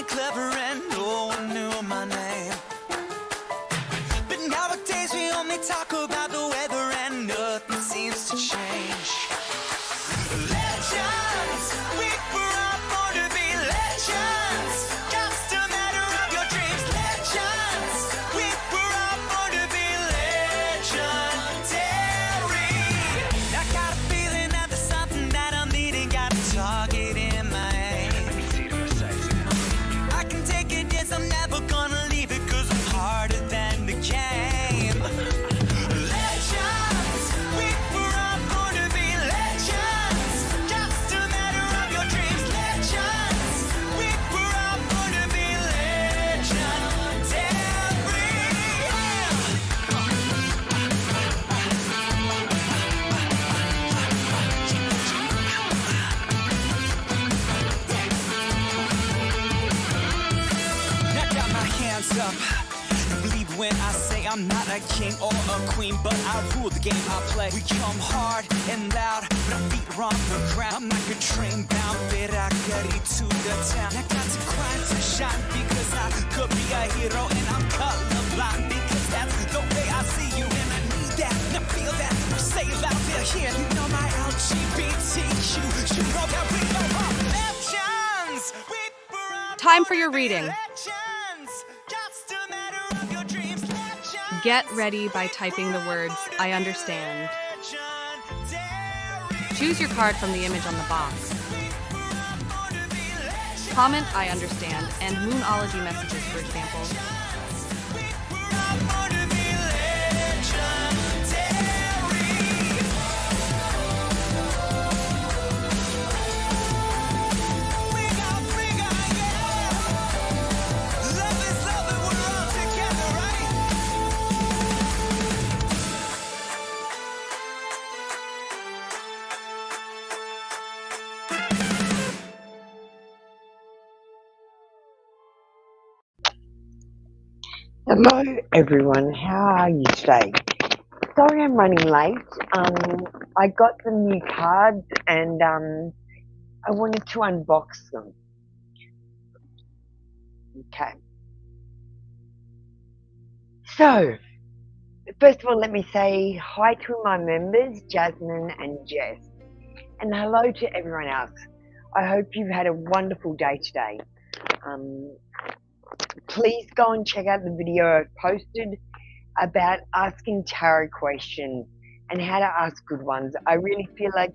clever and no one knew my name. But nowadays we only talk about the weather and nothing seems to change. Legends, we were all born to be legends. Just a matter of your dreams. Legends, we were all born to be legendary. I got a feeling that there's something that I'm needing. Got a target in my aim. I can take it, yes, I'm never gonna leave it, 'cause I'm harder than the game. Legends, we were all born to be legends. Just a matter of your dreams. Legends, we were all born to be legendary. Now got my hands up. Believe when I say I'm not a king or a queen, but I rule the game I play. We come hard and loud, but our feet are on the ground. I'm like a train bound, but I got it to the town. I got to grind to shine, because I could be a hero, and I'm colorblind, because that's the way I see you, and I need that, and I feel that. Say it loud, they'll hear. You know my LGBTQ. You know that we go up. Legends, we were all Time for born your to be reading. legends. Just a matter of your dreams. Legends. Get ready by typing the words, I understand. Choose your card from the image on the box. Comment, I understand, and Moonology messages, for example. Hello everyone, how are you today? Sorry I'm running late. I got the new cards and I wanted to unbox them. Okay. So, first of all, let me say hi to my members, Jasmine and Jess. And hello to everyone else. I hope you've had a wonderful day today. Please go and check out the video I've posted about asking tarot questions and how to ask good ones. I really feel like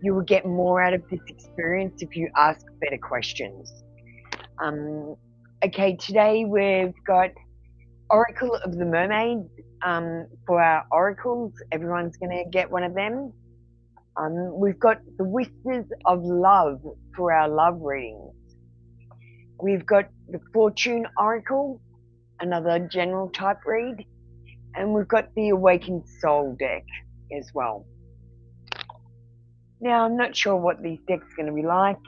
you will get more out of this experience if you ask better questions. Okay, today we've got Oracle of the Mermaids for our oracles. Everyone's going to get one of them. We've got the Whispers of Love for our love readings. We've got the Fortune Oracle, another general type read, and we've got the Awakened Soul deck as well. Now, I'm not sure what these decks are going to be like.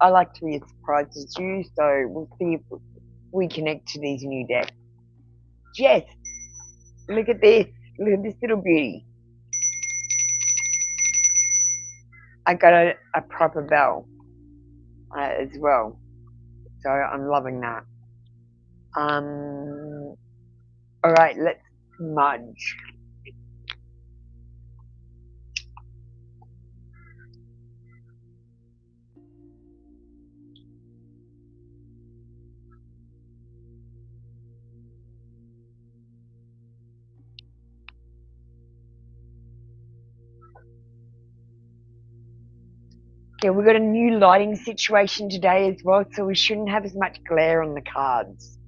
I like to be as surprised as you, so we'll see if we connect to these new decks. Jess, look at this. Look at this little beauty. I got a proper bell as well. So I'm loving that. All right, let's smudge. Okay, we've got a new lighting situation today as well, so we shouldn't have as much glare on the cards.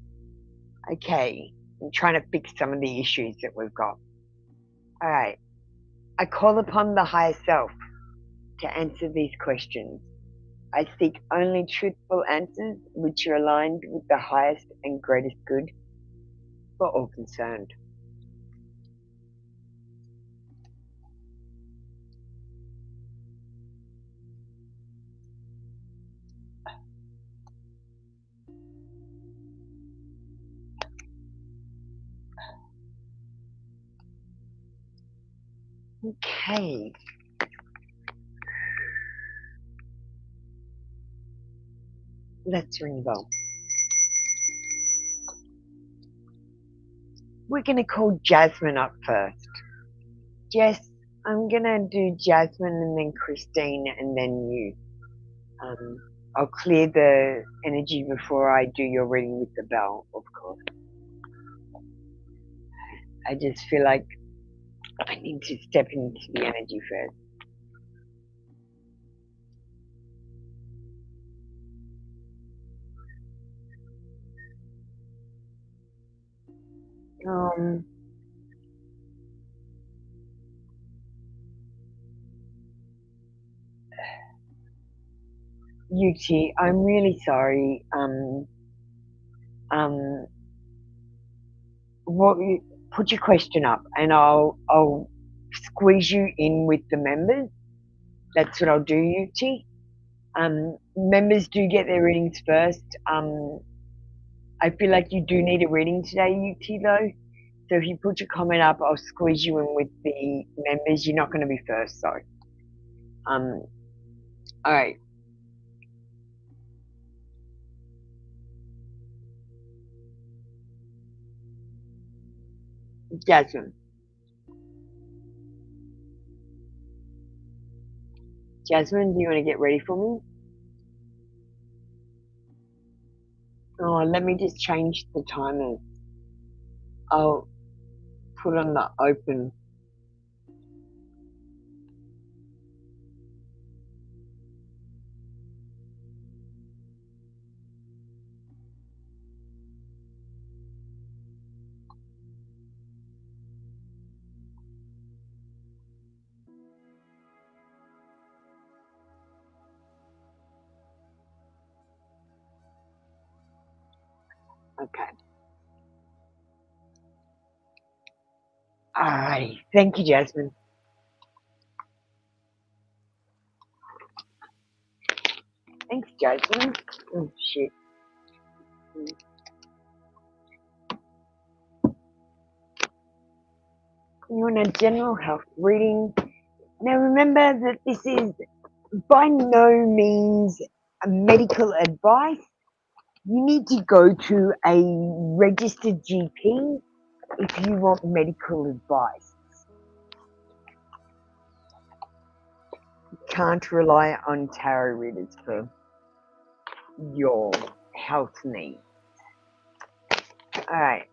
Okay, I'm trying to fix some of the issues that we've got. All right, I call upon the higher self to answer these questions. I seek only truthful answers which are aligned with the highest and greatest good for all concerned. Okay. Let's ring the bell. We're going to call Jasmine up first. Jess, I'm going to do Jasmine and then Christine and then you. I'll clear the energy before I do your reading with the bell, of course. I just feel like I need to step into the energy first. Yuki, I'm really sorry. What? Put your question up, and I'll squeeze you in with the members. That's what I'll do, Yuki. Members do get their readings first. I feel like you do need a reading today, Yuki, though. So if you put your comment up, I'll squeeze you in with the members. You're not going to be first, though. All right. Jasmine. Jasmine, do you want to get ready for me? Oh, let me just change the timers. I'll put on the open. Okay. All right. Thank you, Jasmine. Thanks, Jasmine. Oh, shit. You want a general health reading? Now, remember that this is by no means a medical advice. You need to go to a registered GP if you want medical advice. You can't rely on tarot readers for your health needs. All right.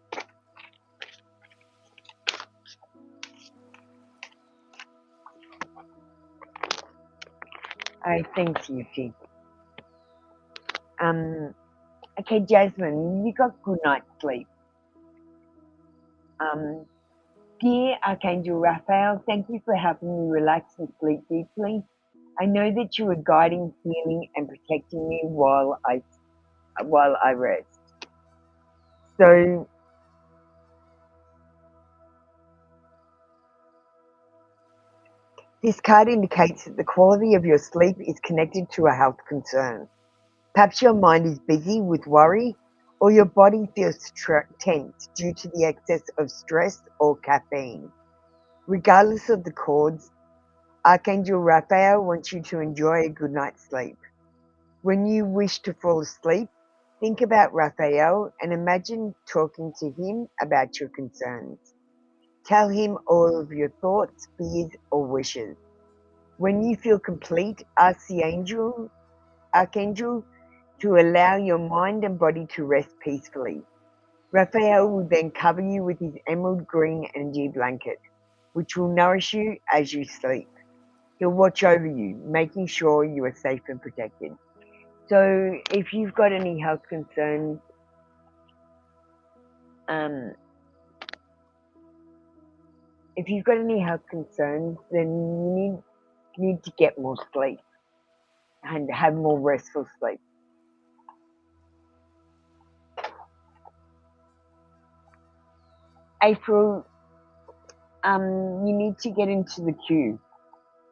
All right, thanks, Yuki. Okay, Jasmine, you got good night's sleep. Dear Archangel Raphael, thank you for helping me relax and sleep deeply. I know that you are guiding, healing, and protecting me while I rest. So, this card indicates that the quality of your sleep is connected to a health concern. Perhaps your mind is busy with worry, or your body feels tense due to the excess of stress or caffeine. Regardless of the cause, Archangel Raphael wants you to enjoy a good night's sleep. When you wish to fall asleep, think about Raphael and imagine talking to him about your concerns. Tell him all of your thoughts, fears, or wishes. When you feel complete, ask the Archangel to allow your mind and body to rest peacefully. Raphael will then cover you with his emerald green energy blanket, which will nourish you as you sleep. He'll watch over you, making sure you are safe and protected. So if you've got any health concerns, then you need to get more sleep and have more restful sleep. April, you need to get into the queue.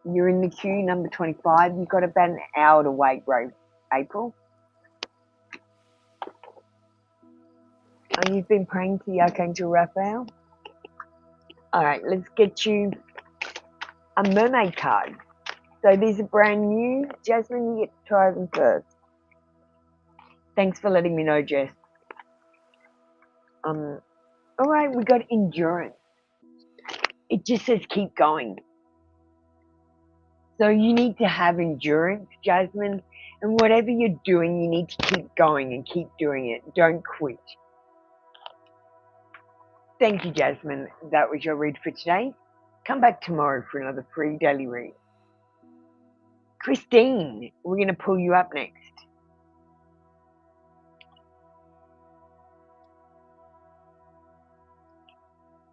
You're in the queue, number 25. You've got about an hour to wait, April. You've been praying to the Archangel Raphael? All right, let's get you a mermaid card. So these are brand new. Jasmine, you get to try them first. Thanks for letting me know, Jess. All right, we got endurance. It just says keep going. So you need to have endurance, Jasmine, and whatever you're doing, you need to keep going and keep doing it. Don't quit. Thank you, Jasmine. That was your read for today. Come back tomorrow for another free daily read. Christine, we're going to pull you up next.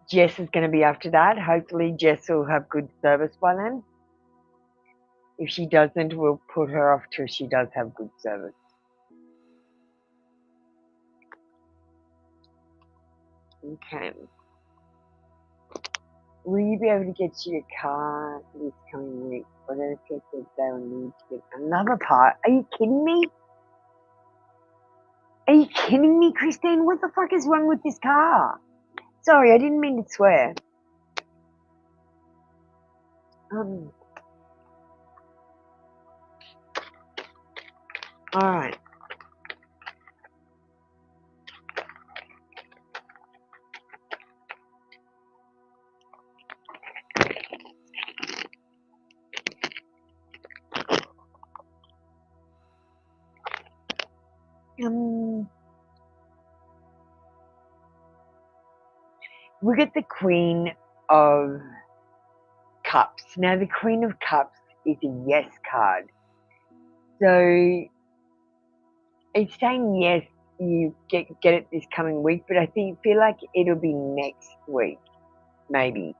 Jess is going to be after that. Hopefully Jess will have good service by then. If she doesn't, we'll put her off till she does have good service. Okay. Will you be able to get to your car this coming week? Or then it says they will need to get another part. Are you kidding me? Are you kidding me, Christine? What the fuck is wrong with this car? Sorry, I didn't mean to swear. Alright. We get the Queen of Cups. Now, the Queen of Cups is a yes card. So, it's saying yes, you get it this coming week, but I feel like it'll be next week, maybe.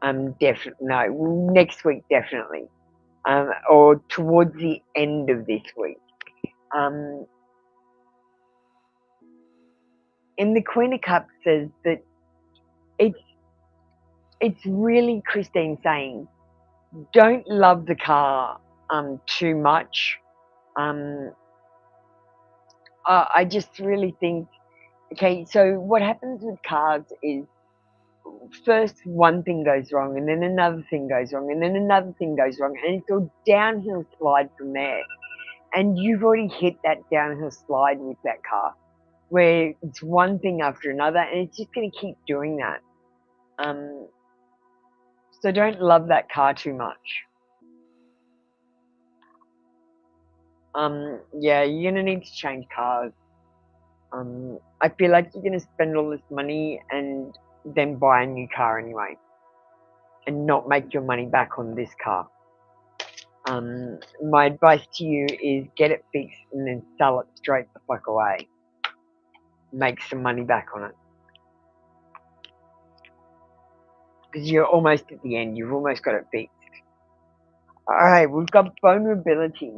Definitely, no, next week, definitely. Or towards the end of this week. And the Queen of Cups says that it's really Christine saying, don't love the car too much. I just really think, okay, so what happens with cars is first one thing goes wrong and then another thing goes wrong and then another thing goes wrong and it's a downhill slide from there. And you've already hit that downhill slide with that car where it's one thing after another and it's just going to keep doing that. So don't love that car too much. Yeah, you're going to need to change cars. I feel like you're going to spend all this money and then buy a new car anyway and not make your money back on this car. My advice to you is get it fixed and then sell it straight the fuck away. Make some money back on it. Because you're almost at the end. You've almost got it fixed. Alright, we've got vulnerability.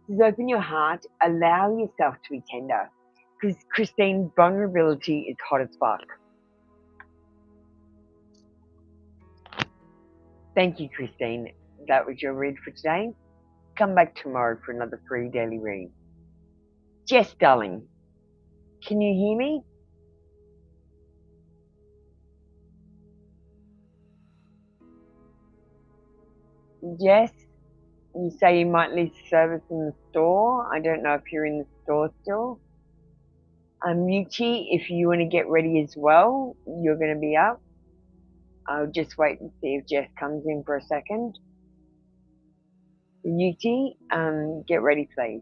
Just open your heart. Allow yourself to be tender. Because, Christine, vulnerability is hot as fuck. Thank you, Christine. That was your read for today. Come back tomorrow for another free daily read. Jess, darling, can you hear me? Jess, you say you might leave service in the store. I don't know if you're in the store still. Muchi, if you want to get ready as well, you're going to be up. I'll just wait and see if Jess comes in for a second. Muchi, get ready, please.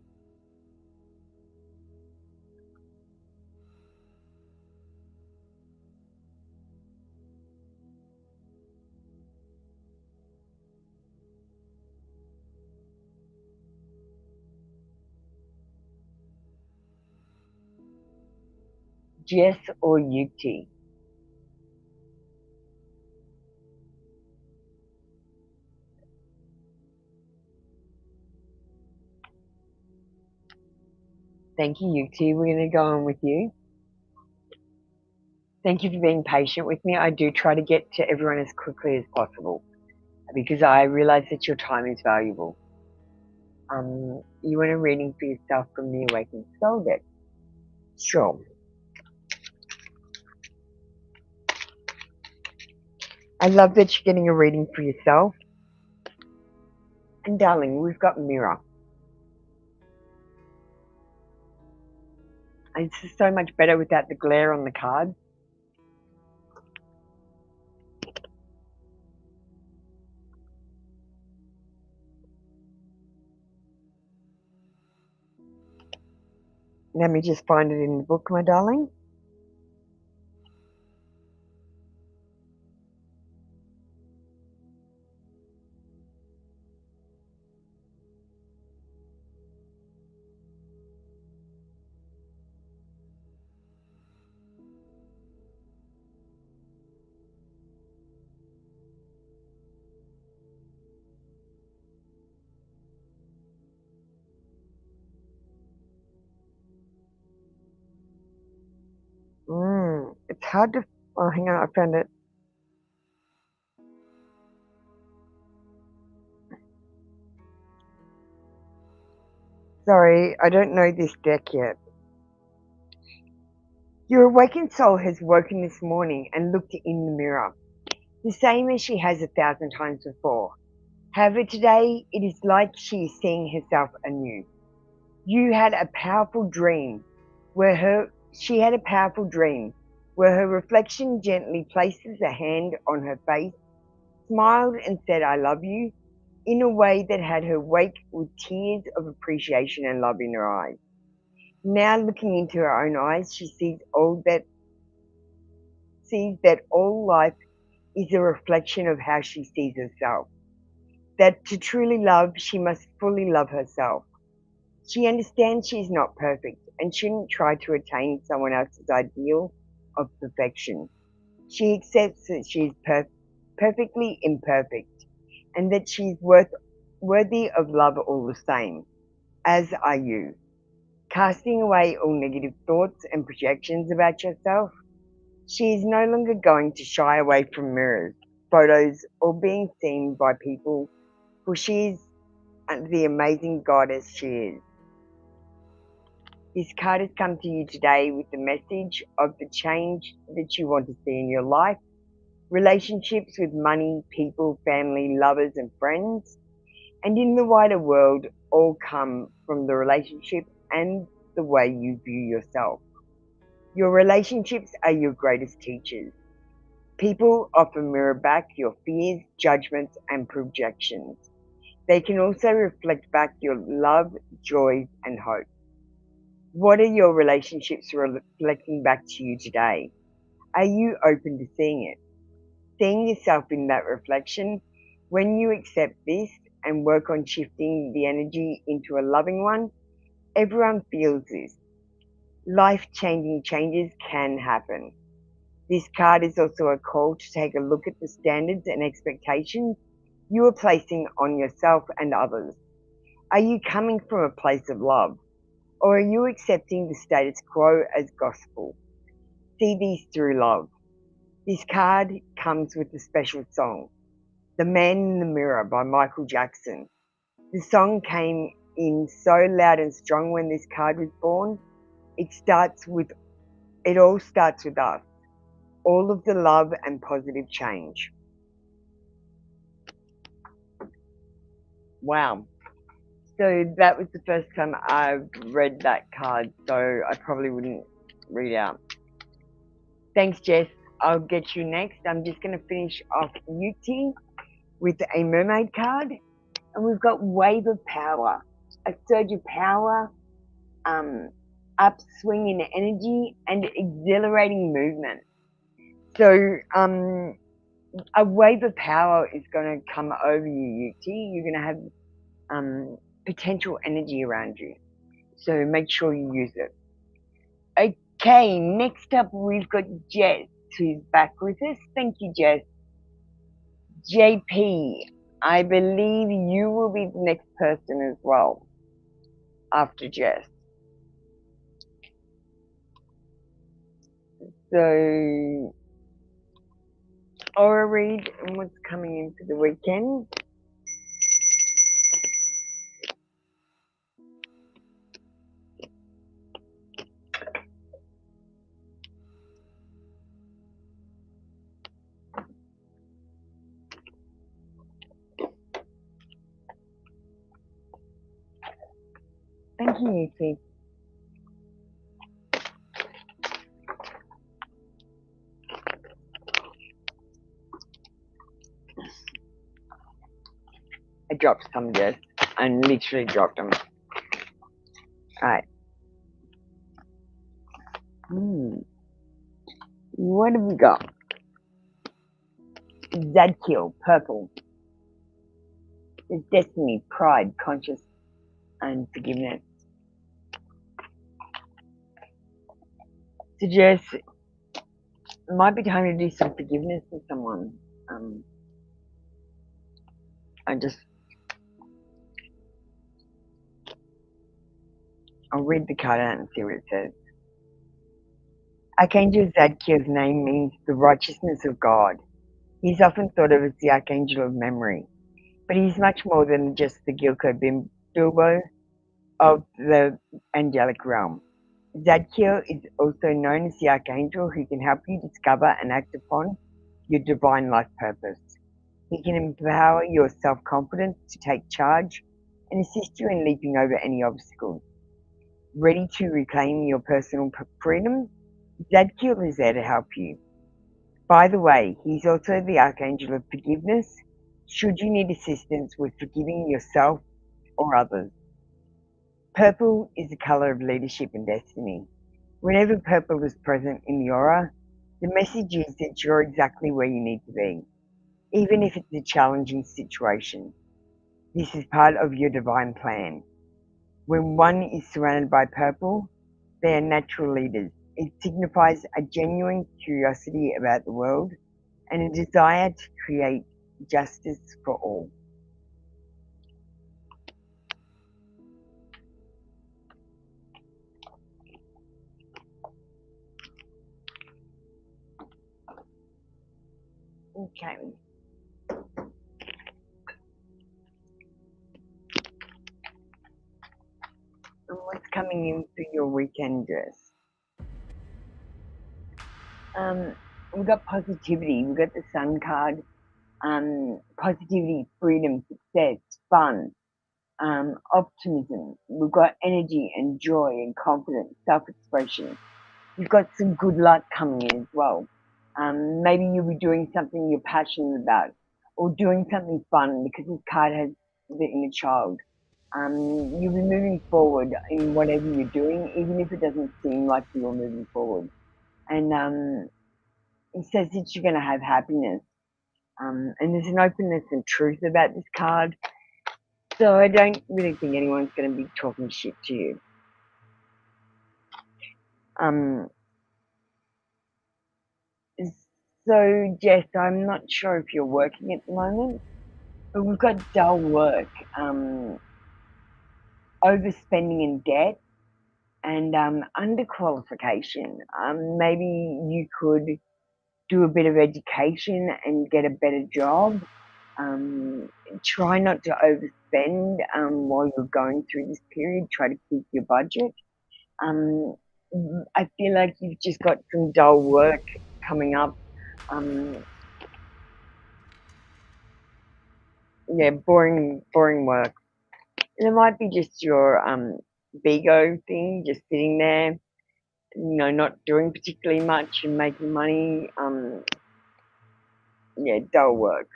Jess or Yuki? Thank you, Yuki. We're going to go on with you. Thank you for being patient with me. I do try to get to everyone as quickly as possible because I realize that your time is valuable. You want a reading for yourself from the Awakened Soul deck? Sure. I love that you're getting a reading for yourself. And darling, we've got Mirror. It's just so much better without the glare on the card. Let me just find it in the book, my darling. It's hard to... Oh, hang on, I found it. Sorry, I don't know this deck yet. Your awakened soul has woken this morning and looked in the mirror, the same as she has 1,000 times before. However, today it is like she is seeing herself anew. You had a powerful dream she had a powerful dream where her reflection gently places a hand on her face, smiled and said, "I love you," in a way that had her wake with tears of appreciation and love in her eyes. Now looking into her own eyes, she sees that all life is a reflection of how she sees herself. That to truly love, she must fully love herself. She understands she is not perfect and shouldn't try to attain someone else's ideal of perfection. She accepts that she is perfectly imperfect and that she is worthy of love all the same, as are you. Casting away all negative thoughts and projections about yourself, she is no longer going to shy away from mirrors, photos, or being seen by people, for she is the amazing goddess she is. This card has come to you today with the message of the change that you want to see in your life, relationships with money, people, family, lovers, and friends, and in the wider world all come from the relationship and the way you view yourself. Your relationships are your greatest teachers. People often mirror back your fears, judgments, and projections. They can also reflect back your love, joys, and hope. What are your relationships reflecting back to you today? Are you open to seeing it? Seeing yourself in that reflection, when you accept this and work on shifting the energy into a loving one, everyone feels this. Life-changing changes can happen. This card is also a call to take a look at the standards and expectations you are placing on yourself and others. Are you coming from a place of love, or are you accepting the status quo as gospel? See these through love. This card comes with a special song, "The Man in the Mirror" by Michael Jackson. The song came in so loud and strong when this card was born. It all starts with us. All of the love and positive change. Wow. So that was the first time I've read that card, so I probably wouldn't read out. Thanks, Jess. I'll get you next. I'm just going to finish off Yuti with a mermaid card. And we've got Wave of Power, a surge of power, upswing in energy, and exhilarating movement. So a wave of power is going to come over you, Yuti. You're going to have potential energy around you. So make sure you use it. Okay, next up we've got Jess, who's back with us. Thank you, Jess. JP, I believe you will be the next person as well after Jess. So, aura read and what's coming in for the weekend. Thank you, Yuki. dropped some, Jess. I literally dropped them. Alright. What have we got? Zadkiel, purple. It's destiny, pride, conscious, and forgiveness. Suggests it might be time to do some forgiveness with someone. I'll read the card out and see what it says. Archangel Zadkiel's name means the righteousness of God. He's often thought of as the Archangel of Memory, but he's much more than just the Gilko Bilbo of the angelic realm. Zadkiel is also known as the Archangel who can help you discover and act upon your divine life purpose. He can empower your self-confidence to take charge and assist you in leaping over any obstacles. Ready to reclaim your personal freedom? Zadkiel is there to help you. By the way, he's also the Archangel of Forgiveness, should you need assistance with forgiving yourself or others. Purple is the color of leadership and destiny. Whenever purple is present in the aura, the message is that you're exactly where you need to be, even if it's a challenging situation. This is part of your divine plan. When one is surrounded by purple, they are natural leaders. It signifies a genuine curiosity about the world and a desire to create justice for all. Okay. And what's coming in for your weekend, Jess? We've got positivity. We've got the Sun card. Positivity, freedom, success, fun, optimism. We've got energy and joy and confidence, self-expression. You've got some good luck coming in as well. Maybe you'll be doing something you're passionate about or doing something fun because this card has the inner child. You'll be moving forward in whatever you're doing, even if it doesn't seem like you're moving forward. And it says that you're going to have happiness. And there's an openness and truth about this card. So I don't really think anyone's going to be talking shit to you. So, Jess, I'm not sure if you're working at the moment, but we've got dull work, overspending in debt, and underqualification. Maybe you could do a bit of education and get a better job. Try not to overspend while you're going through this period. Try to keep your budget. I feel like you've just got some dull work coming up. Yeah, boring work. And it might be just your Bigo thing, just sitting there, not doing particularly much and making money. Yeah, dull work.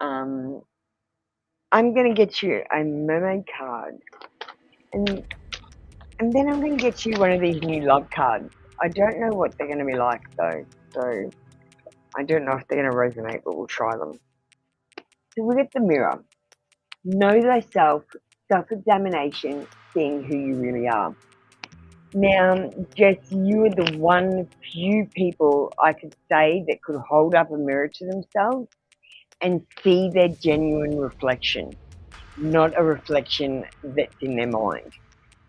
I'm gonna get you a mermaid card, and then I'm gonna get you one of these new love cards. I don't know what they're gonna be like though, so I don't know if they're gonna resonate, but we'll try them. So we get the mirror. Know thyself, self-examination, seeing who you really are. Now, Jess, you are the one few people I could say that could hold up a mirror to themselves and see their genuine reflection, not a reflection that's in their mind.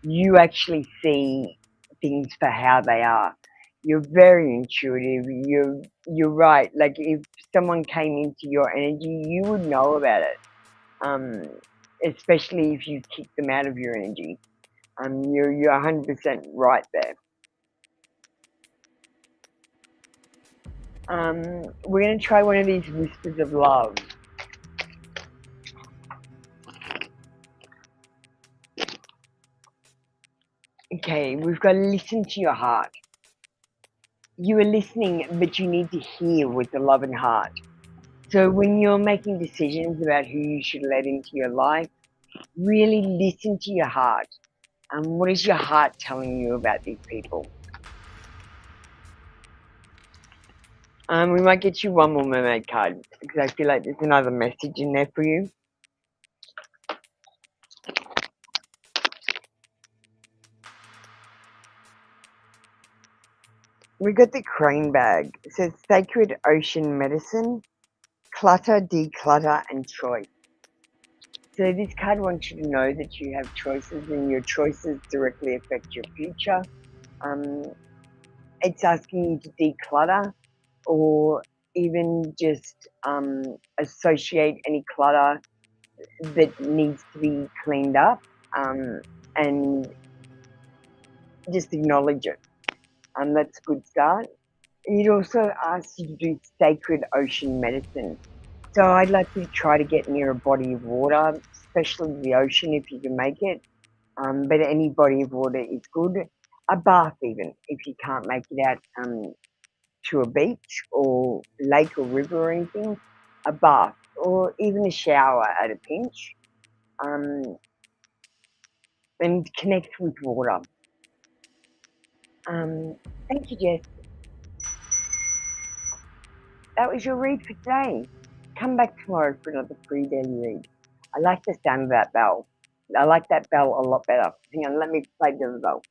You actually see things for how they are. You're very intuitive. You're right. Like if someone came into your energy, you would know about it. Especially if you kick them out of your energy. You're 100% right there. We're going to try one of these whispers of love. Okay, we've got to listen to your heart. You are listening, but you need to hear with the loving heart. So when you're making decisions about who you should let into your life, really listen to your heart. What is your heart telling you about these people? We might get you one more mermaid card because I feel like there's another message in there for you. We got the crane bag. It says sacred ocean medicine, clutter, declutter, and choice. So this card wants you to know that you have choices and your choices directly affect your future. It's asking you to declutter or even just associate any clutter that needs to be cleaned up and just acknowledge it. That's a good start. It also asks you to do sacred ocean medicine. So I'd like you to try to get near a body of water, especially the ocean if you can make it. But any body of water is good. A bath even, if you can't make it out to a beach or lake or river or anything. A bath or even a shower at a pinch. And connect with water. Thank you, Jess. That was your read for today. Come back tomorrow for another free daily read. I like the sound of that bell. I like that bell a lot better. Hang on, let me play the other bell.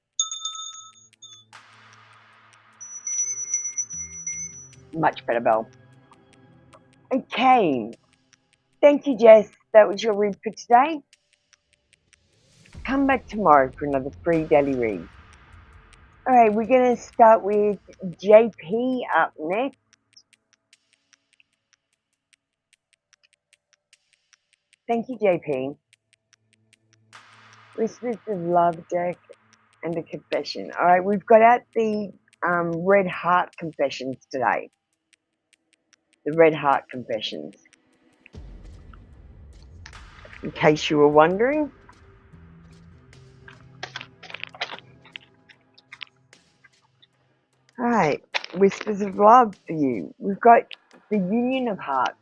Much better bell. Okay. Thank you, Jess. That was your read for today. Come back tomorrow for another free daily read. All right, we're going to start with JP up next. Thank you, JP. Whispers of Love deck and a confession. All right, we've got out the red heart confessions today. The red heart confessions. In case you were wondering. All right, Whispers of Love for you. We've got the Union of Hearts.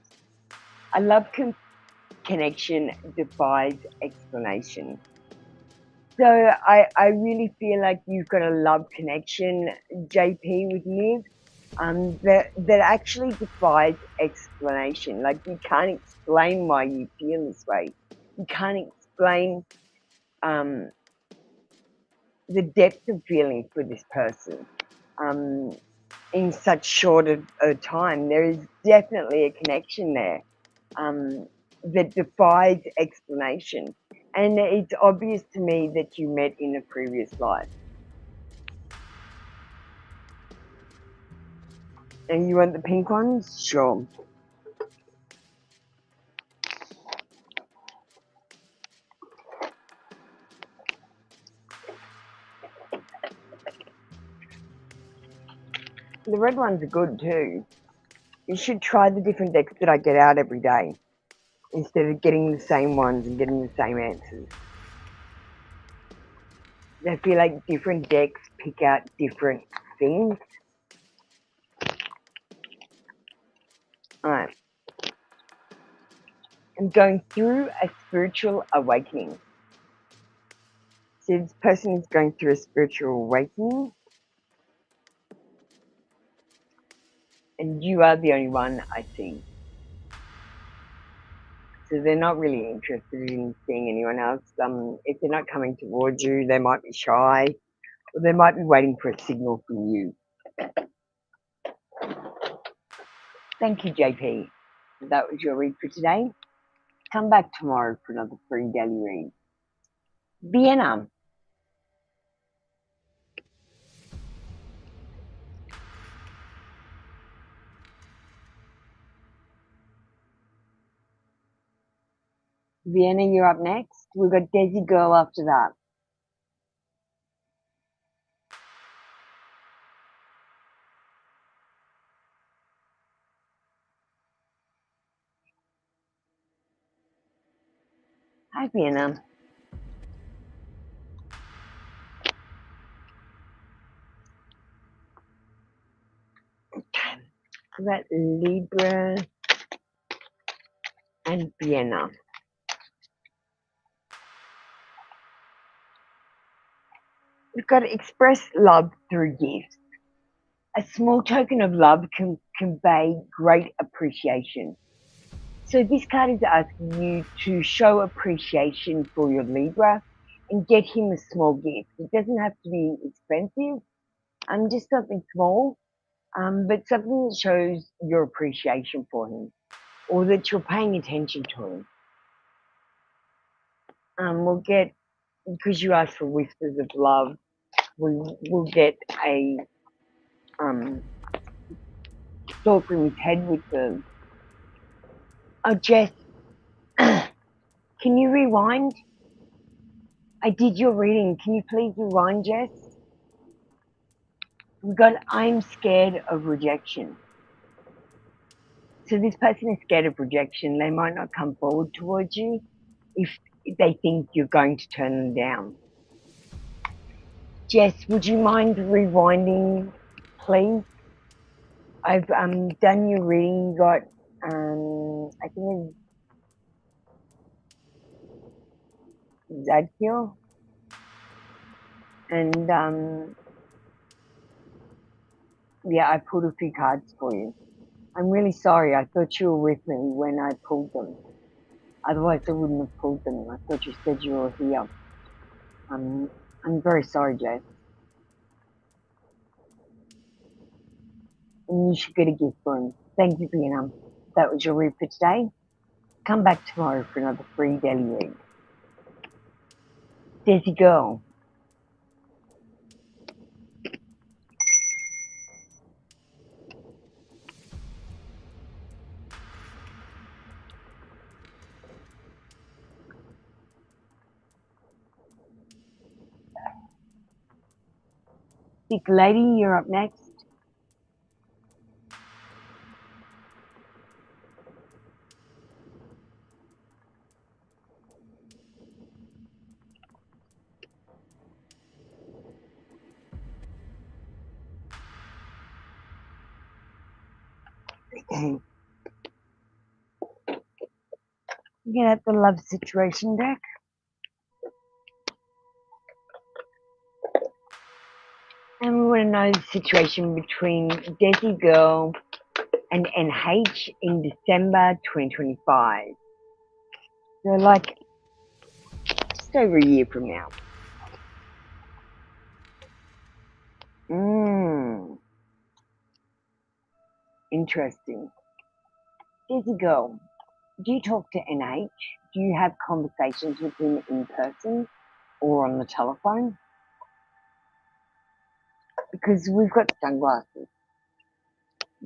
A love connection defies explanation. So I really feel like you've got a love connection, JP, with Niv, that actually defies explanation. Like you can't explain why you feel this way. You can't explain the depth of feeling for this person in such short a time. There is definitely a connection there that defies explanation. And it's obvious to me that you met in a previous life. And you want the pink ones? Sure. The red ones are good too. You should try the different decks that I get out every day instead of getting the same ones and getting the same answers. I feel like different decks pick out different things. Alright. I'm going through a spiritual awakening. So this person is going through a spiritual awakening. And you are the only one I see. So they're not really interested in seeing anyone else. If they're not coming towards you, they might be shy, or they might be waiting for a signal from you. Thank you, JP. That was your read for today. Come back tomorrow for another free daily read. Vienna. Vienna, you're up next. We've got Desi Girl after that. Hi, Vienna. Okay. We've got Libra. and Vienna. We've got to express love through gifts. A small token of love can convey great appreciation. So this card is asking you to show appreciation for your Libra and get him a small gift. It doesn't have to be expensive, just something small, but something that shows your appreciation for him or that you're paying attention to him. We'll get, because you asked for whispers of love, we'll get a thought from his head with the, oh Jess, can you rewind? I did your reading. Can you please rewind, Jess? We got, I'm scared of rejection. So this person is scared of rejection. They might not come forward towards you if they think you're going to turn them down. Jess, would you mind rewinding, please? I've done your reading. You got, I think it's Zadkiel. And yeah, I pulled a few cards for you. I'm really sorry. I thought you were with me when I pulled them. Otherwise, I wouldn't have pulled them. I thought you said you were here. I'm very sorry, Jess. And you should get a gift for him. Thank you for your number. That was your read for today. Come back tomorrow for another free daily read. Desi girl. Big lady, you're up next. Okay. Get out the love situation deck. And we want to know the situation between Desi girl and NH in December 2025. So like just over a year from now. Interesting. Desi girl, do you talk to NH? Do you have conversations with him in person or on the telephone? Because we've got sunglasses.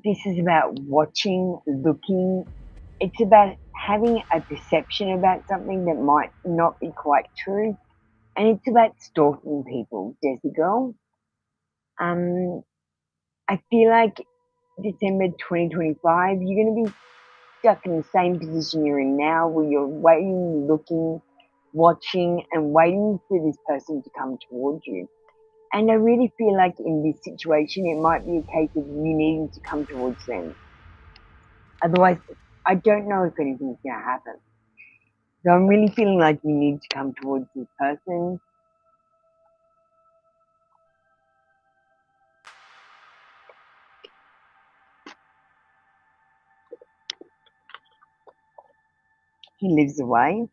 This is about watching, looking. It's about having a perception about something that might not be quite true. And it's about stalking people, Desi girl. I feel like December 2025, you're going to be stuck in the same position you're in now, where you're waiting, looking, watching, and waiting for this person to come towards you. And I really feel like in this situation, it might be a case of you needing to come towards them. Otherwise, I don't know if anything's going to happen. So I'm really feeling like you need to come towards this person. He lives away.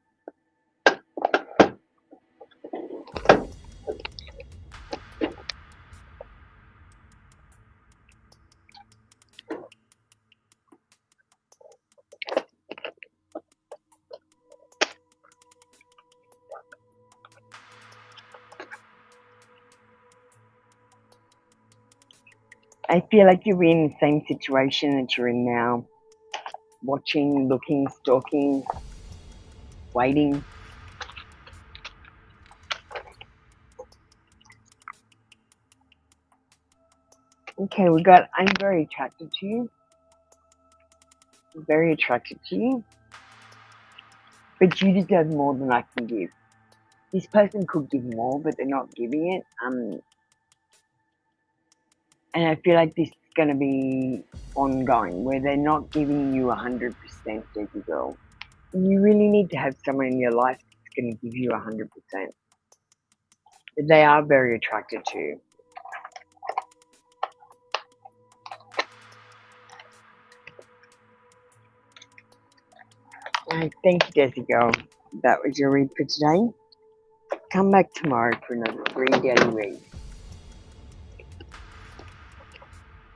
I feel like you're in the same situation that you're in now. Watching, looking, stalking, waiting. Okay, we got, I'm very attracted to you. Very attracted to you. But you deserve more than I can give. This person could give more, but they're not giving it. And I feel like this is going to be ongoing, where they're not giving you 100%, Desi girl. You really need to have someone in your life that's going to give you 100%. They are very attracted to you. Thank you, Desi girl. That was your read for today. Come back tomorrow for another 3 daily read.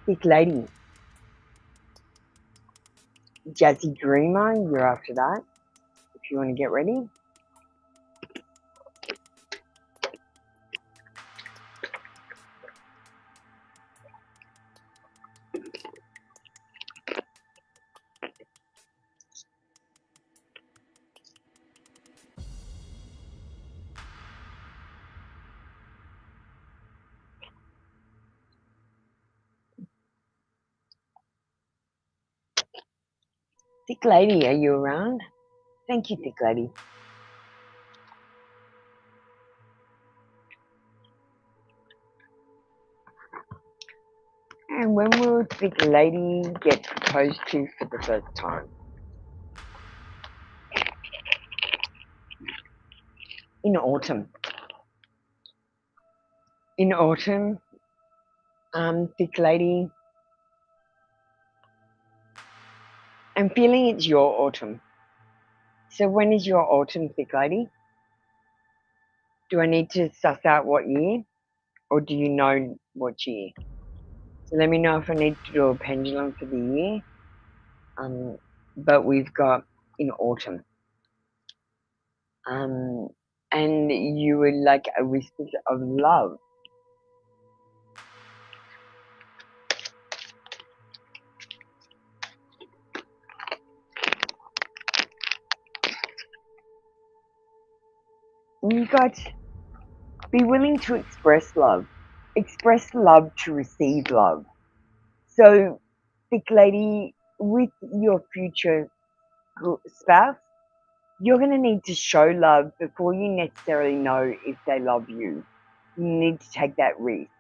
Thick lady. Jazzy Dreamer, you're after that. If you want to get ready. Thick lady, are you around? Thank you, thick lady. And when will thick lady get proposed to for the first time? In autumn. In autumn, thick lady. I'm feeling it's your autumn. So when is your autumn, thick lady? Do I need to suss out what year? Or do you know what year? So let me know if I need to do a pendulum for the year. But we've got in autumn. And you would like a whisper of love. You got be willing to express love. Express love to receive love. So, thick lady, with your future spouse, you're going to need to show love before you necessarily know if they love you. You need to take that risk.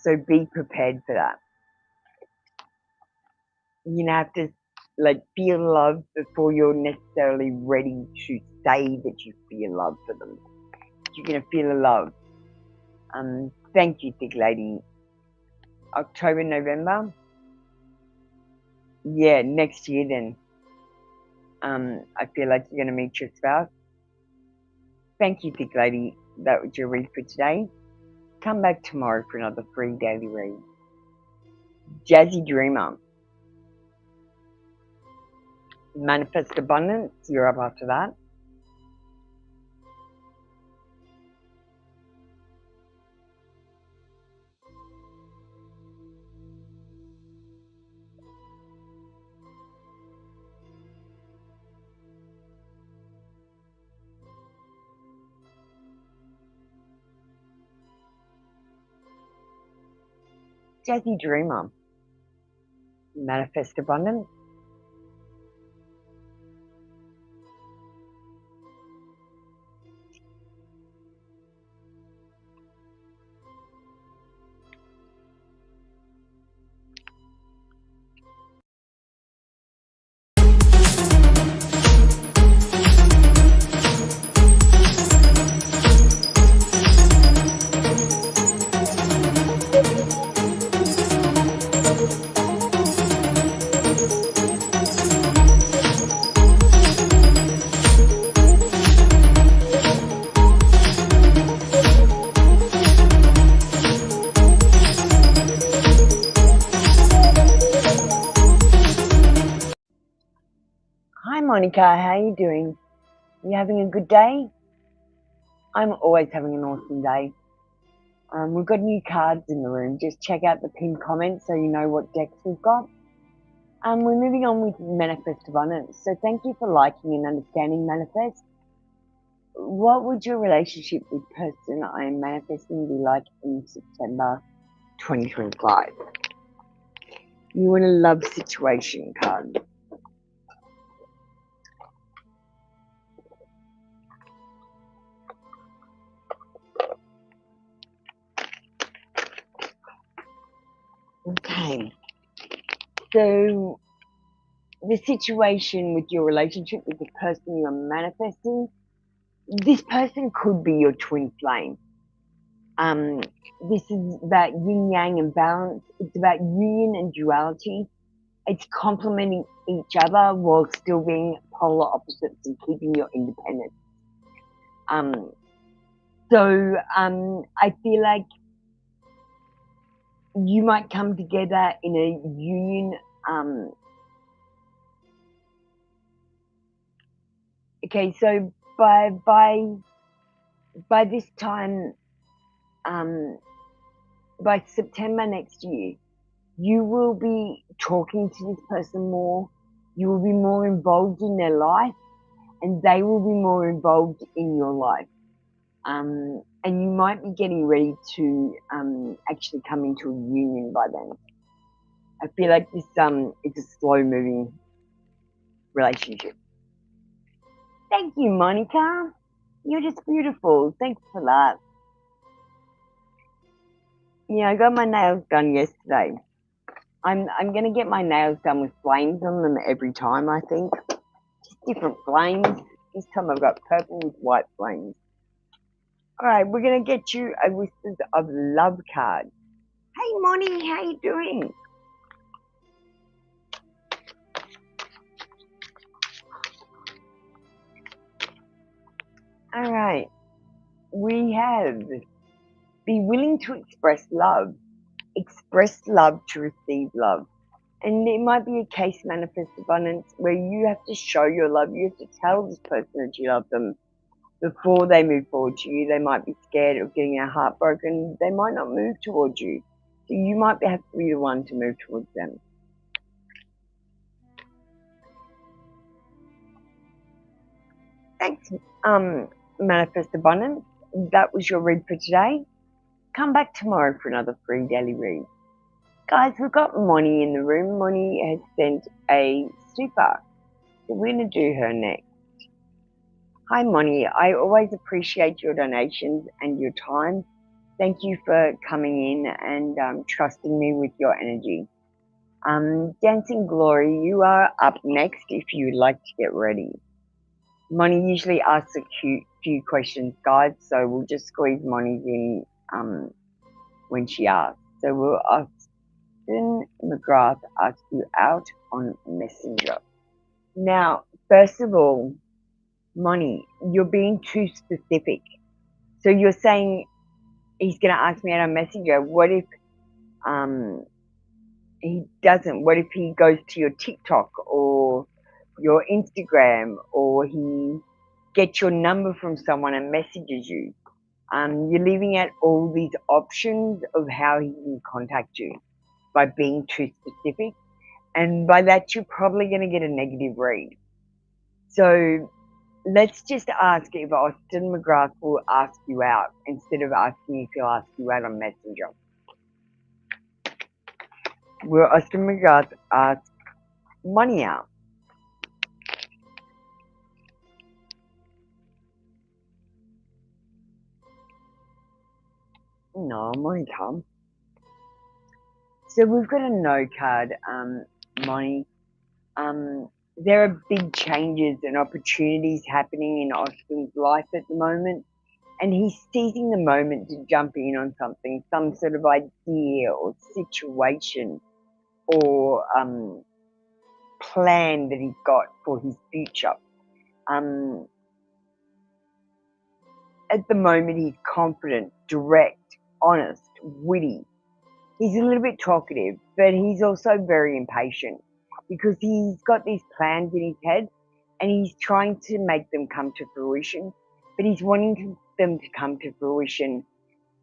So be prepared for that. You have to feel love before you're necessarily ready to say that you feel love for them. You're going to feel a love. Thank you, thick lady. October, November. Yeah, next year then. I feel like you're going to meet your spouse. Thank you, thick lady. That was your read for today. Come back tomorrow for another free daily read. Jazzy Dreamer. Manifest Abundance. You're up after that. Jazzy Dreamer. Manifest Abundance. Hi Monica, how are you doing? You having a good day? I'm always having an awesome day. We've got new cards in the room. Just check out the pinned comments so you know what decks we've got. We're moving on with Manifest Abundance. So thank you for liking and understanding Manifest. What would your relationship with the person I am manifesting be like in September 2025? You want a love situation card. Okay. So the situation with your relationship with the person you're manifesting, this person could be your twin flame. This is about yin yang and balance. It's about union and duality. It's complementing each other while still being polar opposites and keeping your independence. I feel like you might come together in a union. Okay, so by this time, by September next year, you will be talking to this person more. You will be more involved in their life, and they will be more involved in your life. And you might be getting ready to actually come into a union by then. I feel like this is a slow-moving relationship. Thank you, Monica. You're just beautiful. Thanks for that. Yeah, I got my nails done yesterday. I'm gonna get my nails done with flames on them every time, I think. Just different flames. This time I've got purple with white flames. Alright, we're gonna get you a Whispers of Love card. Hey Moni, how you doing? Alright. We have be willing to express love to receive love. And it might be a case manifest abundance where you have to show your love. You have to tell this person that you love them before they move forward to you. They might be scared of getting their heart broken. They might not move towards you. So you might have to be the one to move towards them. Thanks, Manifest Abundance. That was your read for today. Come back tomorrow for another free daily read. Guys, we've got Moni in the room. Moni has sent a super. So we're going to do her next. Hi, Moni. I always appreciate your donations and your time. Thank you for coming in and trusting me with your energy. Dancing Glory, you are up next if you'd like to get ready. Moni usually asks a few questions, guys, so we'll just squeeze Moni's in when she asks. So we'll ask McGrath ask you out on Messenger. Now, first of all, Moni, you're being too specific. So you're saying he's going to ask me out on Messenger. What if he doesn't? What if he goes to your TikTok or your Instagram, or he gets your number from someone and messages you? You're leaving out all these options of how he can contact you by being too specific, and by that you're probably going to get a negative read. So let's just ask if Austin McGrath will ask you out instead of asking if he'll ask you out on Messenger. Will Austin McGrath ask Moni out? No, Moni come. So we've got a no card, Moni. There are big changes and opportunities happening in Austin's life at the moment, and he's seizing the moment to jump in on something, some sort of idea or situation or plan that he's got for his future. At the moment, he's confident, direct, honest, witty. He's a little bit talkative, but he's also very impatient because he's got these plans in his head and he's trying to make them come to fruition, but he's wanting them to come to fruition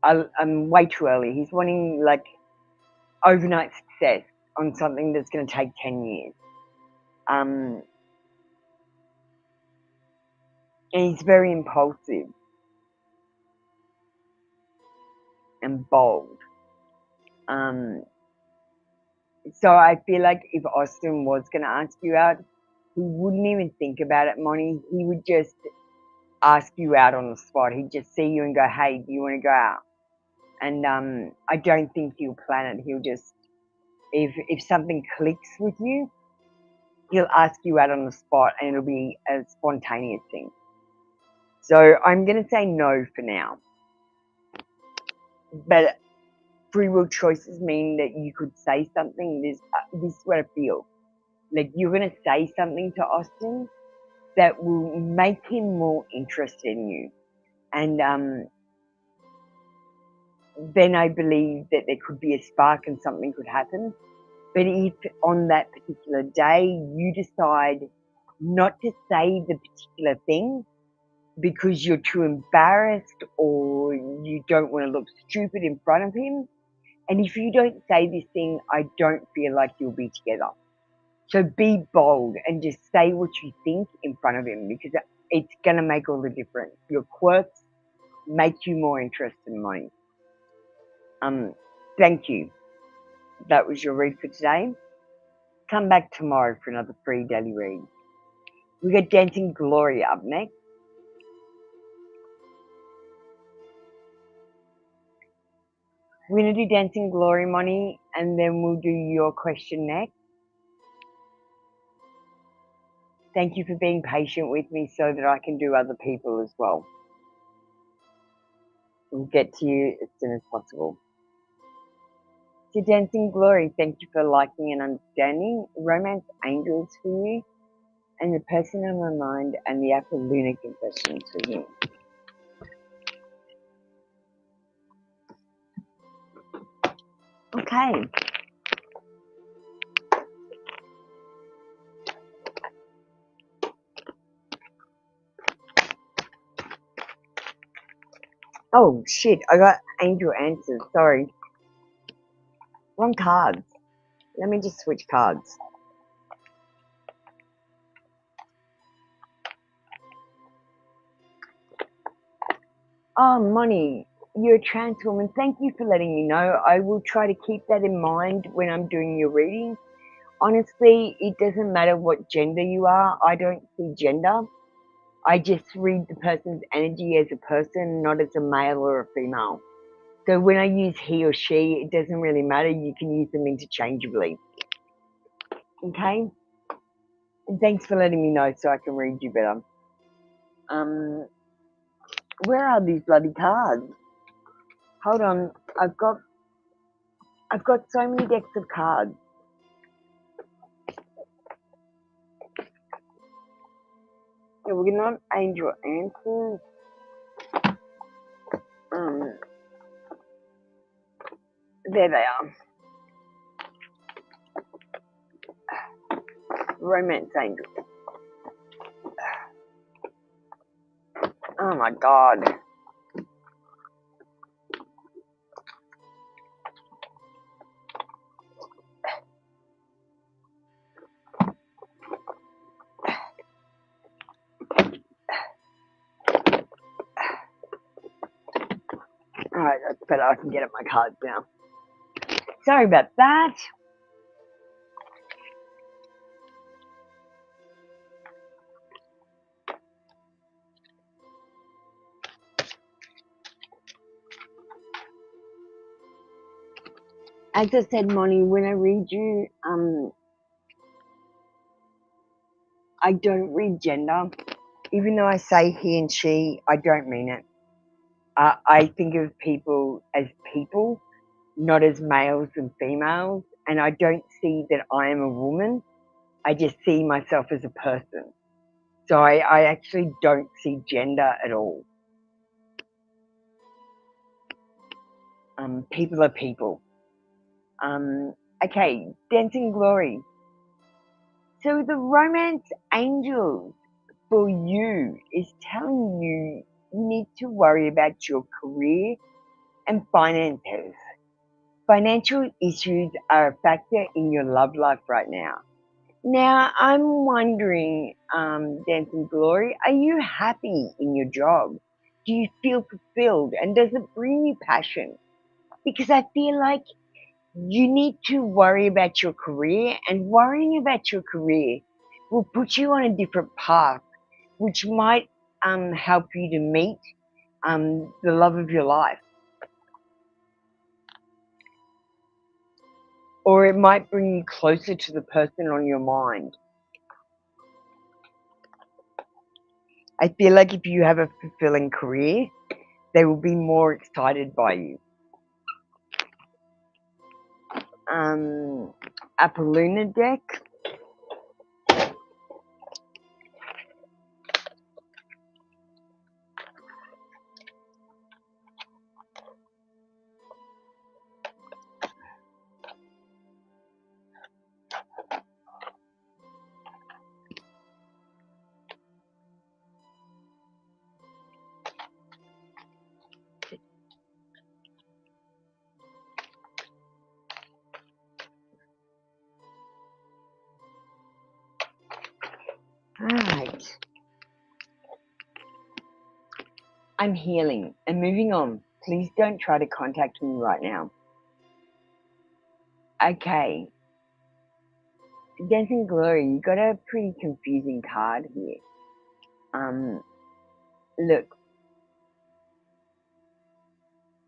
way too early. He's wanting like overnight success on something that's going to take 10 years. And he's very impulsive and bold. So I feel like if Austin was going to ask you out, he wouldn't even think about it, Moni. He would just ask you out on the spot. He'd just see you and go, hey, do you want to go out? And I don't think he'll plan it. He'll just, if something clicks with you, He'll ask you out on the spot and it'll be a spontaneous thing. So I'm going to say no for now. But free will choices mean that you could say something. This is what I feel. Like you're going to say something to Austin that will make him more interested in you. And then I believe that there could be a spark and something could happen. But if on that particular day you decide not to say the particular thing because you're too embarrassed or you don't want to look stupid in front of him, and if you don't say this thing, I don't feel like you'll be together. So be bold and just say what you think in front of him, because it's going to make all the difference. Your quirks make you more interested in money. Thank you. That was your read for today. Come back tomorrow for another free daily read. We got Dancing Glory up next. We're going to do Dancing Glory, Money, and then we'll do your question next. Thank you for being patient with me so that I can do other people as well. We'll get to you as soon as possible. To Dancing Glory, thank you for liking and understanding. Romance Angels for you, and the person on my mind, and the Apple Lunar Confessions for you. Okay. Oh shit, I got angel answers, sorry. Wrong cards. Let me just switch cards. Oh, Moni, you're a trans woman. Thank you for letting me know. I will try to keep that in mind when I'm doing your reading. Honestly, it doesn't matter what gender you are. I don't see gender. I just read the person's energy as a person, not as a male or a female. So when I use he or she, it doesn't really matter. You can use them interchangeably. Okay? And thanks for letting me know so I can read you better. Where are these bloody cards? Hold on. I've got so many decks of cards. Yeah, we're not angel answers. There they are. Romance angel. Oh my god. Alright, that's better. I can get at my cards now. Sorry about that. As I said, Moni, when I read you, I don't read gender. Even though I say he and she, I don't mean it. I think of people as people, not as males and females, and I don't see that I am a woman. I just see myself as a person. So I actually don't see gender at all. People are people. Okay, Dancing Glory. So the romance angels for you is telling you you need to worry about your career and finances. Financial issues are a factor in your love life right now. Now, I'm wondering, Dancing Glory, are you happy in your job? Do you feel fulfilled? And does it bring you passion? Because I feel like you need to worry about your career, and worrying about your career will put you on a different path, which might help you to meet the love of your life. Or it might bring you closer to the person on your mind. I feel like if you have a fulfilling career, they will be more excited by you. Upper lunar deck. Alright. I'm healing and moving on. Please don't try to contact me right now. Okay. Dancing Glory, you got a pretty confusing card here. Look,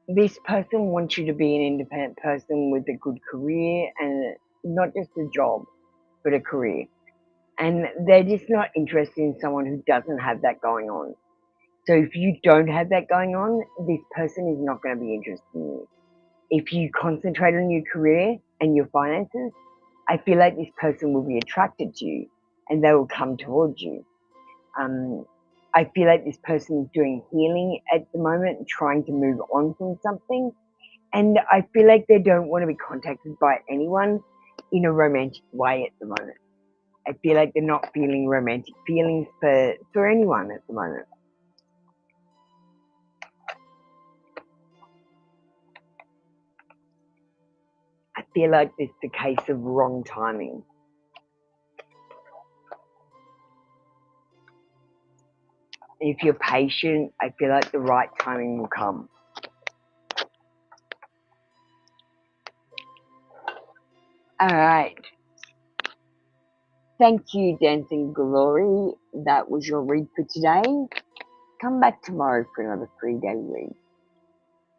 this person wants you to be an independent person with a good career, and not just a job, but a career. And they're just not interested in someone who doesn't have that going on. So if you don't have that going on, this person is not going to be interested in you. If you concentrate on your career and your finances, I feel like this person will be attracted to you and they will come towards you. I feel like this person is doing healing at the moment and trying to move on from something. And I feel like they don't want to be contacted by anyone in a romantic way at the moment. I feel like they're not feeling romantic feelings for anyone at the moment. I feel like it's the case of wrong timing. If you're patient, I feel like the right timing will come. All right. Thank you, Dancing Glory. That was your read for today. Come back tomorrow for another 3-day read.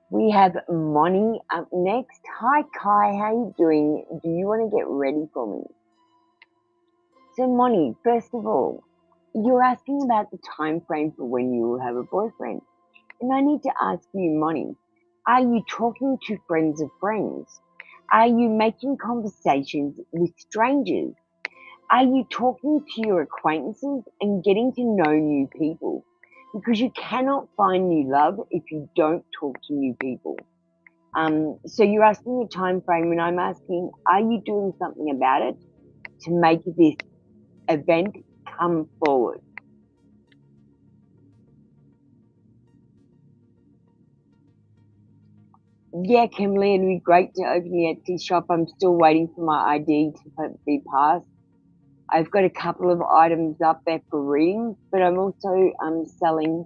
We have Moni up next. Hi, Kai. How you doing? Do you want to get ready for me? So, Moni, first of all, you're asking about the time frame for when you will have a boyfriend. And I need to ask you, Moni, are you talking to friends of friends? Are you making conversations with strangers? Are you talking to your acquaintances and getting to know new people? Because you cannot find new love if you don't talk to new people. So you're asking a time frame, and I'm asking, are you doing something about it to make this event come forward? Yeah, Kimberly, it'd be great to open the Etsy shop. I'm still waiting for my ID to be passed. I've got a couple of items up there for readings, but I'm also selling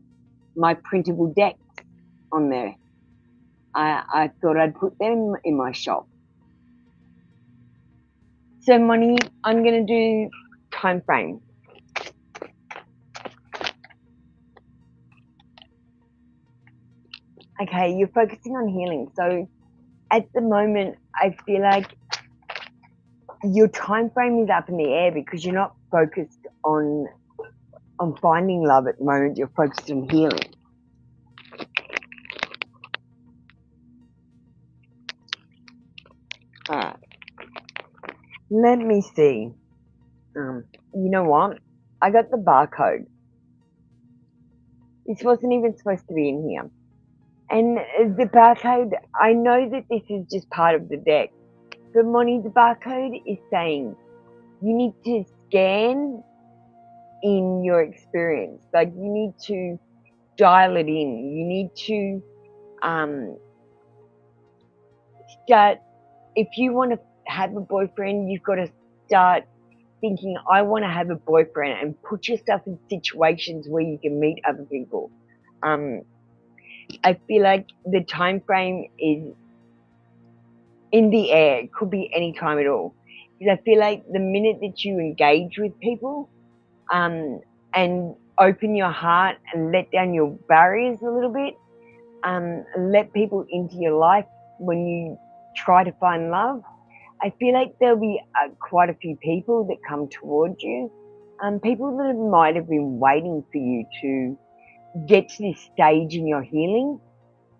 my printable decks on there. I thought I'd put them in my shop. So, Moni, I'm going to do time frame. Okay, you're focusing on healing. So, at the moment, I feel like your time frame is up in the air because you're not focused on finding love at the moment. You're focused on healing. All right. Let me see. You know what? I got the barcode. This wasn't even supposed to be in here. And the barcode, I know that this is just part of the deck, but Moni, the barcode is saying you need to scan in your experience. Like, you need to dial it in. You need to start, if you want to have a boyfriend, you've got to start thinking, I want to have a boyfriend, and put yourself in situations where you can meet other people. I feel like the time frame is in the air. It could be any time at all. Because I feel like the minute that you engage with people and open your heart and let down your barriers a little bit, let people into your life when you try to find love, I feel like there'll be quite a few people that come towards you. People that might have been waiting for you to get to this stage in your healing.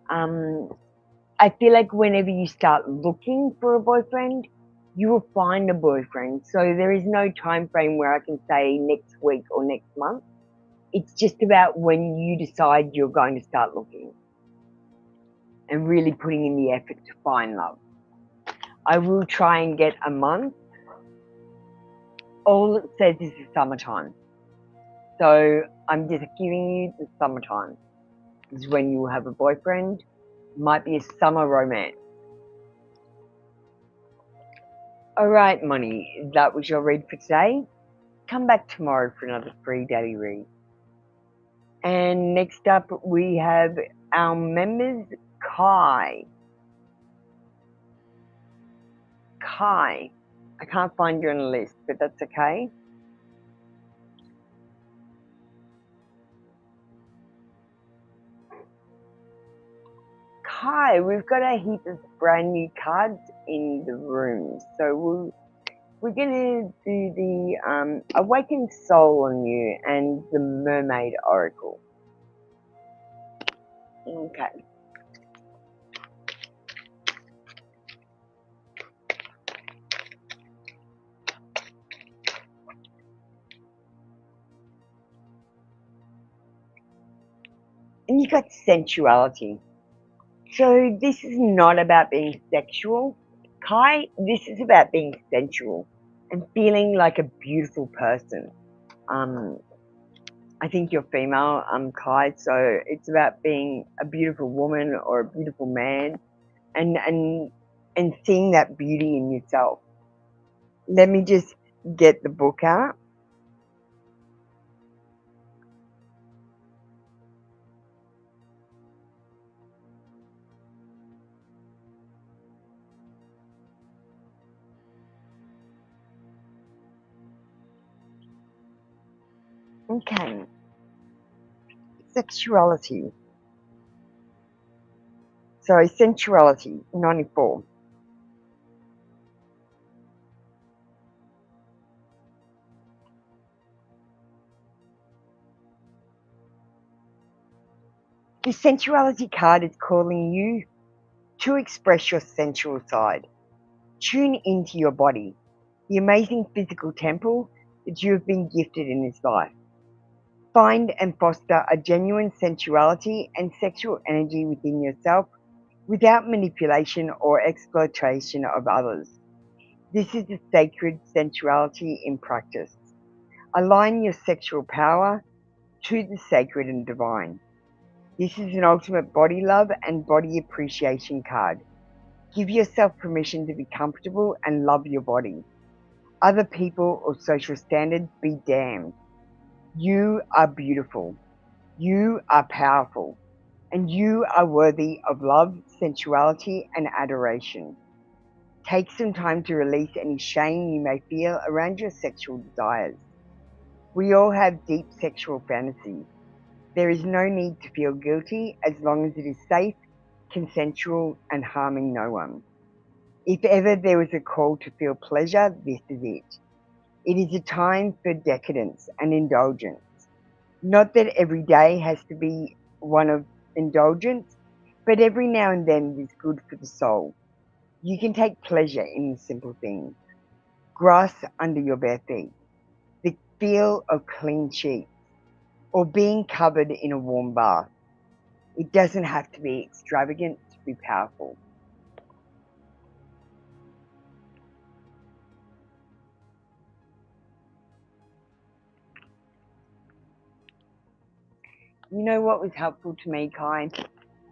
I feel like whenever you start looking for a boyfriend, you will find a boyfriend. So there is no time frame where I can say next week or next month. It's just about when you decide you're going to start looking and really putting in the effort to find love. I will try and get a month. All it says is the summertime. So I'm just giving you the summertime. This is when you will have a boyfriend. Might be a summer romance. Alright, money, that was your read for today. Come back tomorrow for another free daily read. And next up we have our members, Kai. Kai, I can't find you on the list, but that's okay. Kai, we've got a heap of brand new cards in the room, so we're going to do the Awakened Soul on you and the Mermaid Oracle. Okay. And you got sensuality. So this is not about being sexual, Kai. This is about being sensual and feeling like a beautiful person. I think you're female, Kai, so it's about being a beautiful woman or a beautiful man and seeing that beauty in yourself. Let me just get the book out. Okay. Sexuality. Sorry, sensuality, 94. The sensuality card is calling you to express your sensual side. Tune into your body, the amazing physical temple that you have been gifted in this life. Find and foster a genuine sensuality and sexual energy within yourself without manipulation or exploitation of others. This is a sacred sensuality in practice. Align your sexual power to the sacred and divine. This is an ultimate body love and body appreciation card. Give yourself permission to be comfortable and love your body. Other people or social standards be damned. You are beautiful. You are powerful. And you are worthy of love, sensuality, and adoration. Take some time to release any shame you may feel around your sexual desires. We all have deep sexual fantasies. There is no need to feel guilty as long as it is safe, consensual, and harming no one. If ever there was a call to feel pleasure, this is it. It is a time for decadence and indulgence. Not that every day has to be one of indulgence, but every now and then it is good for the soul. You can take pleasure in the simple things. Grass under your bare feet, the feel of clean sheets, or being covered in a warm bath. It doesn't have to be extravagant to be powerful. You know what was helpful to me, Kai?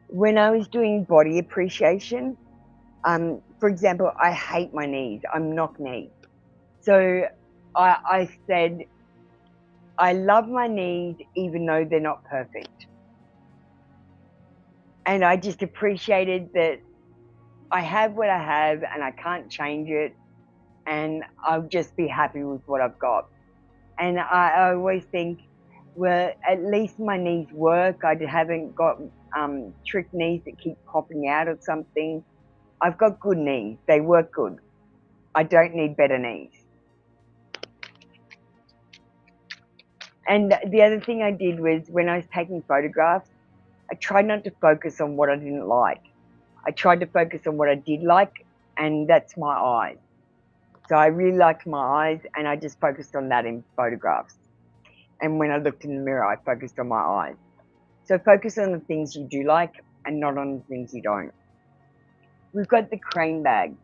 When I was doing body appreciation, for example, I hate my knees. I'm knock-kneed. So I said, I love my knees even though they're not perfect. And I just appreciated that I have what I have and I can't change it, and I'll just be happy with what I've got. And I always think, well, at least my knees work. I haven't got trick knees that keep popping out or something. I've got good knees. They work good. I don't need better knees. And the other thing I did was when I was taking photographs, I tried not to focus on what I didn't like. I tried to focus on what I did like, and that's my eyes. So I really liked my eyes, and I just focused on that in photographs. And when I looked in the mirror, I focused on my eyes. So focus on the things you do like and not on the things you don't. We've got the crane bag.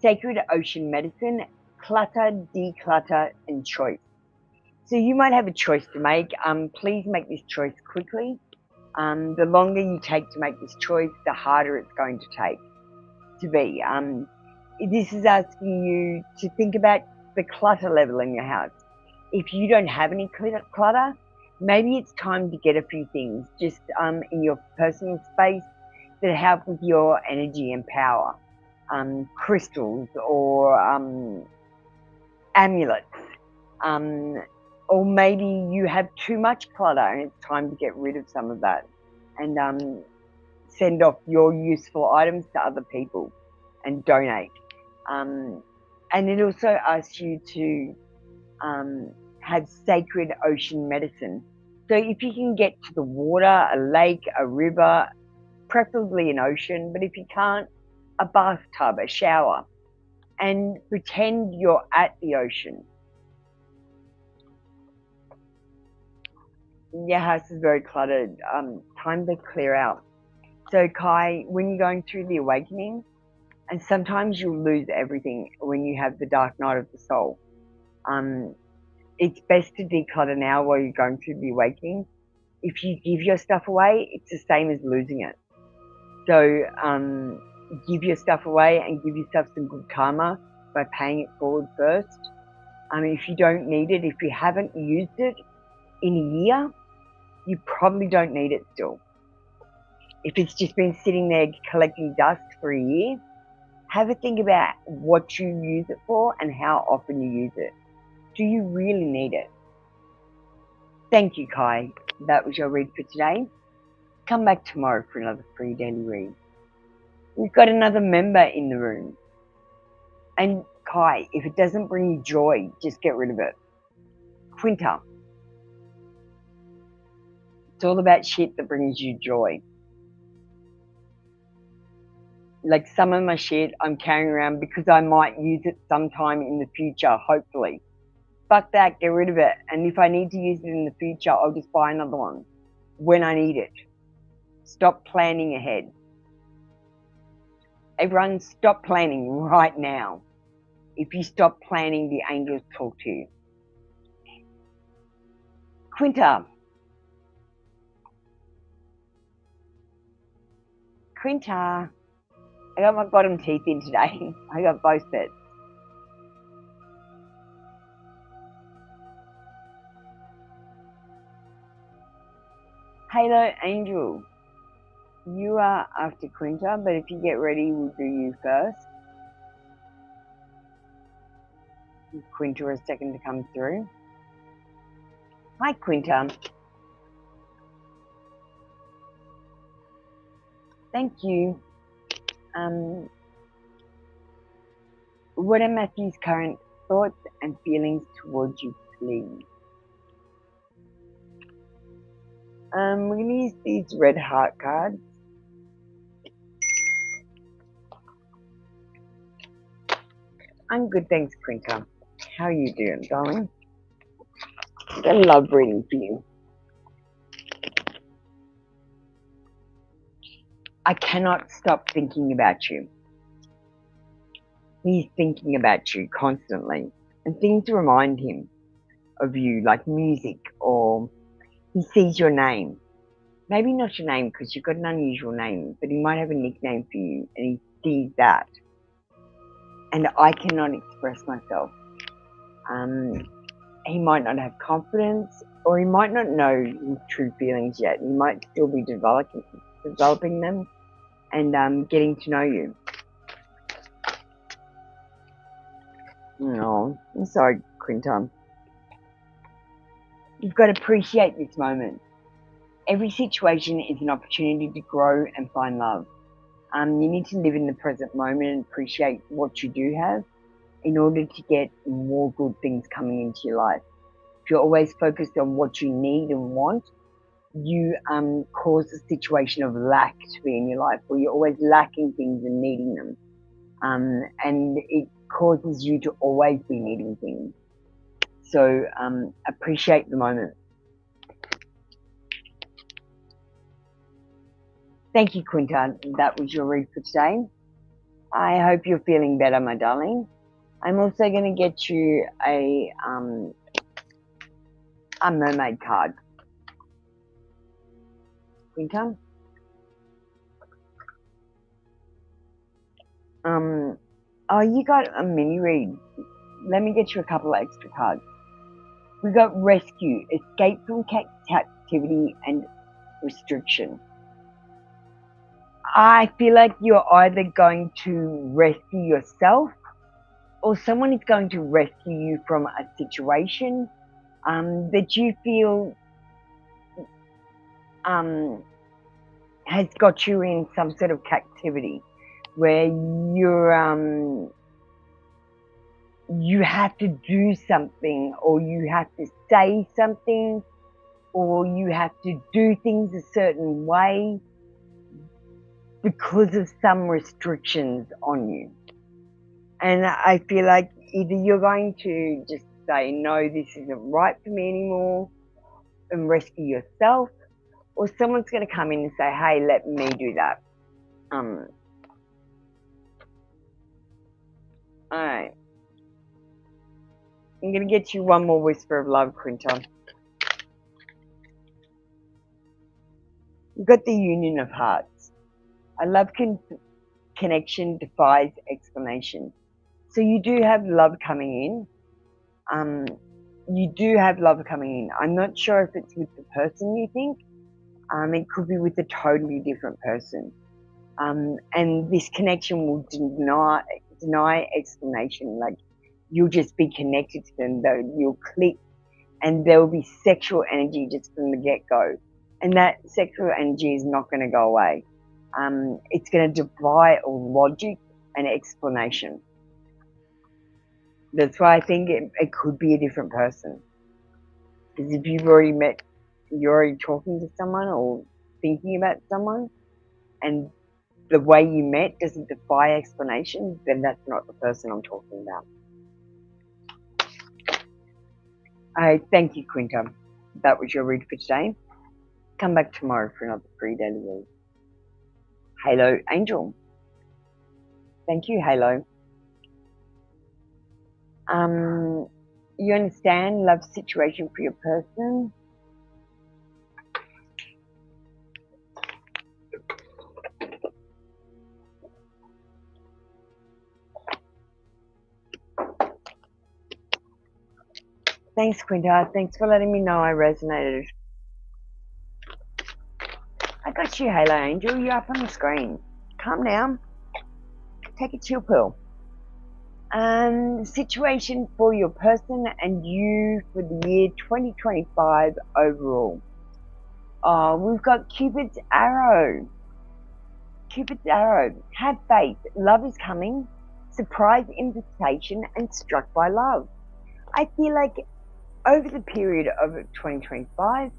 Sacred ocean medicine, clutter, declutter, and choice. So you might have a choice to make. Please make this choice quickly. The longer you take to make this choice, the harder it's going to take to be. This is asking you to think about the clutter level in your house. If you don't have any clutter, maybe it's time to get a few things just in your personal space that help with your energy and power. Crystals or amulets. Or maybe you have too much clutter and it's time to get rid of some of that and send off your useful items to other people and donate. And it also asks you to have sacred ocean medicine. So if you can get to the water, a lake, a river, preferably an ocean, but if you can't, a bathtub, a shower, and pretend you're at the ocean. Your house is very cluttered. Time to clear out. So Kai, when you're going through the awakening, and sometimes you'll lose everything when you have the dark night of the soul. It's best to declutter now while you're going through the awakening. If you give your stuff away, it's the same as losing it. So give your stuff away and give yourself some good karma by paying it forward first. If you don't need it, if you haven't used it in a year, you probably don't need it still. If it's just been sitting there collecting dust for a year, have a think about what you use it for and how often you use it. Do you really need it? Thank you, Kai. That was your read for today. Come back tomorrow for another free daily read. We've got another member in the room. And Kai, if it doesn't bring you joy, just get rid of it. Quinta. It's all about shit that brings you joy. Like some of my shit I'm carrying around because I might use it sometime in the future, hopefully. Fuck that, get rid of it. And if I need to use it in the future, I'll just buy another one when I need it. Stop planning ahead. Everyone, stop planning right now. If you stop planning, the angels talk to you. Quinta. Quinta. I got my bottom teeth in today. I got both sets. Halo Angel. You are after Quinta, but if you get ready, we'll do you first. Give Quinta a second to come through. Hi, Quinta. Thank you. What are Matthew's current thoughts and feelings towards you, please? We're going to use these red heart cards. I'm good, thanks, Quinta. How are you doing, darling? I love reading for you. I cannot stop thinking about you. He's thinking about you constantly, and things remind him of you, like music, or he sees your name. Maybe not your name because you've got an unusual name, but he might have a nickname for you, and he sees that. And I cannot express myself. He might not have confidence, or he might not know his true feelings yet. He might still be developing them and getting to know you. No, I'm sorry, Quinta. You've got to appreciate this moment. Every situation is an opportunity to grow and find love. You need to live in the present moment and appreciate what you do have in order to get more good things coming into your life. if you're always focused on what you need and want, you cause a situation of lack to be in your life, where you're always lacking things and needing them. And it causes you to always be needing things. So appreciate the moment. Thank you, Quinta. That was your read for today. I hope you're feeling better, my darling. I'm also going to get you a mermaid card. Quinta. Oh, you got a mini read. Let me get you a couple of extra cards. We got rescue, escape from captivity and restriction. I feel like you're either going to rescue yourself, or someone is going to rescue you from a situation that you feel has got you in some sort of captivity, where you have to do something, or you have to say something, or you have to do things a certain way because of some restrictions on you. And I feel like either you're going to just say, no, this isn't right for me anymore, and rescue yourself, or someone's going to come in and say, hey, let me do that. Alright. I'm going to get you one more whisper of love, Quinta. You've got the Union of Hearts. A love connection defies explanation. So you do have love coming in. You do have love coming in. I'm not sure if it's with the person you think. It could be with a totally different person. And this connection will deny explanation. Like, you'll just be connected to them, though you'll click, and there will be sexual energy just from the get-go. And that sexual energy is not going to go away. It's going to defy all logic and explanation. That's why I think it could be a different person. Because if you've already met, you're already talking to someone or thinking about someone, and the way you met doesn't defy explanation, then that's not the person I'm talking about. Thank you, Quinta. That was your read for today. Come back tomorrow for another free daily read. Halo Angel. Thank you, Halo. You understand love situation for your person. Thanks, Quinta. Thanks for letting me know I resonated. I got you, Halo Angel. You're up on the screen. Calm down. Take a chill pill. Situation for your person and you for the year 2025 overall. We've got Cupid's arrow. Cupid's arrow. Have faith. Love is coming. Surprise invitation and struck by love. I feel like over the period of 2025,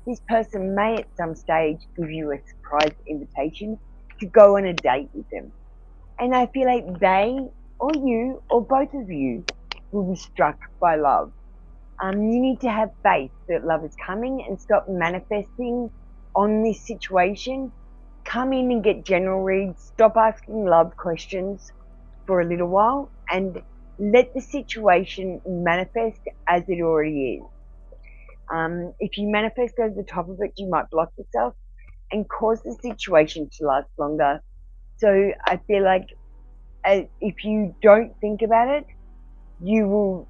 this person may at some stage give you a surprise invitation to go on a date with them. And I feel like they, or you, or both of you, will be struck by love. You need to have faith that love is coming and stop manifesting on this situation. Come in and get general reads. Stop asking love questions for a little while and let the situation manifest as it already is. If you manifest over the top of it, you might block yourself and cause the situation to last longer. So I feel like if you don't think about it, you will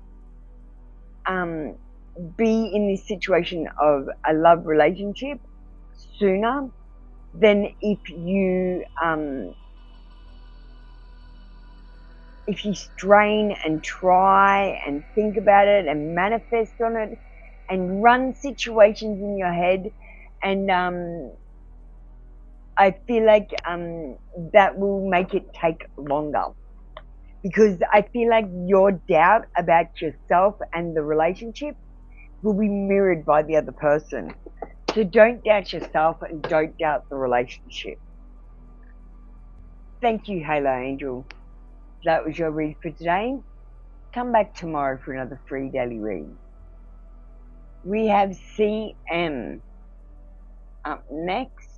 be in this situation of a love relationship sooner than if you strain and try and think about it and manifest on it and run situations in your head, and I feel like that will make it take longer, because I feel like your doubt about yourself and the relationship will be mirrored by the other person. So don't doubt yourself and don't doubt the relationship. Thank you, Halo Angel. That was your read for today. Come back tomorrow for another free daily read. We have CM up next.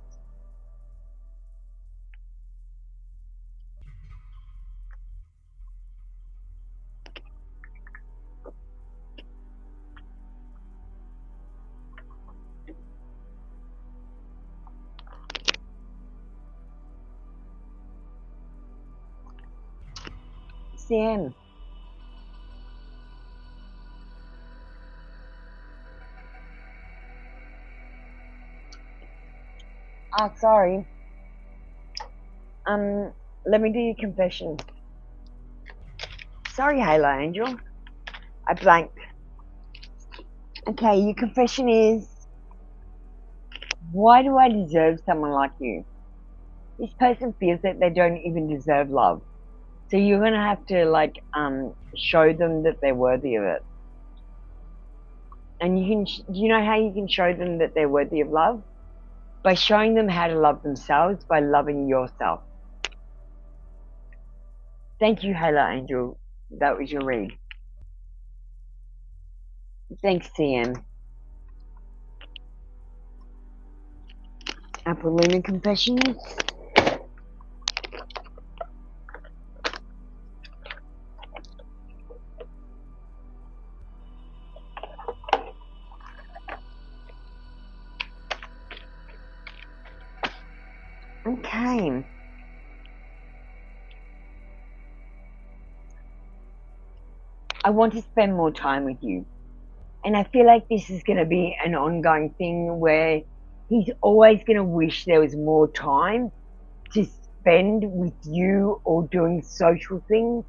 CM. Sorry. Let me do your confession. Sorry, Halo Angel. I blanked. Okay, your confession is, why do I deserve someone like you? This person feels that they don't even deserve love. So you're going to have to show them that they're worthy of it. And do you know how you can show them that they're worthy of love? By showing them how to love themselves, by loving yourself. Thank you, Halo Angel. That was your read. Thanks, CM. Apple Luna Confessions. Okay. I want to spend more time with you. And I feel like this is going to be an ongoing thing where he's always going to wish there was more time to spend with you or doing social things.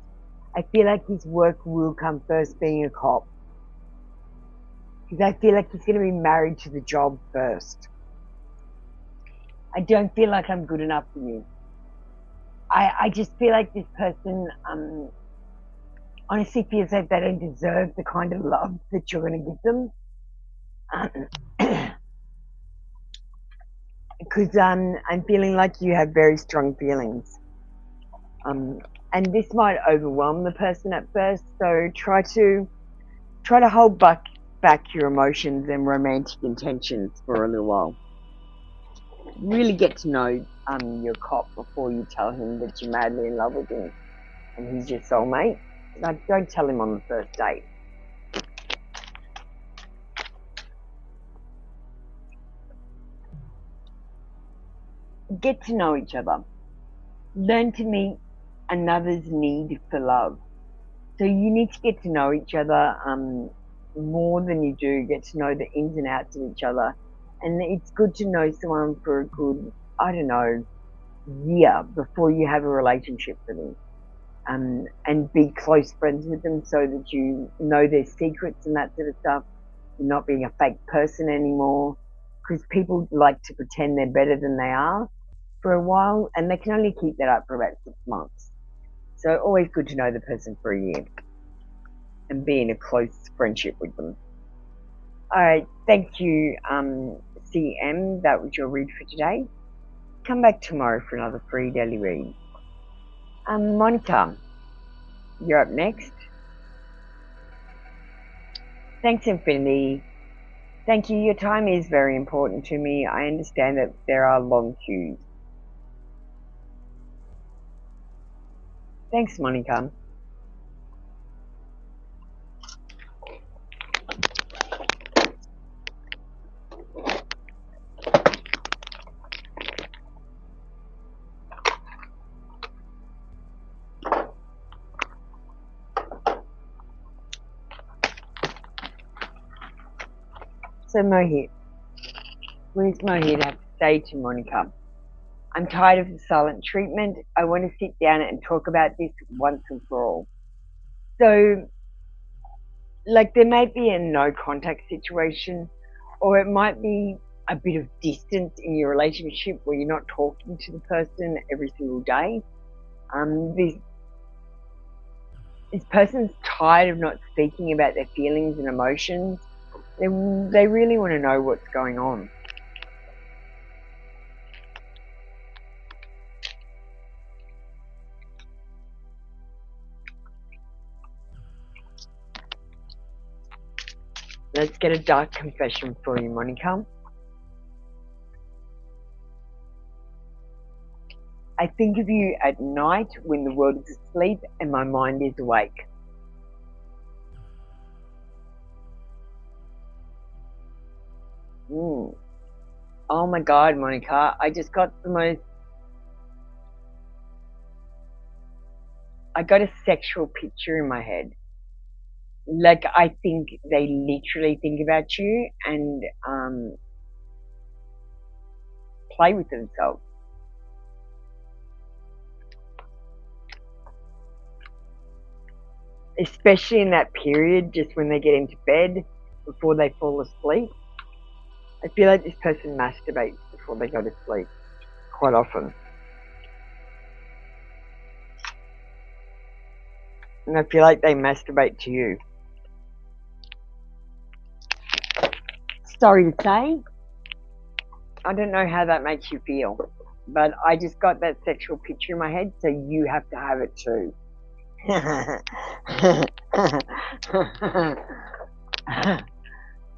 I feel like his work will come first, being a cop. Because I feel like he's going to be married to the job first. I don't feel like I'm good enough for you. I just feel like this person honestly feels like they don't deserve the kind of love that you're going to give them. Because I'm feeling like you have very strong feelings. And this might overwhelm the person at first, so try to hold back your emotions and romantic intentions for a little while. Really get to know your cop before you tell him that you're madly in love with him and he's your soulmate. Like, don't tell him on the first date. Get to know each other. Learn to meet another's need for love. So you need to get to know each other more than you do get to know the ins and outs of each other. And it's good to know someone for a good, year before you have a relationship with them. And be close friends with them so that you know their secrets and that sort of stuff. You're not being a fake person anymore, because people like to pretend they're better than they are for a while, and they can only keep that up for about 6 months. So always good to know the person for a year and be in a close friendship with them. All right, thank you, CM. That was your read for today. Come back tomorrow for another free daily read. Monica, you're up next. Thanks, Infinity. Thank you. Your time is very important to me. I understand that there are long queues. Thanks, Monica. So Mohit, what does Mohit have to say to Monica? I'm tired of the silent treatment. I want to sit down and talk about this once and for all. So, there might be a no contact situation, or it might be a bit of distance in your relationship where you're not talking to the person every single day. This person's tired of not speaking about their feelings and emotions, They really want to know what's going on. Let's get a dark confession for you, Monica. I think of you at night when the world is asleep and my mind is awake. Oh my God, Monica, I just got I got a sexual picture in my head. Like, I think they literally think about you and play with themselves. Especially in that period, just when they get into bed, before they fall asleep. I feel like this person masturbates before they go to sleep, quite often. And I feel like they masturbate to you. Sorry to say, I don't know how that makes you feel, but I just got that sexual picture in my head, so you have to have it too.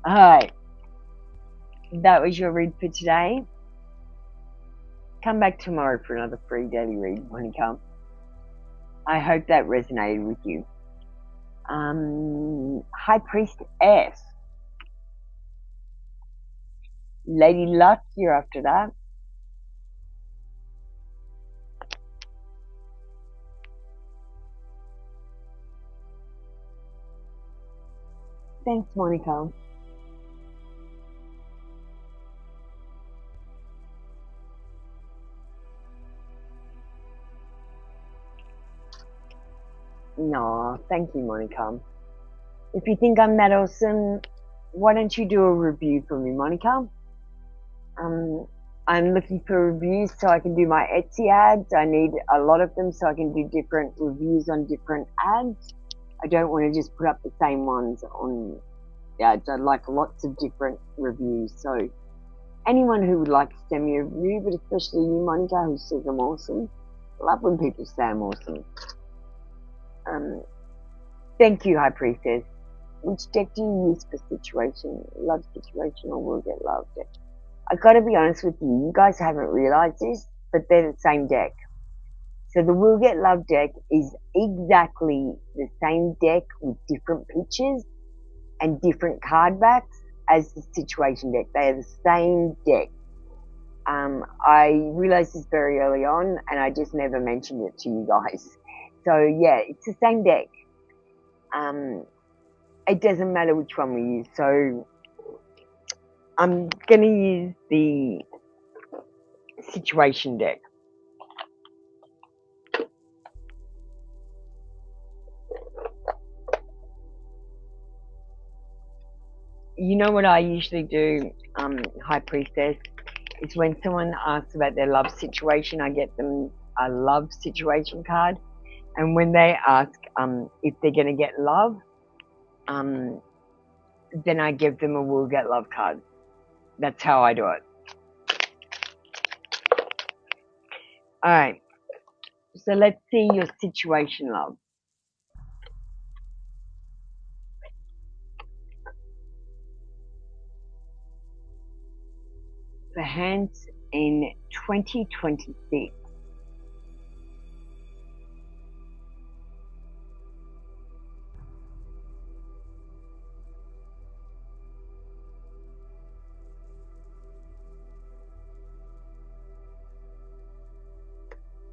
Alright, that was your read for today. Come back tomorrow for another free daily read when you come. I hope that resonated with you. High Priestess. Lady Luck, you're after that. Thanks, Monica. No, thank you, Monica. If you think I'm that awesome, why don't you do a review for me, Monica? I'm looking for reviews so I can do my Etsy ads. I need a lot of them so I can do different reviews on different ads. I don't want to just put up the same ones on ads. I'd like lots of different reviews. So anyone who would like to send me a review, but especially you, Monica, who says I'm awesome. I love when people say I'm awesome. Thank you, High Priestess. Which deck do you use for situation? Love situation or will get love deck? I gotta be honest with you, you guys haven't realized this, but they're the same deck. So the Will Get Love deck is exactly the same deck with different pictures and different card backs as the situation deck. They are the same deck. I realized this very early on and I just never mentioned it to you guys. So yeah, it's the same deck. It doesn't matter which one we use. So I'm gonna use the situation deck. You know what I usually do, High Priestess, is when someone asks about their love situation, I get them a love situation card. And when they ask if they're going to get love, then I give them a will get love card. That's how I do it. All right. So let's see your situation, love. Perhaps in 2026.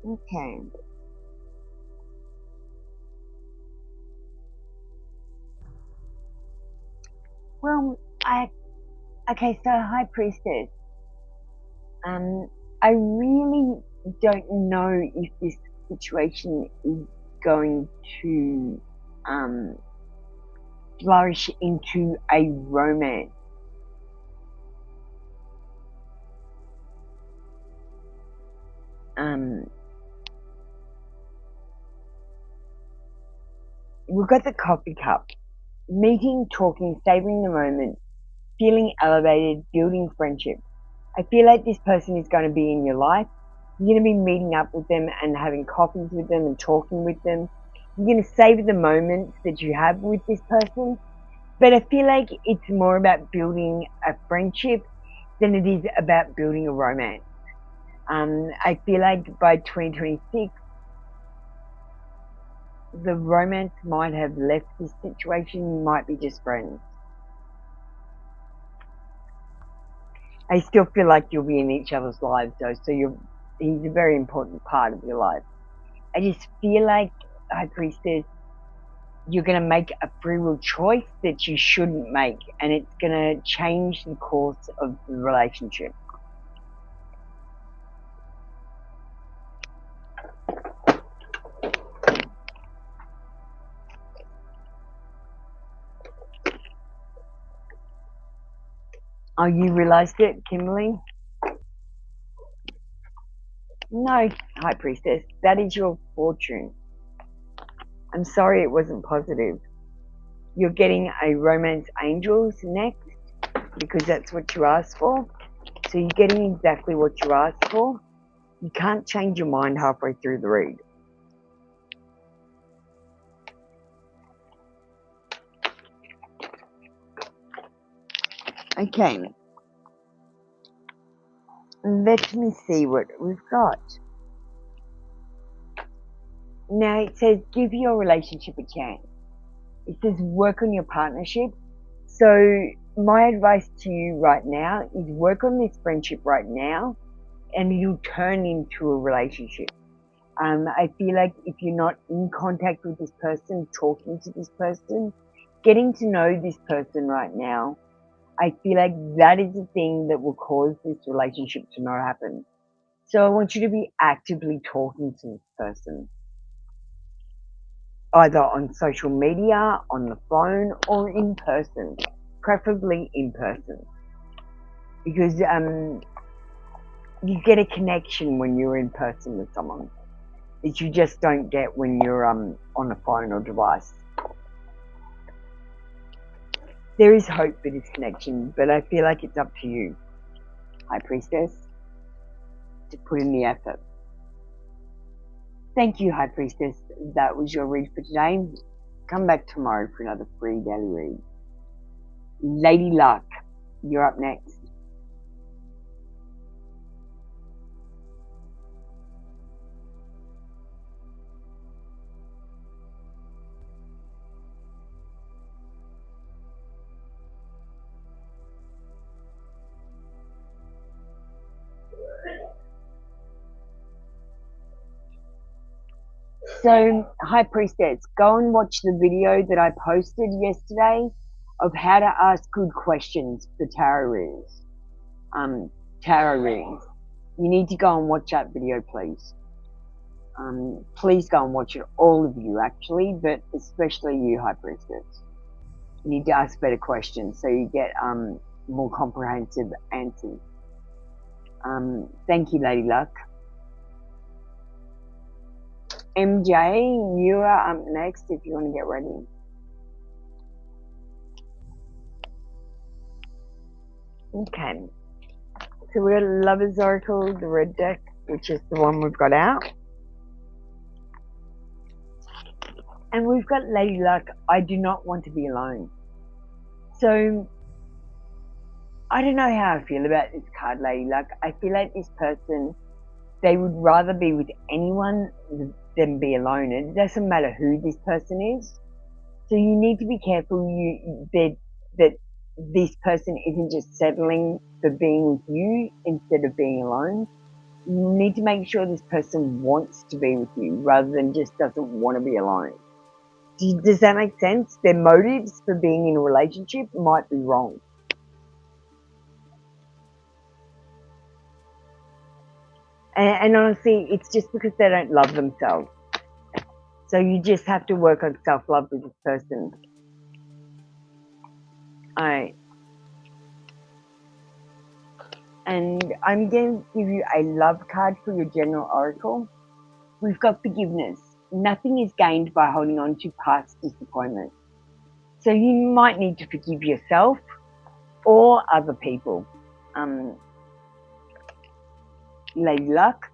Okay. Well, okay, so High Priestess, I really don't know if this situation is going to flourish into a romance. We've got the coffee cup. Meeting, talking, savoring the moment, feeling elevated, building friendship. I feel like this person is going to be in your life. You're going to be meeting up with them and having coffees with them and talking with them. You're going to savor the moments that you have with this person. But I feel like it's more about building a friendship than it is about building a romance. I feel like by 2026, the romance might have left this situation. You might be just friends. I still feel like you'll be in each other's lives though, so he's a very important part of your life. I just feel like, High Priestess, you're going to make a free will choice that you shouldn't make, and it's going to change the course of the relationship. Oh, you realized it, Kimberly? No, High Priestess, that is your fortune. I'm sorry it wasn't positive. You're getting a romance angels next because that's what you asked for. So you're getting exactly what you asked for. You can't change your mind halfway through the read. Okay. Let me see what we've got. Now it says give your relationship a chance. It says work on your partnership. So my advice to you right now is work on this friendship right now and you'll turn into a relationship. I feel like if you're not in contact with this person, talking to this person, getting to know this person right now, I feel like that is the thing that will cause this relationship to not happen. So I want you to be actively talking to this person, either on social media, on the phone, or in person, preferably in person. Because you get a connection when you're in person with someone that you just don't get when you're on a phone or device. There is hope for this connection, but I feel like it's up to you, High Priestess, to put in the effort. Thank you, High Priestess. That was your read for today. Come back tomorrow for another free daily read. Lady Luck, you're up next. So, High Priestess, go and watch the video that I posted yesterday of how to ask good questions for tarot readings. Tarot readings. You need to go and watch that video, please. Please go and watch it, all of you actually, but especially you, High Priestess. You need to ask better questions so you get more comprehensive answers. Thank you, Lady Luck. MJ, you are up next if you want to get ready. Okay. So we got Lover's Oracle, the red deck, which is the one we've got out. And we've got Lady Luck, I do not want to be alone. So, I don't know how I feel about this card, Lady Luck. I feel like this person, they would rather be with anyone than be alone. It doesn't matter who this person is. So you need to be careful that this person isn't just settling for being with you instead of being alone. You need to make sure this person wants to be with you rather than just doesn't want to be alone. Does that make sense? Their motives for being in a relationship might be wrong. And honestly, it's just because they don't love themselves. So you just have to work on self-love with this person. Alright. And I'm going to give you a love card for your general oracle. We've got forgiveness. Nothing is gained by holding on to past disappointment. So you might need to forgive yourself, or other people. Lady Luck.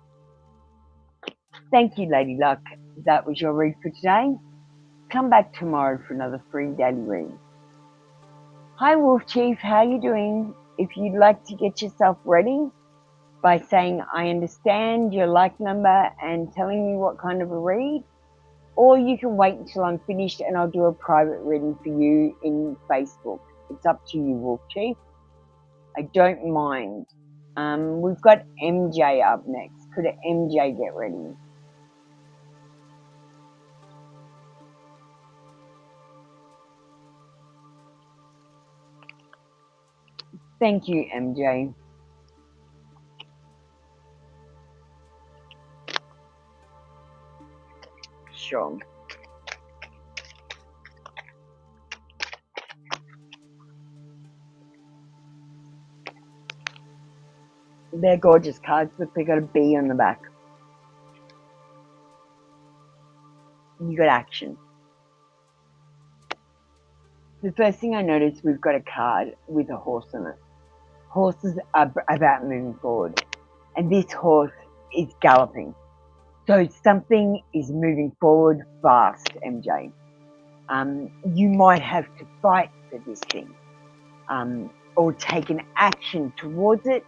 Thank you, Lady Luck. That was your read for today. Come back tomorrow for another free daily read. Hi Wolf Chief, how are you doing? If you'd like to get yourself ready by saying I understand your like number and telling me what kind of a read, or you can wait until I'm finished and I'll do a private reading for you in Facebook. It's up to you, Wolf Chief. I don't mind. We've got MJ up next. Could MJ get ready? Thank you, MJ. Sure. They're gorgeous cards, but they got a B on the back. You got action. The first thing I noticed, we've got a card with a horse on it. Horses are about moving forward, and this horse is galloping. So something is moving forward fast, MJ. You might have to fight for this thing, or take an action towards it,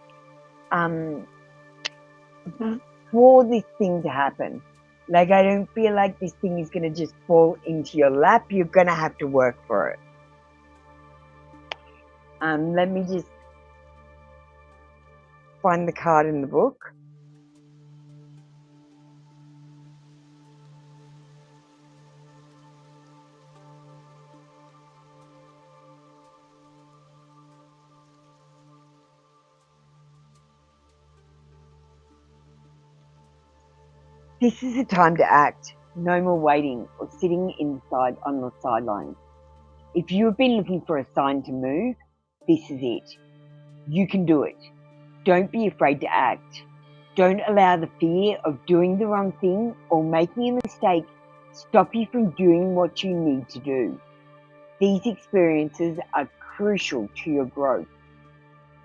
for this thing to happen. Like, I don't feel like this thing is going to just fall into your lap. You're going to have to work for it. Let me just find the card in the book. This is the time to act. No more waiting or sitting inside on the sidelines. If you have been looking for a sign to move, this is it. You can do it. Don't be afraid to act. Don't allow the fear of doing the wrong thing or making a mistake stop you from doing what you need to do. These experiences are crucial to your growth.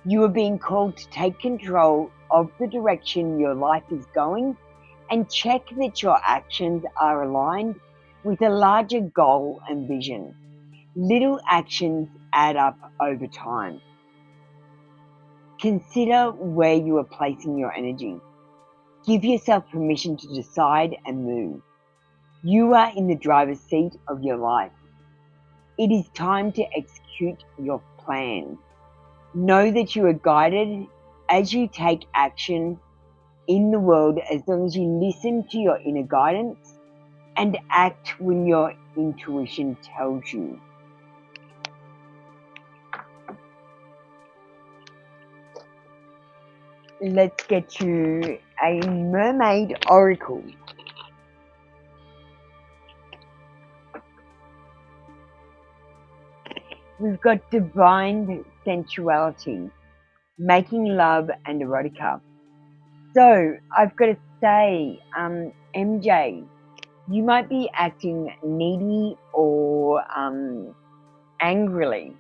You are being called to take control of the direction your life is going and check that your actions are aligned with a larger goal and vision. Little actions add up over time. Consider where you are placing your energy. Give yourself permission to decide and move. You are in the driver's seat of your life. It is time to execute your plan. Know that you are guided as you take action in the world, as long as you listen to your inner guidance and act when your intuition tells you. Let's get you a mermaid oracle. We've got divine sensuality, making love and erotica. So I've got to say, MJ, you might be acting needy or angrily,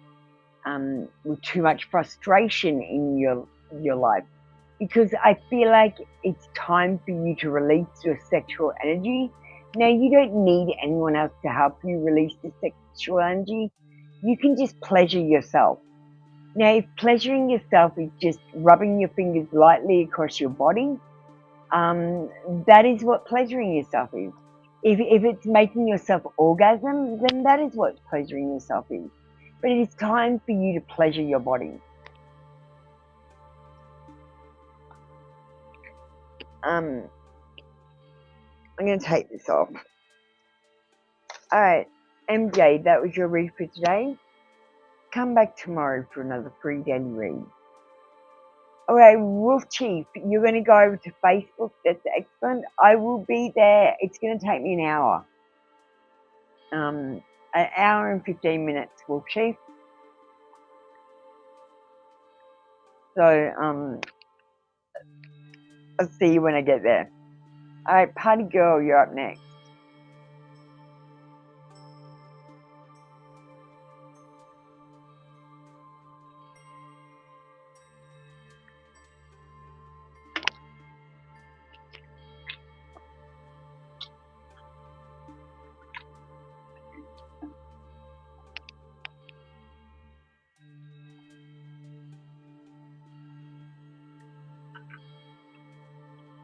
with too much frustration in your life, because I feel like it's time for you to release your sexual energy. Now, you don't need anyone else to help you release the sexual energy. You can just pleasure yourself. Now, if pleasuring yourself is just rubbing your fingers lightly across your body, that is what pleasuring yourself is. If it's making yourself orgasm, then that is what pleasuring yourself is. But it is time for you to pleasure your body. I'm going to take this off. Alright, MJ, that was your read for today. Come back tomorrow for another free daily read. Alright, Wolf Chief, you're going to go over to Facebook. That's excellent. I will be there. It's going to take me an hour. An hour and 15 minutes, Wolf Chief. So, I'll see you when I get there. Alright, Party Girl, you're up next.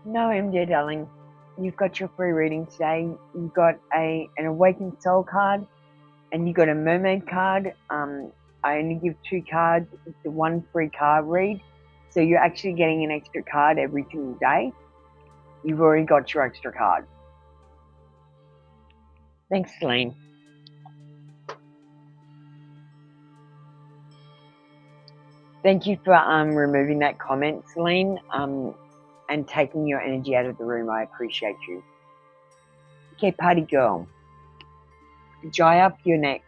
No, MJ, darling. You've got your free reading today. You've got an Awakened Soul card, and you got a Mermaid card. I only give 2 cards. It's a 1 free card read. So you're actually getting an extra card every single day. You've already got your extra card. Thanks, Celine. Thank you for removing that comment, Celine, and taking your energy out of the room. I appreciate you. Okay, party girl. Dry up your neck.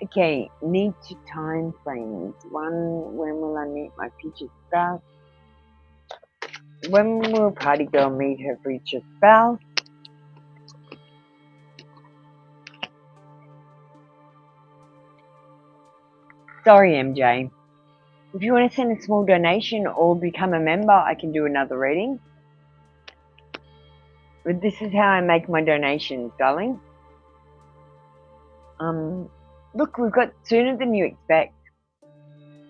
Okay, need to time frames. 1, when will I meet my future spouse? When will party girl meet her future spouse? Sorry, MJ. If you want to send a small donation or become a member, I can do another reading. But this is how I make my donations, darling. Look, we've got sooner than you expect.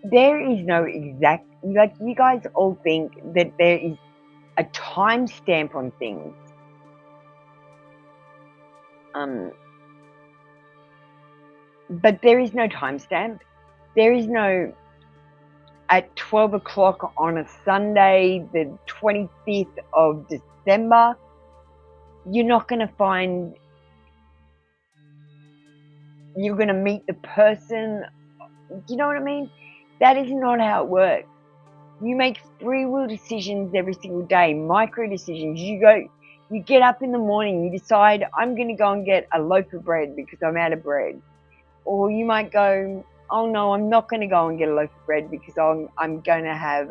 There is no exact, like you guys all think that there is a timestamp on things. But there is no timestamp. There is no at 12 o'clock on a Sunday, the 25th of December. You're not going to find, you're going to meet the person. Do you know what I mean? That is not how it works. You make free will decisions every single day, micro decisions. You get up in the morning, you decide, I'm going to go and get a loaf of bread because I'm out of bread. Or you might go, oh no, I'm not going to go and get a loaf of bread because I'm going to have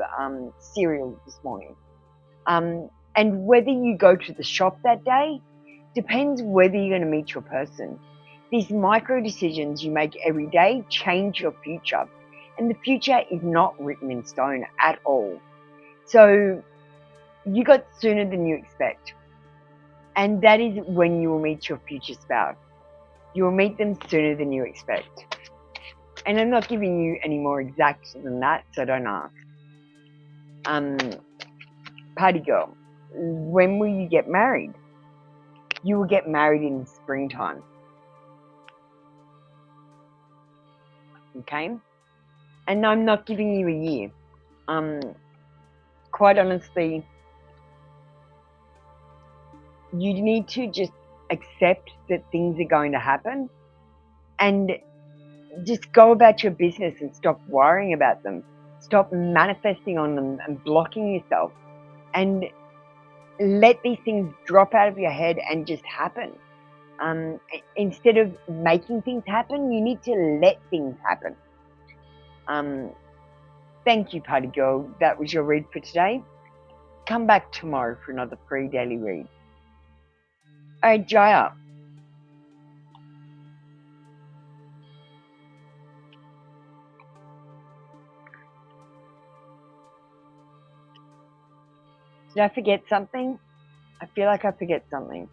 cereal this morning. And whether you go to the shop that day depends whether you're going to meet your person. These micro decisions you make every day change your future. And the future is not written in stone at all. So you got sooner than you expect. And that is when you will meet your future spouse. You will meet them sooner than you expect. And I'm not giving you any more exact than that, so don't ask. Party girl, when will you get married? You will get married in springtime. Okay? And I'm not giving you a year. Quite honestly, you need to just accept that things are going to happen and just go about your business and stop worrying about them. Stop manifesting on them and blocking yourself, and let these things drop out of your head and just happen. Instead of making things happen, you need to let things happen. Thank you, party girl. That was your read for today. Come back tomorrow for another free daily read. All right, Jaya. Did I forget something? I feel like I forget something.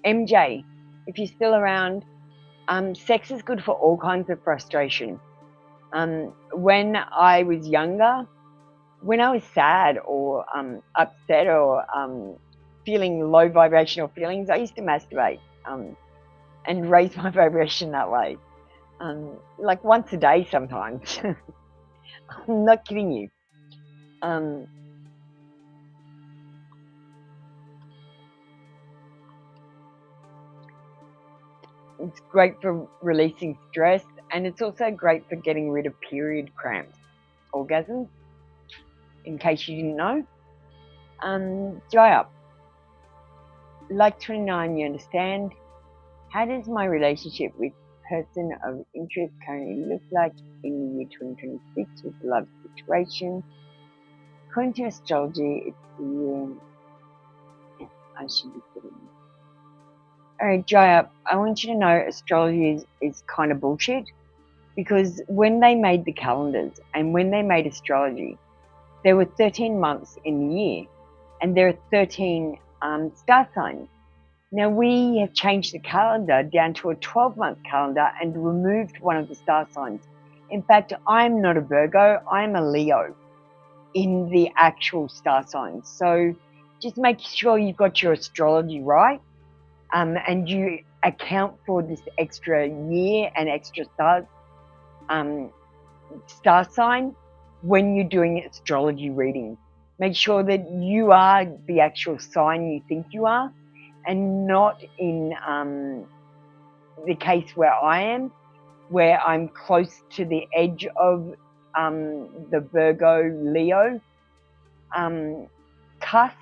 MJ, if you're still around, sex is good for all kinds of frustration. When I was younger, when I was sad or upset or feeling low vibrational feelings, I used to masturbate and raise my vibration that way. Like once a day sometimes. I'm not kidding you. It's great for releasing stress, and it's also great for getting rid of period cramps, orgasms, in case you didn't know. Dry up. Like 29, you understand? How does my relationship with person of interest currently look like in the year 2026 with the love situation? According to astrology, it's the year I should be sitting. Alright, dry up. I want you to know astrology is kind of bullshit, because when they made the calendars and when they made astrology, there were 13 months in the year, and there are 13 star signs. Now, we have changed the calendar down to a 12-month calendar and removed one of the star signs. In fact, I'm not a Virgo, I'm a Leo in the actual star signs. So just make sure you've got your astrology right, and you account for this extra year and extra star sign when you're doing astrology readings. Make sure that you are the actual sign you think you are, and not in the case where I am, where I'm close to the edge of the Virgo-Leo cusp,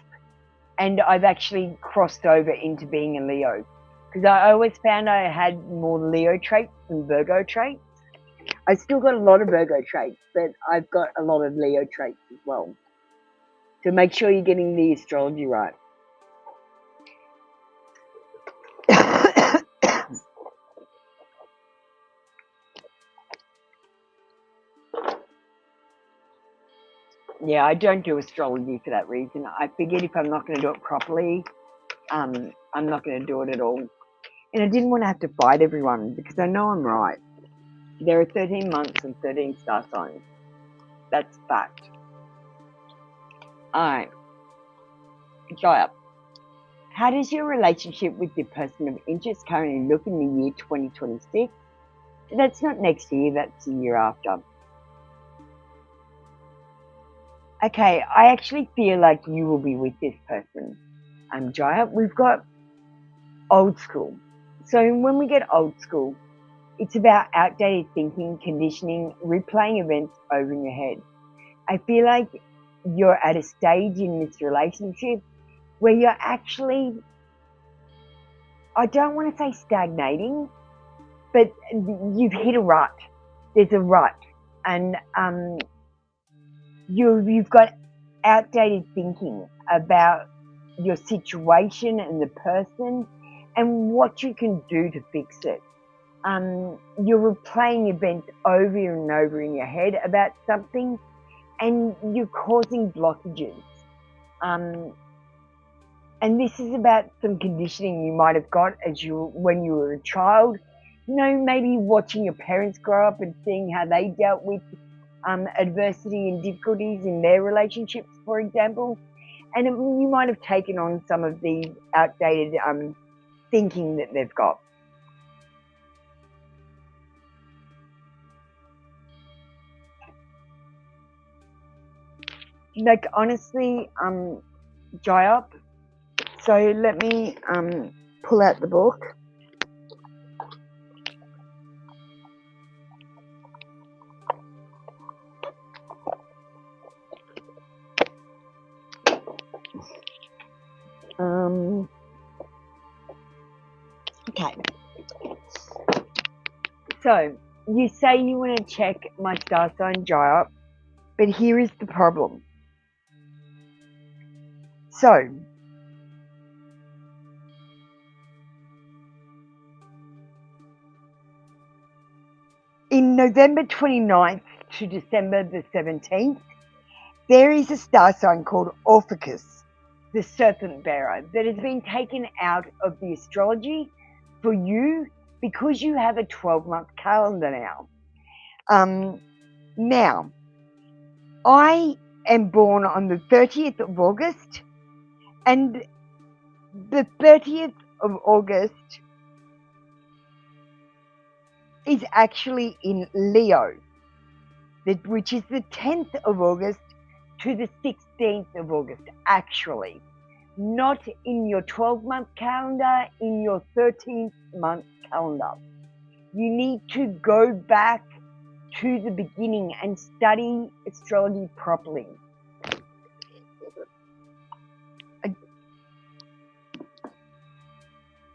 and I've actually crossed over into being a Leo, because I always found I had more Leo traits than Virgo traits. I still got a lot of Virgo traits, but I've got a lot of Leo traits as well. So make sure you're getting the astrology right. Yeah, I don't do astrology for that reason. I figured if I'm not going to do it properly, I'm not going to do it at all. And I didn't want to have to fight everyone, because I know I'm right. There are 13 months and 13 star signs. That's fact. Alright. Dry up. How does your relationship with your person of interest currently look in the year 2026? That's not next year, that's the year after. Okay, I actually feel like you will be with this person. Jaya, we've got old school. So when we get old school, it's about outdated thinking, conditioning, replaying events over in your head. I feel like you're at a stage in this relationship where you're actually, I don't want to say stagnating, but you've hit a rut. There's a rut, and you've got outdated thinking about your situation and the person and what you can do to fix it. You're replaying events over and over in your head about something, and you're causing blockages. And this is about some conditioning you might have got when you were a child. You know, maybe watching your parents grow up and seeing how they dealt with adversity and difficulties in their relationships, for example. And you might have taken on some of the outdated thinking that they've got. Like, honestly, dry up. So let me pull out the book. Okay. So you say you want to check my star sign dry up, but here is the problem. So in November 29th to December the 17th, there is a star sign called Orpheus, the serpent bearer, that has been taken out of the astrology for you because you have a 12-month calendar now. Now, I am born on the 30th of August, and the 30th of August is actually in Leo, which is the 10th of August to the 16th of August, actually. Not in your 12-month calendar, in your 13th-month calendar. You need to go back to the beginning and study astrology properly.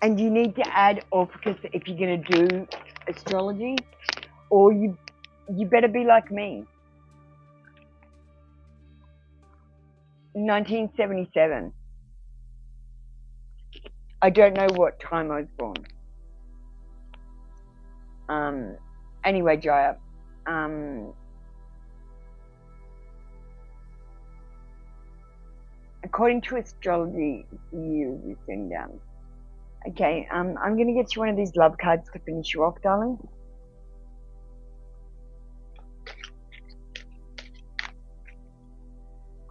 And you need to add Orpheus if you're going to do astrology, or you better be like me. 1977. I don't know what time I was born. Anyway, Jaya. according to astrology, you will send down. Okay, I'm going to get you one of these love cards to finish you off, darling.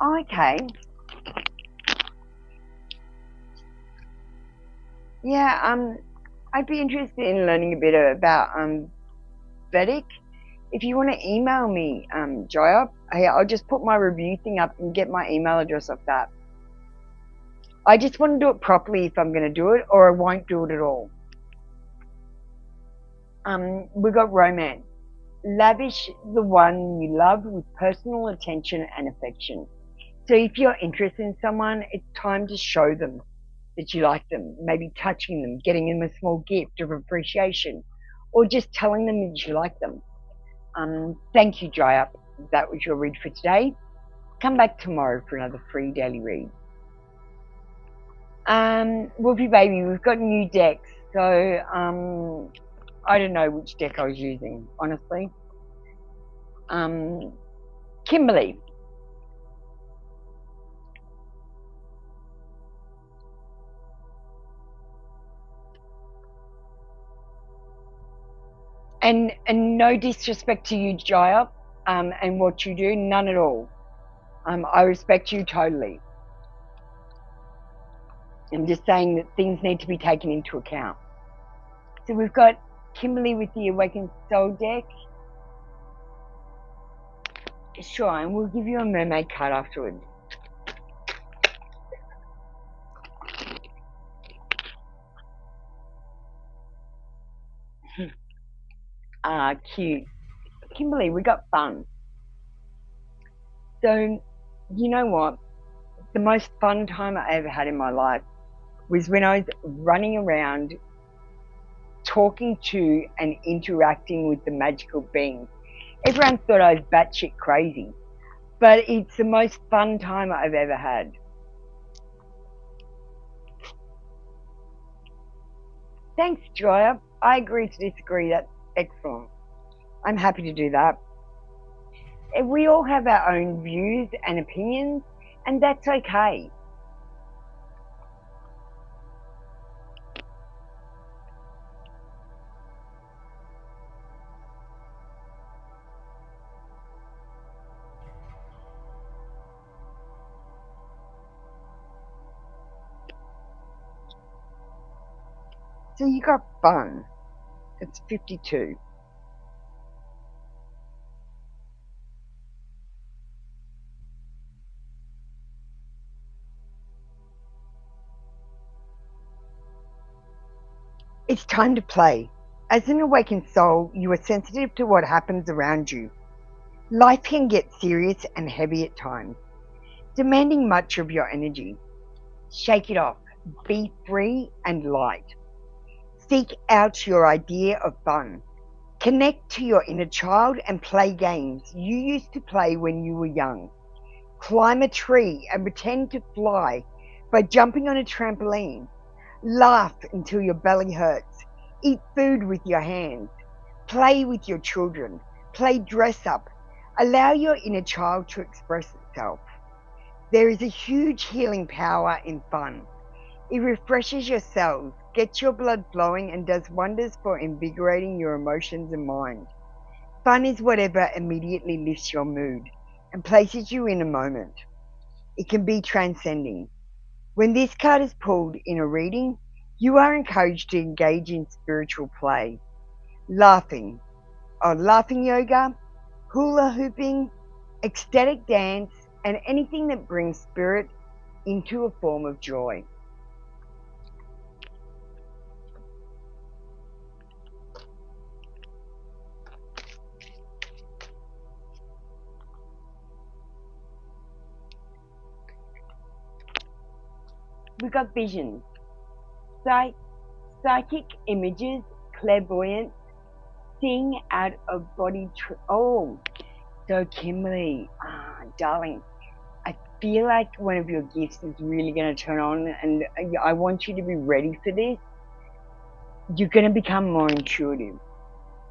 Okay. Yeah, I'd be interested in learning a bit about Vedic. If you want to email me, Joya, hey, I'll just put my review thing up and get my email address off that. I just want to do it properly if I'm going to do it, or I won't do it at all. We've got romance. Lavish the one you love with personal attention and affection. So if you're interested in someone, it's time to show them that you like them, maybe touching them, getting them a small gift of appreciation, or just telling them that you like them. Thank you, Dry Up. That was your read for today. Come back tomorrow for another free daily read. Wolfie Baby, we've got new decks, so I don't know which deck I was using, honestly. Kimberly. And no disrespect to you, Jaya, and what you do, none at all. I respect you totally. I'm just saying that things need to be taken into account. So we've got Kimberly with the Awakened Soul deck. Sure, and we'll give you a mermaid card afterwards. Cute. Kimberly, we got fun. So, you know what? The most fun time I ever had in my life was when I was running around talking to and interacting with the magical beings. Everyone thought I was batshit crazy, but it's the most fun time I've ever had. Thanks, Joya. I agree to disagree. That's excellent. I'm happy to do that. We all have our own views and opinions, and that's okay. So you got fun. It's 52. It's time to play. As an awakened soul, you are sensitive to what happens around you. Life can get serious and heavy at times, demanding much of your energy. Shake it off. Be free and light. Seek out your idea of fun. Connect to your inner child and play games you used to play when you were young. Climb a tree and pretend to fly by jumping on a trampoline. Laugh until your belly hurts. Eat food with your hands. Play with your children. Play dress up. Allow your inner child to express itself. There is a huge healing power in fun. It refreshes your cells, gets your blood flowing, and does wonders for invigorating your emotions and mind. Fun is whatever immediately lifts your mood and places you in a moment. It can be transcending. When this card is pulled in a reading, you are encouraged to engage in spiritual play. Laughing yoga, hula hooping, ecstatic dance, and anything that brings spirit into a form of joy. We got visions, psychic images, clairvoyance, seeing out of body. So Kimberly, darling, I feel like one of your gifts is really going to turn on, and I want you to be ready for this. You're going to become more intuitive.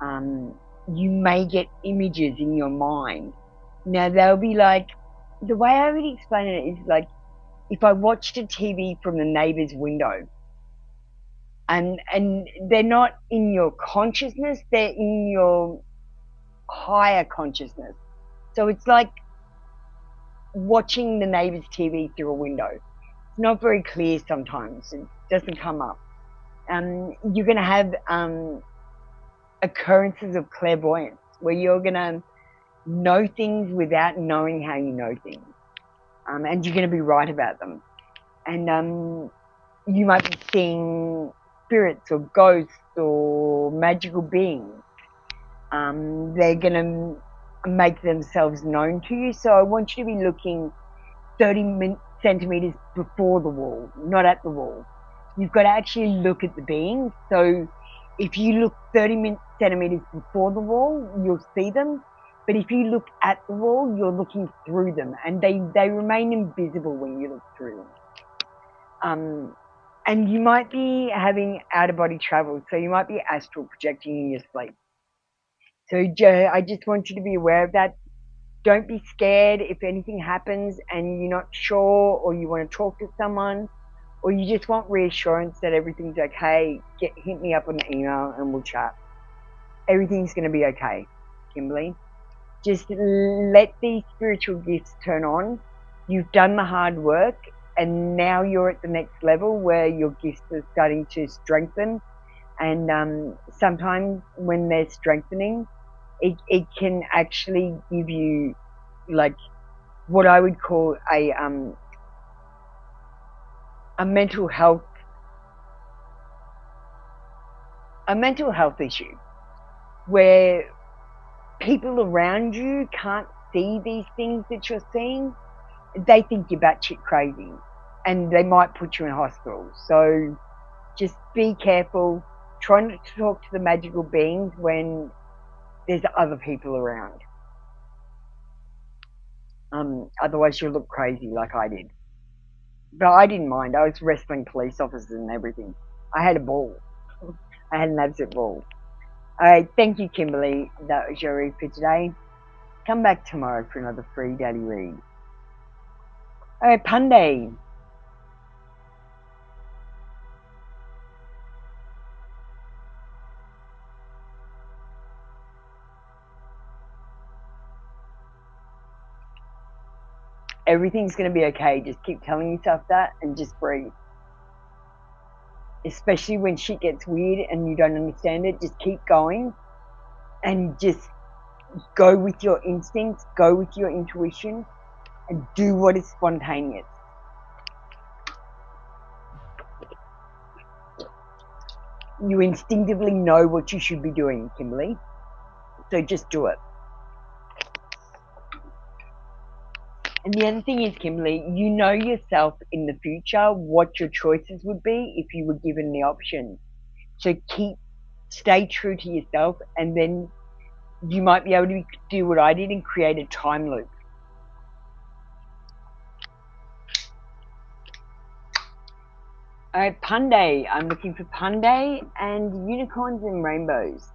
You may get images in your mind. Now they'll be like, the way I would explain it is like if I watched a TV from the neighbor's window, and they're not in your consciousness, they're in your higher consciousness. So it's like watching the neighbor's TV through a window. It's not very clear sometimes. It doesn't come up. You're going to have occurrences of clairvoyance where you're going to know things without knowing how you know things. And you're going to be right about them. And you might be seeing spirits or ghosts or magical beings. They're going to make themselves known to you. So I want you to be looking 30 centimeters before the wall, not at the wall. You've got to actually look at the beings. So if you look 30 centimeters before the wall, you'll see them. But if you look at the wall, you're looking through them, and they remain invisible when you look through them. And you might be having out-of-body travel, so you might be astral projecting in your sleep. So I just want you to be aware of that. Don't be scared if anything happens and you're not sure, or you want to talk to someone, or you just want reassurance that everything's okay. Hit me up on the email and we'll chat. Everything's going to be okay, Kimberly. Just let these spiritual gifts turn on. You've done the hard work, and now you're at the next level where your gifts are starting to strengthen. And sometimes when they're strengthening, it can actually give you like what I would call a mental health issue, where people around you can't see these things that you're seeing. They think you're batshit crazy, and they might put you in hospital. So just be careful. Try not to talk to the magical beings when there's other people around. Otherwise you'll look crazy like I did. But I didn't mind. I was wrestling police officers and everything. I had a ball. I had an absolute ball. All right, thank you, Kimberly. That was your read for today. Come back tomorrow for another free daily read. All right, Punday. Everything's going to be okay. Just keep telling yourself that and just breathe. Especially when shit gets weird and you don't understand it, just keep going and just go with your instincts, go with your intuition, and do what is spontaneous. You instinctively know what you should be doing, Kimberly. So just do it. And the other thing is, Kimberly, you know yourself in the future what your choices would be if you were given the option. So stay true to yourself, and then you might be able to do what I did and create a time loop. All right, Punday. I'm looking for Punday and unicorns and rainbows.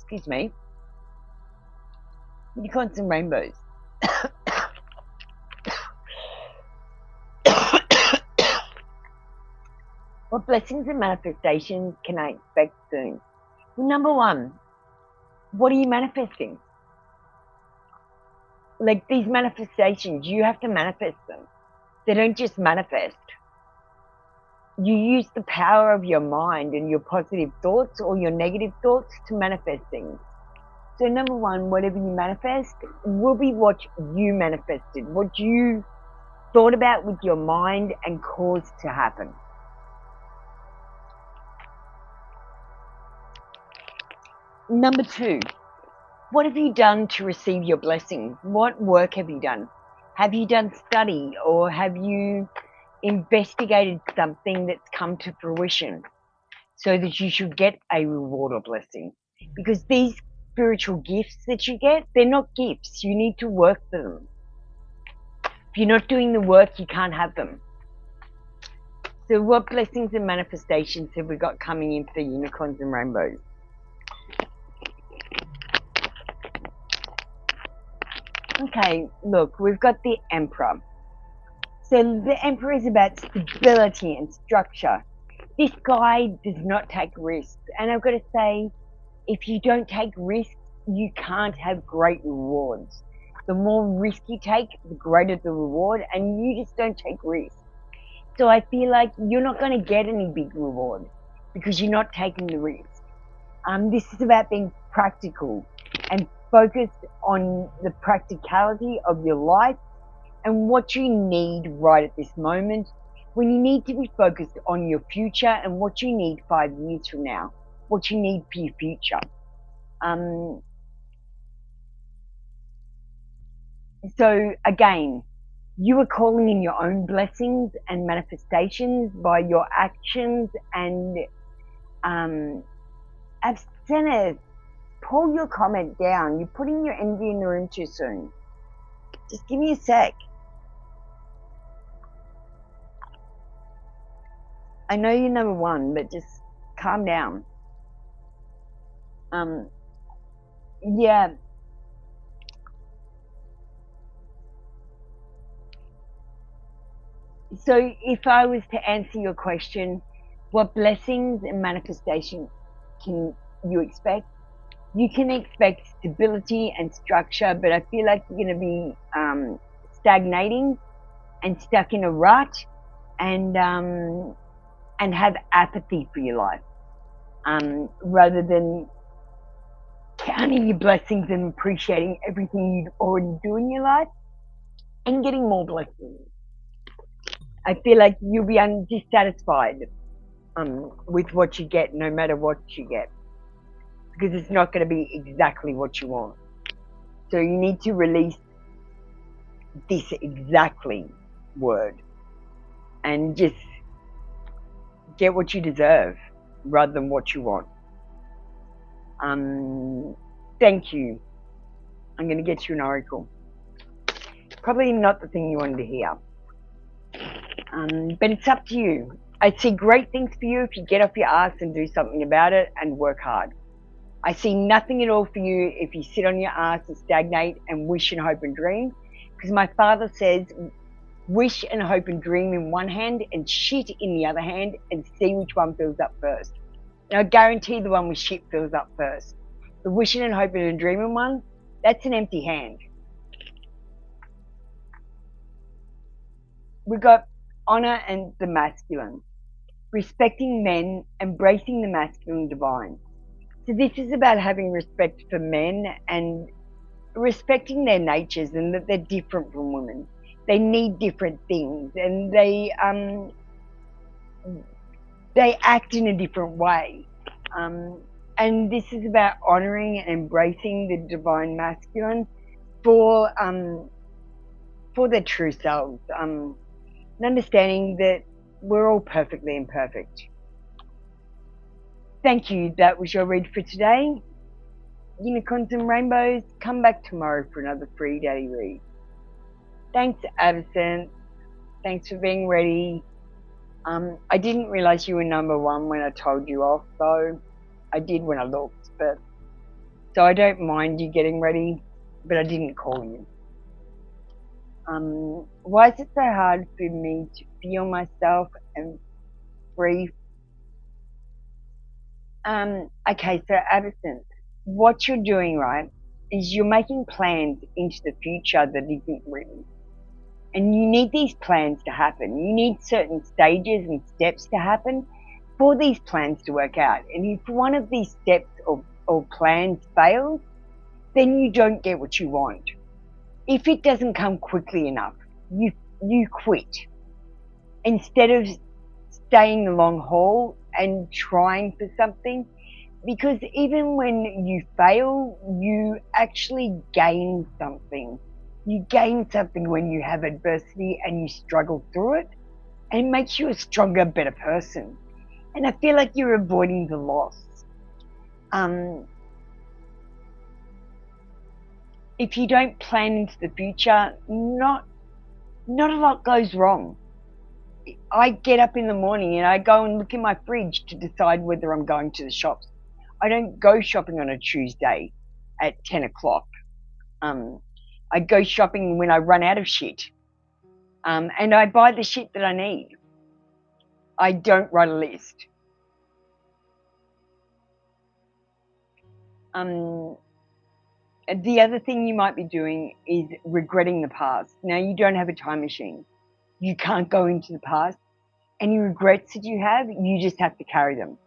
Excuse me. Unicorns and rainbows. What blessings and manifestations can I expect soon? Well, number one, what are you manifesting? Like these manifestations, you have to manifest them. They don't just manifest. You use the power of your mind and your positive thoughts or your negative thoughts to manifest things. So number one, whatever you manifest will be what you manifested, what you thought about with your mind and caused to happen. Number two, what have you done to receive your blessing? What work have you done? Have you done study, or have you investigated something that's come to fruition so that you should get a reward or blessing? Because these spiritual gifts that you get, they're not gifts. You need to work for them. If you're not doing the work, you can't have them. So what blessings and manifestations have we got coming in for unicorns and rainbows? Okay, look, we've got the Emperor. So the Emperor is about stability and structure. This guy does not take risks. And I've got to say, if you don't take risks, you can't have great rewards. The more risk you take, the greater the reward, and you just don't take risks. So I feel like you're not going to get any big reward because you're not taking the risk. This is about being practical and focused on the practicality of your life and what you need right at this moment, when you need to be focused on your future and what you need 5 years from now, what you need for your future. So again, you are calling in your own blessings and manifestations by your actions and abstinence. Pull your comment down. You're putting your energy in the room too soon. Just give me a sec. I know you're number one, but just calm down. Yeah. So if I was to answer your question, what blessings and manifestation can you expect? You can expect stability and structure, but I feel like you're going to be stagnating and stuck in a rut and have apathy for your life, rather than counting your blessings and appreciating everything you already do in your life and getting more blessings. I feel like you'll be dissatisfied with what you get, no matter what you get, because it's not going to be exactly what you want. So you need to release this exactly word and just get what you deserve rather than what you want. Thank you. I'm going to get you an oracle. Probably not the thing you wanted to hear. But it's up to you. I see great things for you if you get off your ass and do something about it and work hard. I see nothing at all for you if you sit on your ass and stagnate and wish and hope and dream. Because my father says, wish and hope and dream in one hand and shit in the other hand and see which one fills up first. And I guarantee the one with shit fills up first. The wishing and hoping and dreaming one, that's an empty hand. We've got honor and the masculine. Respecting men, embracing the masculine divine. So this is about having respect for men and respecting their natures and that they're different from women. They need different things and they act in a different way. And this is about honoring and embracing the divine masculine for their true selves. And understanding that we're all perfectly imperfect. Thank you. That was your read for today. Unicorns and rainbows, come back tomorrow for another free daily read. Thanks, Absent. Thanks for being ready. I didn't realize you were number one when I told you off, though. I did when I looked, but so I don't mind you getting ready, but I didn't call you. Why is it so hard for me to feel myself and free? Okay, so Absent, what you're doing, right, is you're making plans into the future that isn't written. And you need these plans to happen. You need certain stages and steps to happen for these plans to work out. And if one of these steps or plans fails, then you don't get what you want. If it doesn't come quickly enough, you quit. Instead of staying the long haul and trying for something, because even when you fail, you actually gain something. You gain something when you have adversity and you struggle through it, and it makes you a stronger, better person. And I feel like you're avoiding the loss. If you don't plan into the future, not a lot goes wrong. I get up in the morning and I go and look in my fridge to decide whether I'm going to the shops. I don't go shopping on a Tuesday at 10 o'clock. I go shopping when I run out of shit. And I buy the shit that I need. I don't write a list. The other thing you might be doing is regretting the past. Now, you don't have a time machine. You can't go into the past. Any regrets that you have, you just have to carry them.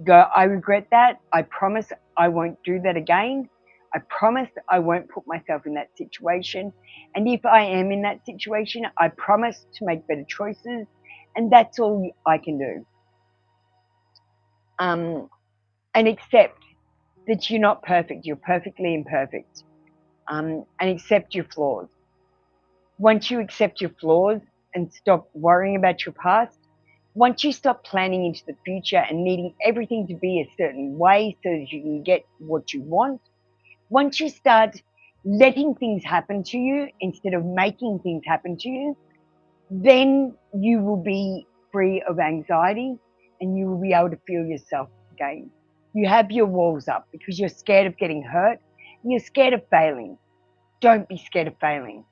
Go, I regret that. I promise I won't do that again. I promise I won't put myself in that situation. And if I am in that situation, I promise to make better choices. And that's all I can do. And accept that you're not perfect. You're perfectly imperfect. And accept your flaws. Once you accept your flaws and stop worrying about your past, once you stop planning into the future and needing everything to be a certain way so that you can get what you want, once you start letting things happen to you instead of making things happen to you, then you will be free of anxiety and you will be able to feel yourself again. You have your walls up because you're scared of getting hurt. You're scared of failing. Don't be scared of failing.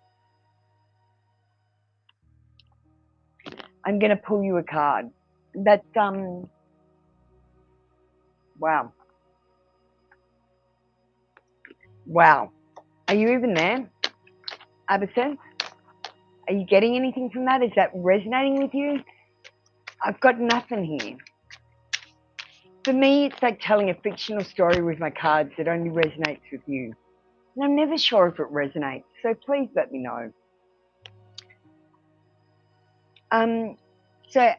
I'm going to pull you a card. That's, wow. Wow. Are you even there, Absinthe? Are you getting anything from that? Is that resonating with you? I've got nothing here. For me, it's like telling a fictional story with my cards that only resonates with you. And I'm never sure if it resonates, so please let me know. So,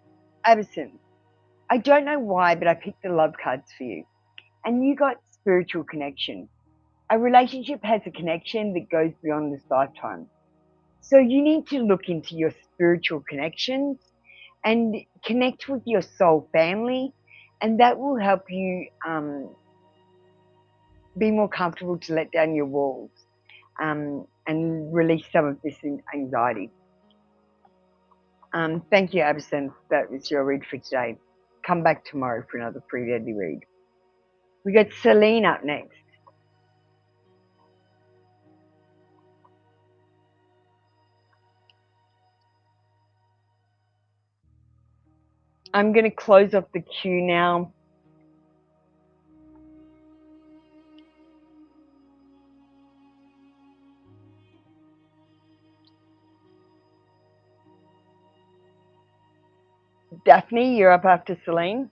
Absinthe, I don't know why, but I picked the love cards for you. And you got spiritual connection. A relationship has a connection that goes beyond this lifetime. So you need to look into your spiritual connections and connect with your soul family, and that will help you be more comfortable to let down your walls and release some of this anxiety. Thank you, Absinthe. That was your read for today. Come back tomorrow for another free daily read. We got Celine up next. I'm going to close off the queue now. Daphne, you're up after Celine.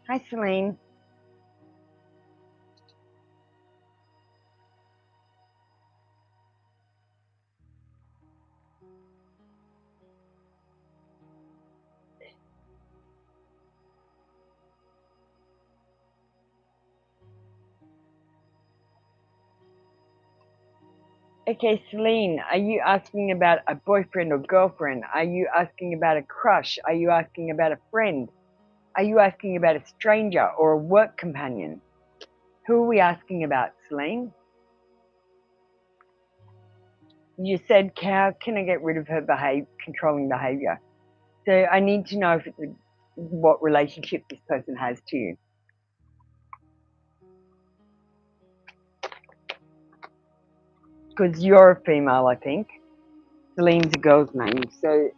Hi, Celine. Okay, Celine, are you asking about a boyfriend or girlfriend? Are you asking about a crush? Are you asking about a friend? Are you asking about a stranger or a work companion? Who are we asking about, Celine? You said, how can I get rid of her controlling behavior? So I need to know if it's what relationship this person has to you. Because you're a female, I think. Celine's a girl's name, so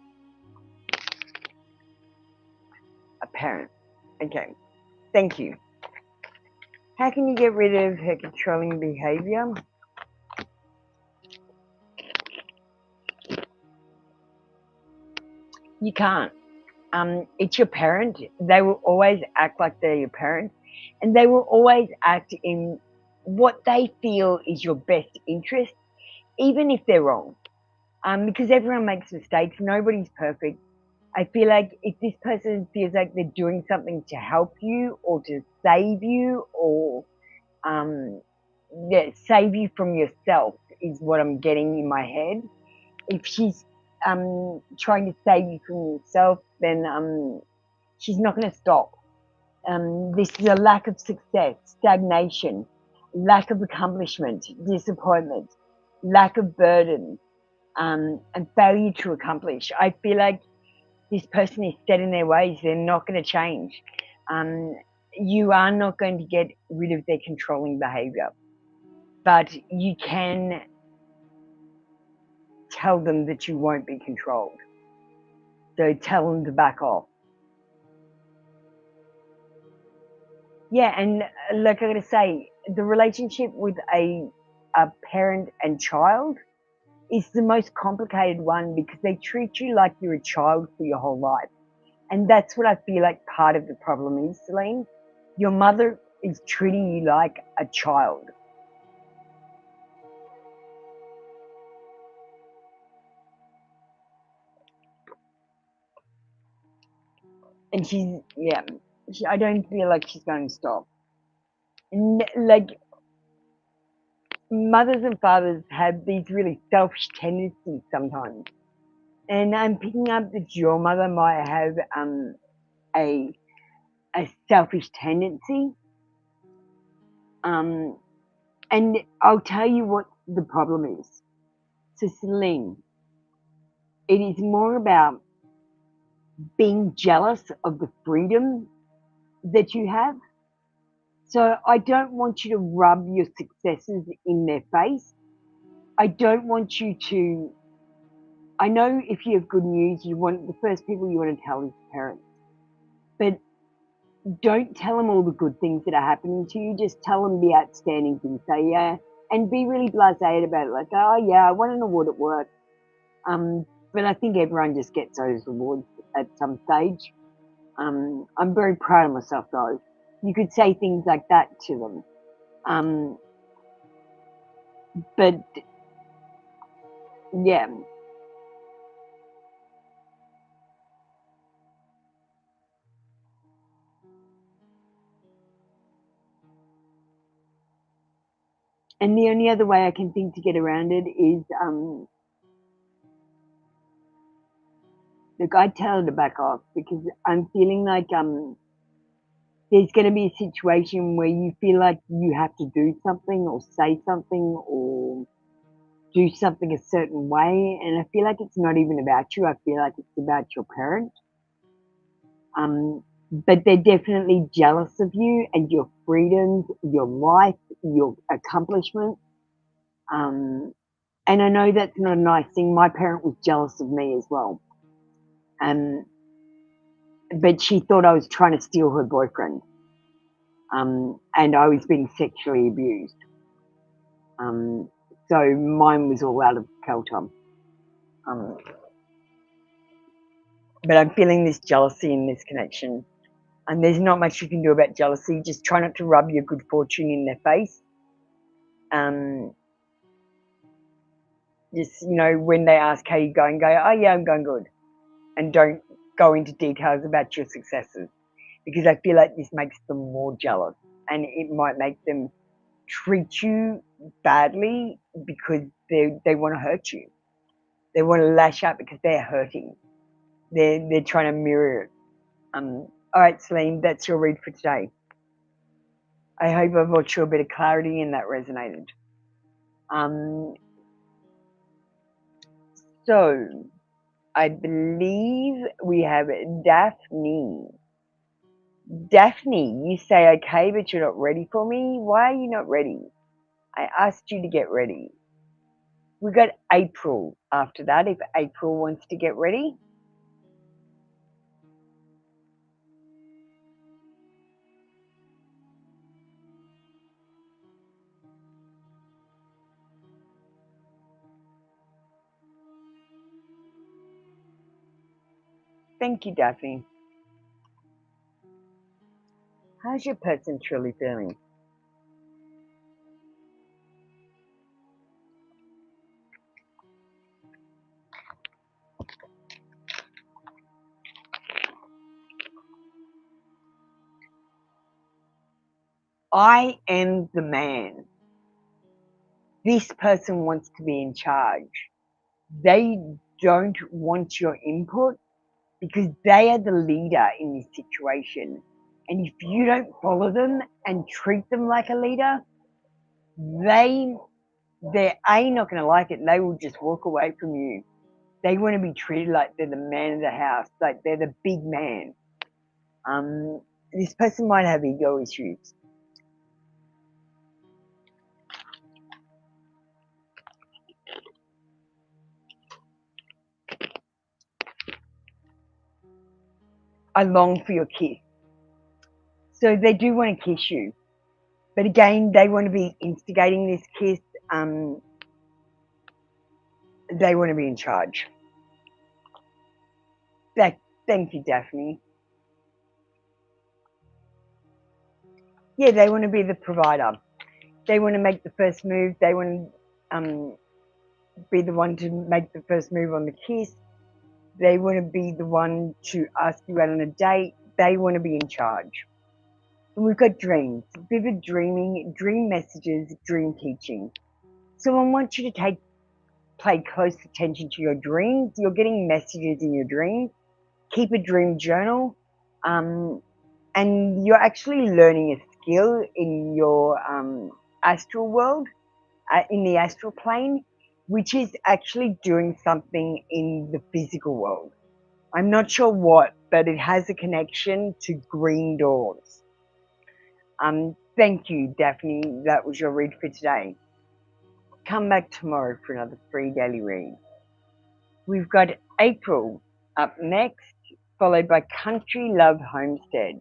a parent. Okay, thank you. How can you get rid of her controlling behavior? You can't. It's your parent. They will always act like they're your parent, and they will always act in what they feel is your best interest, even if they're wrong. Because everyone makes mistakes. Nobody's perfect. I feel like if this person feels like they're doing something to help you or to save you or yeah, save you from yourself is what I'm getting in my head. If she's trying to save you from yourself, then she's not going to stop. This is a lack of success, stagnation, lack of accomplishment, disappointment, lack of burden, and failure to accomplish. I feel like this person is set in their ways. They're not going to change. You are not going to get rid of their controlling behavior, but you can tell them that you won't be controlled. So tell them to back off. Yeah, and like I gotta say, the relationship with a parent and child is the most complicated one because they treat you like you're a child for your whole life. And that's what I feel like part of the problem is, Celine. Your mother is treating you like a child. And I don't feel like she's going to stop. Like, mothers and fathers have these really selfish tendencies sometimes. And I'm picking up that your mother might have a selfish tendency. And I'll tell you what the problem is. So, Celine, it is more about being jealous of the freedom that you have. So I don't want you to rub your successes in their face. I don't want you to. I know if you have good news, the first people you want to tell is parents. But don't tell them all the good things that are happening to you. Just tell them the outstanding things. Say, yeah, and be really blasé about it. Like, oh, yeah, I won an award at work. But I think everyone just gets those awards at some stage. I'm very proud of myself, though. You could say things like that to them. But, yeah. And the only other way I can think to get around it is, look, I'd tell her to back off because I'm feeling like there's going to be a situation where you feel like you have to do something or say something or do something a certain way. And I feel like it's not even about you. I feel like it's about your parent. But they're definitely jealous of you and your freedoms, your life, your accomplishments. And I know that's not a nice thing. My parent was jealous of me as well. But she thought I was trying to steal her boyfriend. And I was being sexually abused. So mine was all out of Keltom. But I'm feeling this jealousy in this connection. And there's not much you can do about jealousy. Just try not to rub your good fortune in their face. Just, when they ask how you're going, go, oh, yeah, I'm going good. And don't go into details about your successes. Because I feel like this makes them more jealous. And it might make them treat you badly because they want to hurt you. They want to lash out because they're hurting. They're trying to mirror it. All right, Celine, that's your read for today. I hope I've brought you a bit of clarity and that resonated. So I believe we have Daphne. Daphne, you say okay, but you're not ready for me. Why are you not ready? I asked you to get ready. We got April after that, if April wants to get ready. Thank you, Daphne. How's your person truly feeling? I am the man. This person wants to be in charge. They don't want your input because they are the leader in this situation. And if you don't follow them and treat them like a leader, they're not going to like it. They will just walk away from you. They want to be treated like they're the man of the house, like they're the big man. This person might have ego issues. I long for your kiss. So they do want to kiss you. But again, they want to be instigating this kiss. They want to be in charge. Thank you, Daphne. Yeah, they want to be the provider. They want to make the first move. They want to be the one to make the first move on the kiss. They want to be the one to ask you out on a date. They want to be in charge. And we've got dreams, vivid dreaming, dream messages, dream teaching. So I want you to pay close attention to your dreams. You're getting messages in your dreams. Keep a dream journal. And you're actually learning a skill in your astral world, in the astral plane, which is actually doing something in the physical world. I'm not sure what, but it has a connection to green doors. Thank you, Daphne. That was your read for today. Come back tomorrow for another free daily read. We've got April up next, followed by Country Love Homestead.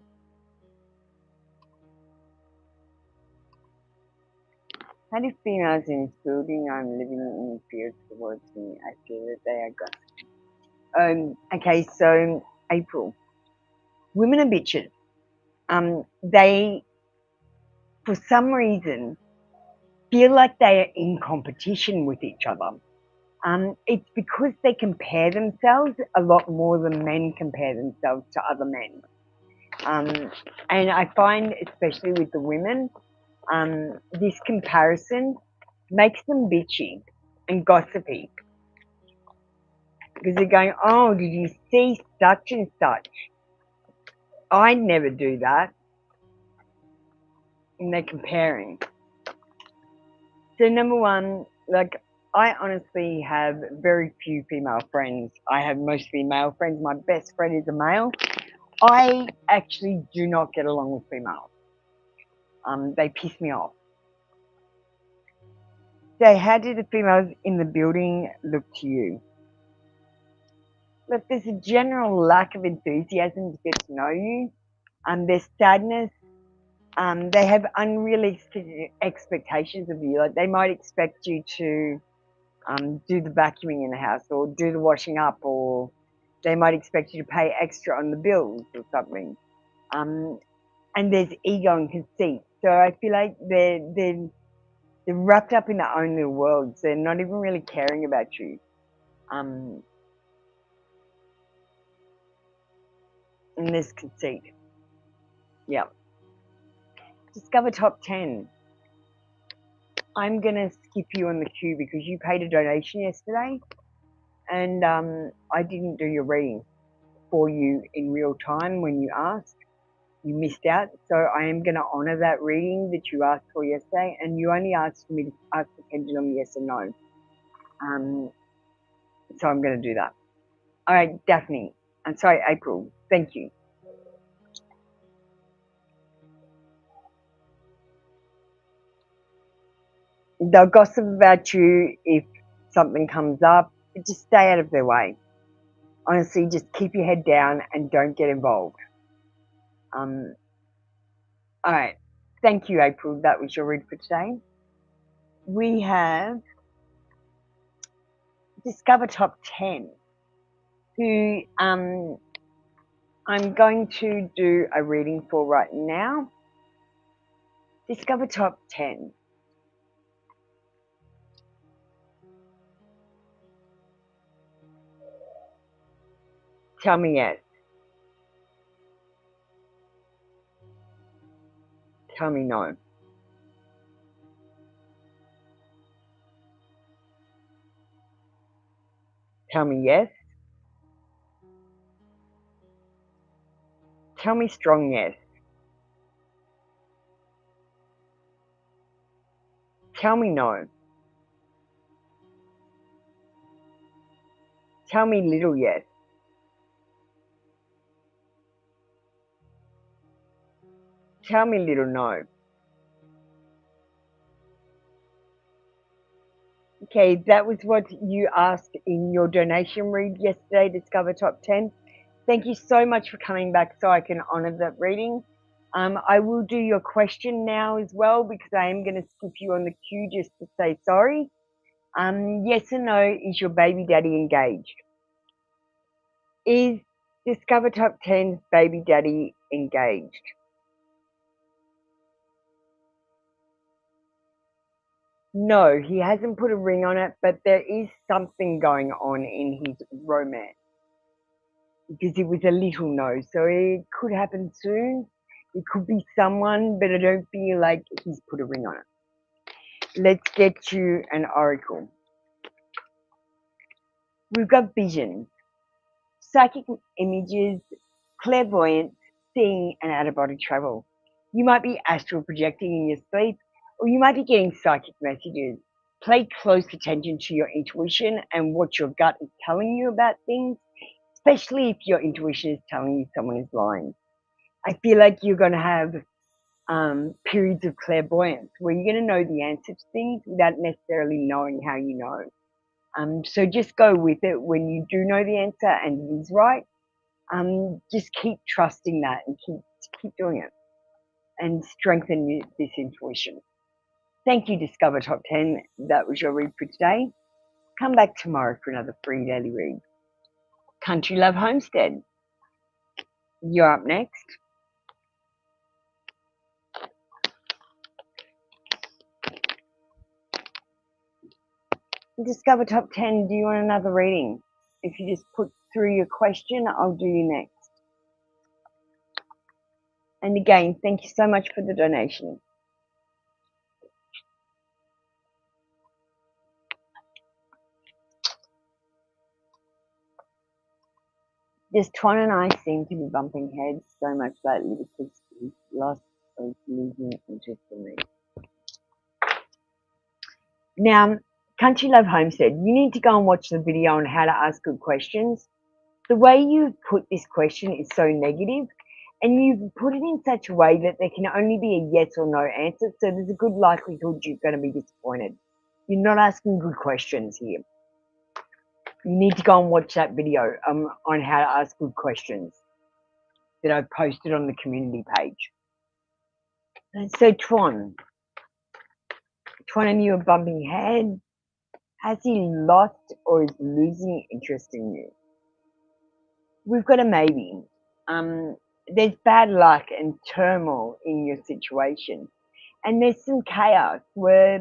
How do females in this building I'm living in feel towards me? I feel that they are gone. Okay, so April. Women are bitches. They, for some reason, feel like they are in competition with each other. It's because they compare themselves a lot more than men compare themselves to other men. And I find, especially with the women, this comparison makes them bitchy and gossipy. Because they're going, oh, did you see such and such? I'd never do that. And they're comparing. So number one, like, I honestly have very few female friends. I have mostly male friends. My best friend is a male. I actually do not get along with females. They piss me off. So how do the females in the building look to you? Look, there's a general lack of enthusiasm to get to know you. There's sadness. They have unrealistic expectations of you. Like, they might expect you to do the vacuuming in the house or do the washing up, or they might expect you to pay extra on the bills or something. And there's ego and conceit. So I feel like they're wrapped up in their own little worlds. They're not even really caring about you. And there's conceit. Yeah. Discover top 10. I'm going to skip you on the queue because you paid a donation yesterday and I didn't do your reading for you in real time when you asked. You missed out. So I am going to honour that reading that you asked for yesterday, and you only asked me to ask the pendulum yes or no. So I'm going to do that. All right, Daphne. I'm sorry, April. Thank you. They'll gossip about you if something comes up, but just stay out of their way. Honestly, just keep your head down and don't get involved. All right. Thank you, April. That was your read for today. We have Discover Top 10, who I'm going to do a reading for right now. Discover top 10. Tell me yes. Tell me no. Tell me yes. Tell me strong yes. Tell me no. Tell me little yes. Tell me little no. Okay, that was what you asked in your donation read yesterday, Discover Top 10. Thank you so much for coming back so I can honor that reading. I will do your question now as well because I am going to skip you on the queue just to say sorry. Yes or no, is your baby daddy engaged? Is Discover Top 10's baby daddy engaged? No, he hasn't put a ring on it, but there is something going on in his romance because it was a little no, so it could happen soon. It could be someone, but I don't feel like he's put a ring on it. Let's get you an oracle. We've got vision, psychic images, clairvoyance, seeing, and out-of-body travel. You might be astral projecting in your sleep, or you might be getting psychic messages. Pay close attention to your intuition and what your gut is telling you about things, especially if your intuition is telling you someone is lying. I feel like you're going to have periods of clairvoyance where you're going to know the answer to things without necessarily knowing how you know. So just go with it when you do know the answer and it is right. Just keep trusting that and keep doing it and strengthen this intuition. Thank you, Discover Top 10. That was your read for today. Come back tomorrow for another free daily read. Country Love Homestead. You're up next. Discover Top 10, do you want another reading? If you just put through your question, I'll do you next. And again, thank you so much for the donation. Just Twan and I seem to be bumping heads so much lately because he's lost or losing interest in me. Now, Country Love Homestead, you need to go and watch the video on how to ask good questions. The way you put this question is so negative, and you've put it in such a way that there can only be a yes or no answer, so there's a good likelihood you're going to be disappointed. You're not asking good questions here. You need to go and watch that video on how to ask good questions that I've posted on the community page. So Twan and you are bumping head. Has he lost or is losing interest in you? We've got a maybe. There's bad luck and turmoil in your situation. And there's some chaos where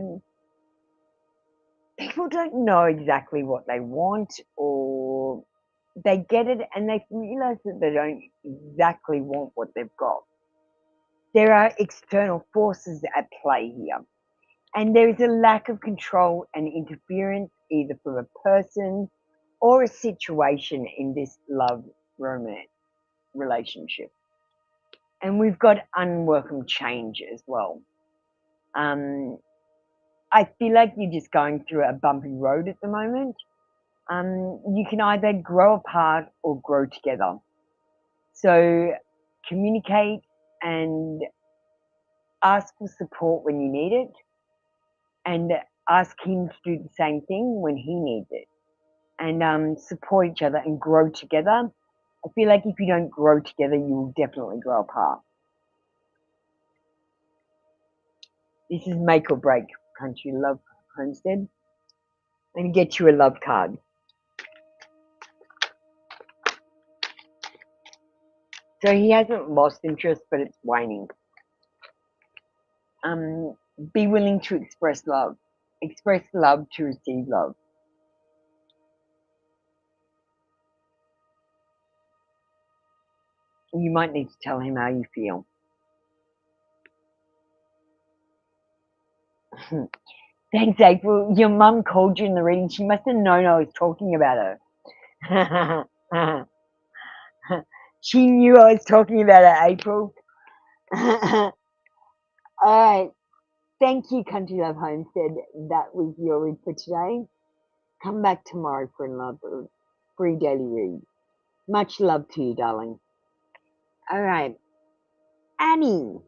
people don't know exactly what they want, or they get it and they realize that they don't exactly want what they've got. There are external forces at play here. And there is a lack of control and interference either from a person or a situation in this love romance relationship. And we've got unwelcome change as well. I feel like you're just going through a bumpy road at the moment. You can either grow apart or grow together. So communicate and ask for support when you need it, and ask him to do the same thing when he needs it, and support each other and grow together. I feel like if you don't grow together, you will definitely grow apart. This is make or break, Country Love Homestead. Let me get you a love card. So he hasn't lost interest, but it's waning. Be willing to express love. Express love to receive love. You might need to tell him how you feel. Thanks, April. Your mum called you in the reading. She must have known I was talking about her. She knew I was talking about her, April. All right. Thank you, Country Love Homestead. That was your read for today. Come back tomorrow for another free daily read. Much love to you, darling. All right. Annie.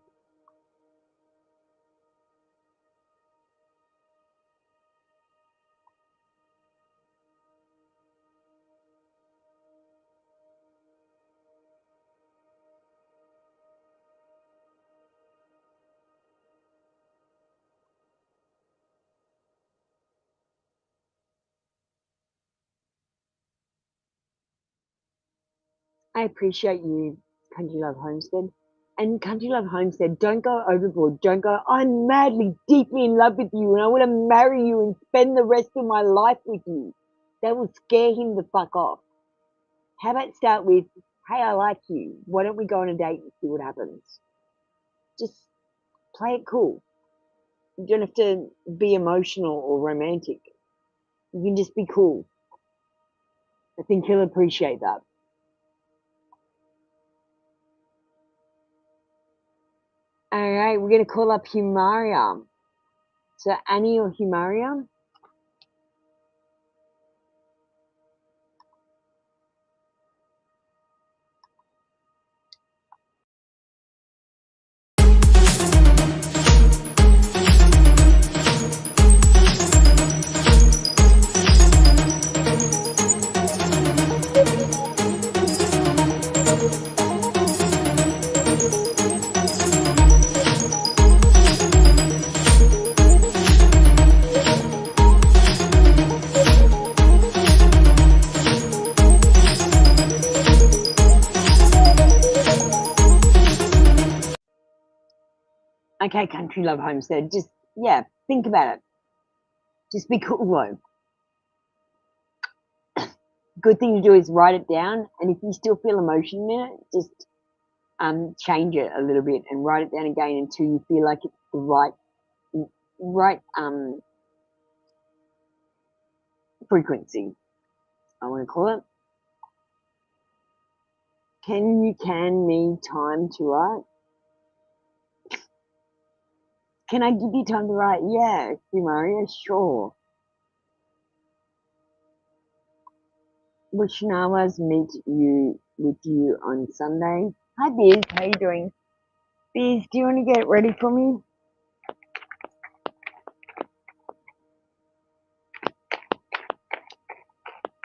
I appreciate you, Country Love Homestead. And Country Love Homestead, don't go overboard. Don't go, I'm madly, deeply in love with you and I want to marry you and spend the rest of my life with you. That will scare him the fuck off. How about start with, hey, I like you. Why don't we go on a date and see what happens? Just play it cool. You don't have to be emotional or romantic. You can just be cool. I think he'll appreciate that. All right, we're going to call up Humaria. So Annie or Humaria? Okay, Country Love Homestead, just, yeah, think about it. Just be cool, though. Good thing to do is write it down, and if you still feel emotion in it, just change it a little bit and write it down again until you feel like it's the right frequency, I want to call it. Can you me time to write? Can I give you time to write? Yeah, Maria, sure. Will Shanawas meet you with you on Sunday? Hi Biz, how you doing? Biz, do you want to get ready for me?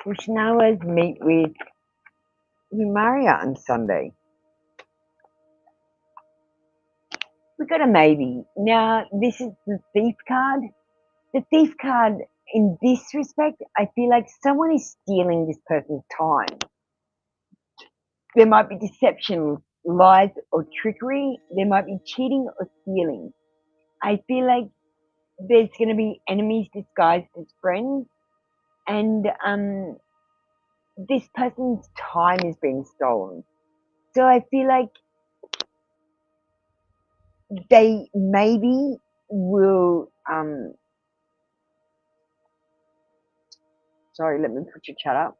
Will Shanawas meet with Maria on Sunday? We got a maybe. Now, this is the thief card. The thief card, in this respect, I feel like someone is stealing this person's time. There might be deception, lies, or trickery. There might be cheating or stealing. I feel like there's going to be enemies disguised as friends, and this person's time is being stolen. So I feel like they maybe will. Sorry, let me put your chat up.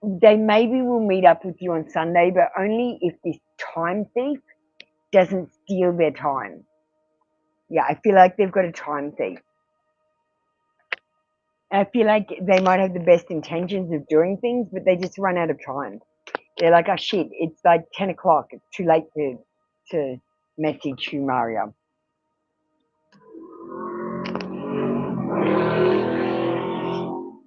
They maybe will meet up with you on Sunday, but only if this time thief doesn't steal their time. Yeah, I feel like they've got a time thief. I feel like they might have the best intentions of doing things, but they just run out of time. They're like, oh shit, it's like 10 o'clock. It's too late to message you, Mario.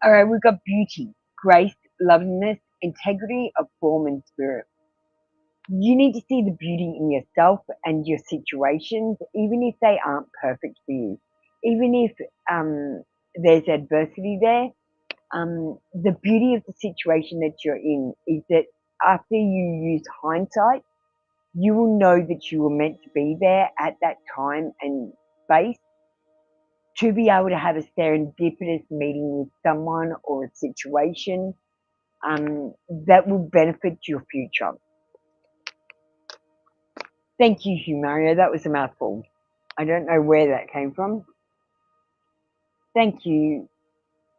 All right, we've got beauty, grace, loveliness, integrity of form and spirit. You need to see the beauty in yourself and your situations, even if they aren't perfect for you. Even if there's adversity there, the beauty of the situation that you're in is that after you use hindsight, you will know that you were meant to be there at that time and space to be able to have a serendipitous meeting with someone or a situation that will benefit your future. Thank you, Hugh Mario. That was a mouthful. I don't know where that came from. Thank you.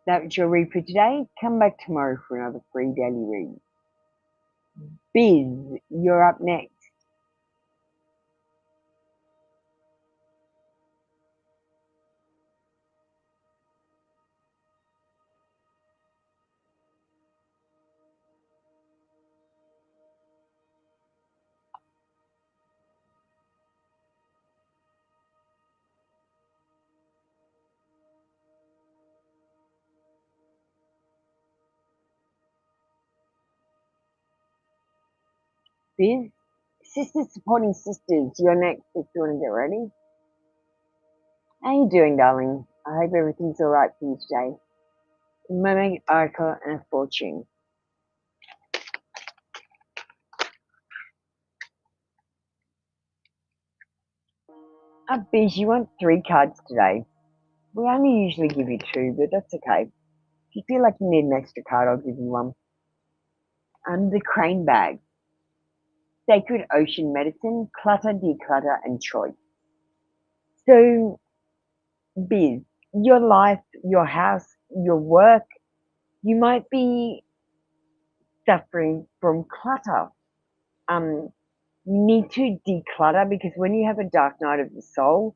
That was your read for today. Come back tomorrow for another free daily read. Biz, you're up next. Biz, sisters supporting sisters, you're next if you want to get ready. How you doing, darling? I hope everything's all right for you today. Mermaid, Oracle, and a Fortune. Biz, you want 3 cards today. We only usually give you 2, but that's okay. If you feel like you need an extra card, I'll give you one. The Crane Bag. Sacred Ocean Medicine, Clutter, Declutter, and Choice. So, Biz, your life, your house, your work, you might be suffering from clutter. You need to declutter because when you have a dark night of the soul,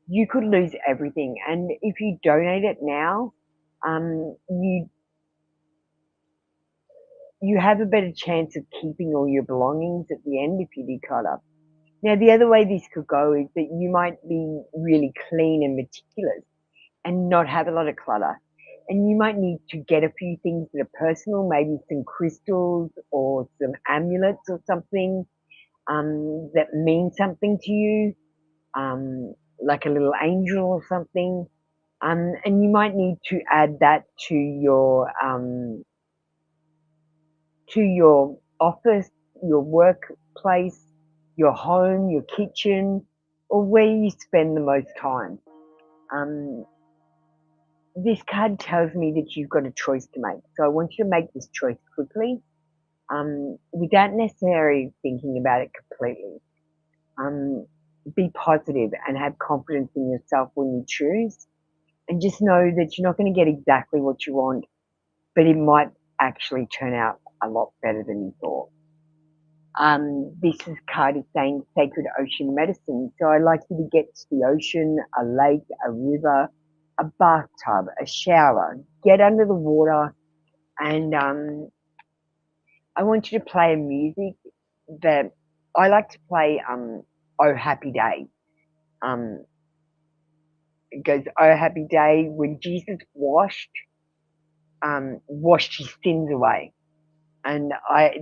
you could lose everything. And if you donate it now, you have a better chance of keeping all your belongings at the end if you declutter. Now, the other way this could go is that you might be really clean and meticulous and not have a lot of clutter. And you might need to get a few things that are personal, maybe some crystals or some amulets or something that mean something to you, like a little angel or something. And you might need to add that to your office, your workplace, your home, your kitchen, or where you spend the most time. This card tells me that you've got a choice to make. So I want you to make this choice quickly, without necessarily thinking about it completely. Be positive and have confidence in yourself when you choose. And just know that you're not going to get exactly what you want, but it might actually turn out a lot better than you thought. This card is saying Sacred Ocean Medicine. So I'd like you to get to the ocean, a lake, a river, a bathtub, a shower. Get under the water, and I want you to play a music that I like to play. Oh Happy Day. It goes, Oh Happy Day, when Jesus washed his sins away. And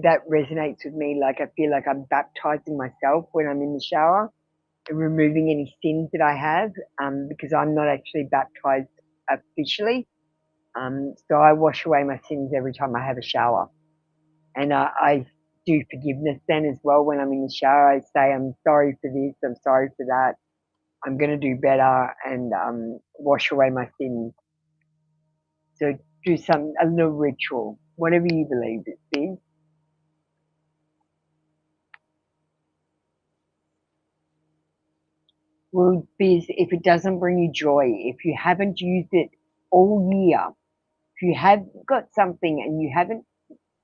that resonates with me. Like I feel like I'm baptizing myself when I'm in the shower and removing any sins that I have, because I'm not actually baptized officially. So I wash away my sins every time I have a shower. And I do forgiveness then as well when I'm in the shower. I say, I'm sorry for this, I'm sorry for that. I'm going to do better, and wash away my sins. So do a little ritual, whatever you believe it is. Well, Biz, if it doesn't bring you joy, if you haven't used it all year, if you have got something and you haven't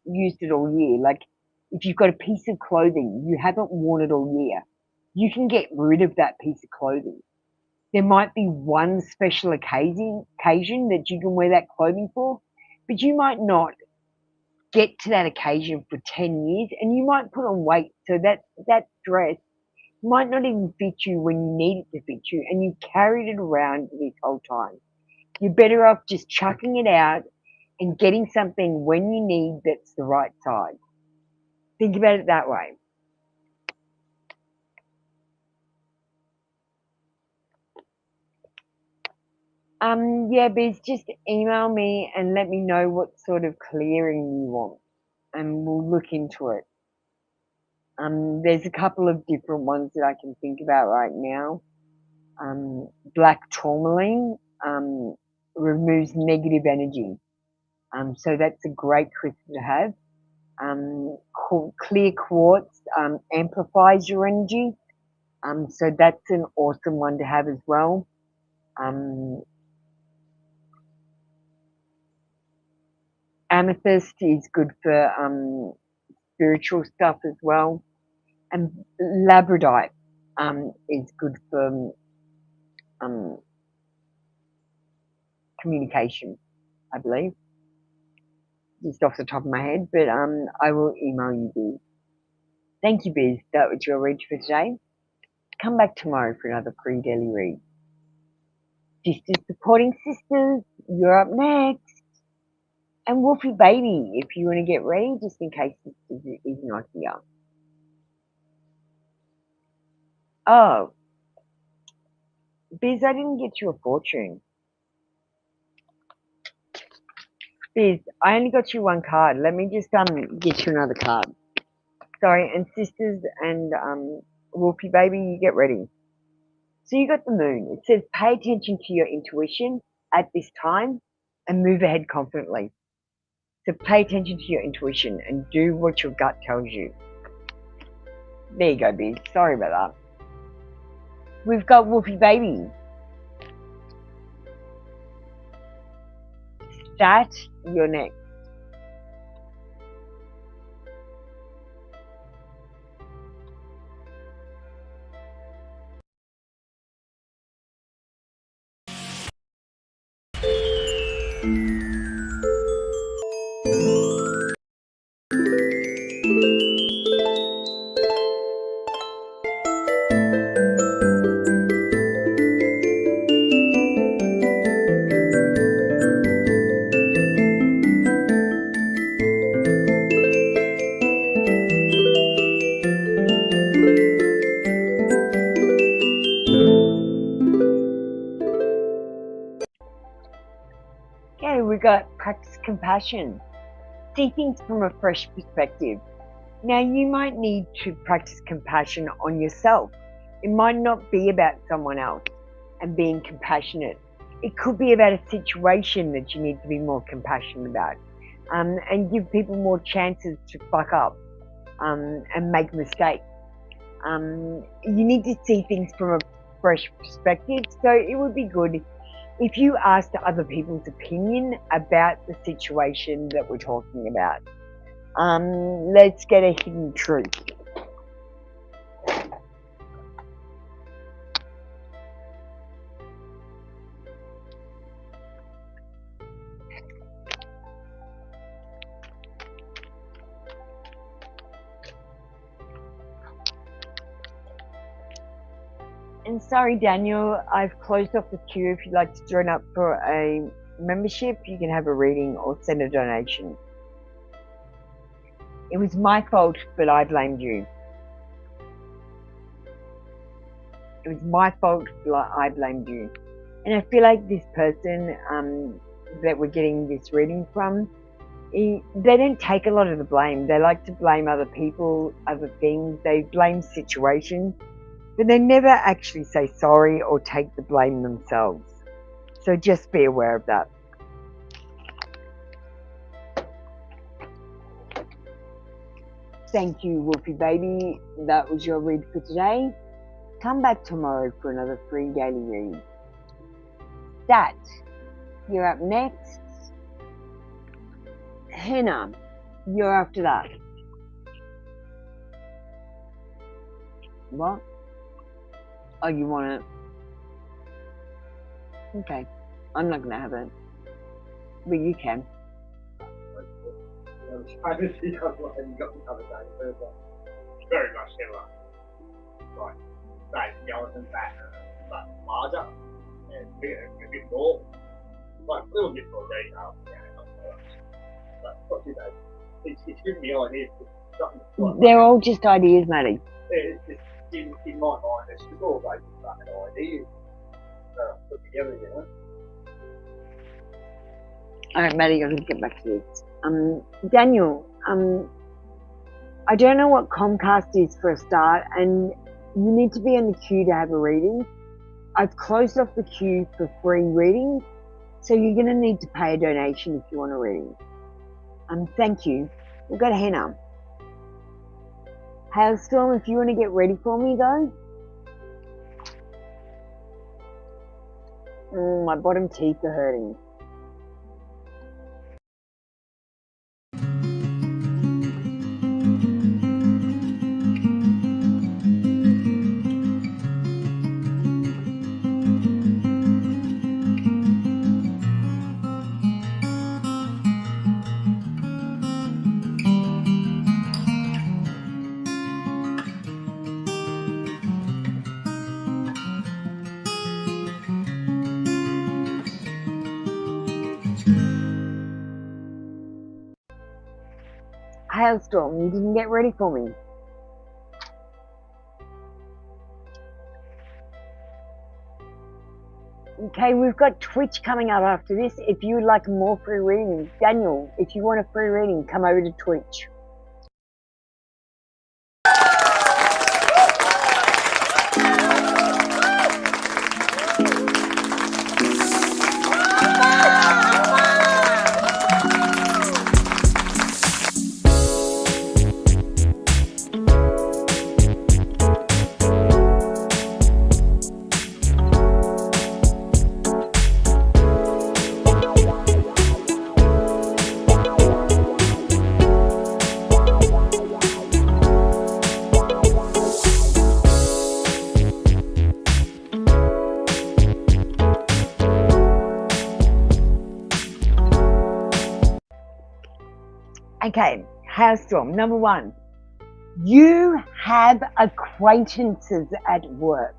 used it all year, like if you've got a piece of clothing, you haven't worn it all year, you can get rid of that piece of clothing. There might be one special occasion that you can wear that clothing for, but you might not get to that occasion for 10 years, and you might put on weight, so that dress might not even fit you when you need it to fit you, and you've carried it around this whole time. You're better off just chucking it out and getting something when you need that's the right size. Think about it that way. Yeah, Biz, just email me and let me know what sort of clearing you want. and we'll look into it. There's a couple of different ones that I can think about right now. Black tourmaline removes negative energy. So that's a great crystal to have. Clear quartz amplifies your energy. So that's an awesome one to have as well. Amethyst is good for spiritual stuff as well. And labradorite is good for communication, I believe. Just off the top of my head, but I will email you, Biz. Thank you, Biz. That was your read for today. Come back tomorrow for another free daily read. Sisters supporting sisters, you're up next. And Wolfie Baby, if you want to get ready, just in case Sisters is not here. Oh, Biz, I didn't get you a fortune. Biz, I only got you one card. Let me just get you another card. Sorry, and Sisters and Wolfie Baby, you get ready. So you got the moon. It says pay attention to your intuition at this time and move ahead confidently. So pay attention to your intuition and do what your gut tells you. There you go, Biz. Sorry about that. We've got Wolfie Baby. Start your next. Okay, we got practice compassion. See things from a fresh perspective. Now, you might need to practice compassion on yourself. It might not be about someone else and being compassionate. It could be about a situation that you need to be more compassionate about, and give people more chances to fuck up and make mistakes. You need to see things from a fresh perspective, so it would be good if you asked other people's opinion about the situation that we're talking about. Let's get a hidden truth. And sorry, Daniel, I've closed off the queue. If you'd like to join up for a membership, you can have a reading or send a donation. It was my fault, but I blamed you. It was my fault, but I blamed you. And I feel like this person that we're getting this reading from, they don't take a lot of the blame. They like to blame other people, other things. They blame situations, but they never actually say sorry or take the blame themselves. So just be aware of that. Thank you, Wolfie Baby. That was your read for today. Come back tomorrow for another free daily read. Stat, you're up next. Henna, you're after that. What? Oh, you want it? Okay. I'm not going to have it. But you can. I was trying to see how you got the other day. Very much similar. Like, same yellow and that, but larger and bigger, a bit more. Like, a little bit more detail. But not too bad. It's giving me ideas for something. They're all just ideas, Matty. It's just, in my mind, it's just all based on fucking ideas. Put together, you know? Alright, Maddie, I'm going to get back to this. Daniel, I don't know what Comcast is for a start, and you need to be in the queue to have a reading. I've closed off the queue for free readings, so you're going to need to pay a donation if you want a reading. Thank you. We'll go to Hannah. Hailstorm, if you want to get ready for me though. My bottom teeth are hurting. Hailstorm, you didn't get ready for me. Okay, we've got Twitch coming up after this. If you would like more free readings, Daniel, if you want a free reading, come over to Twitch. Okay, Hailstorm, number one, you have acquaintances at work,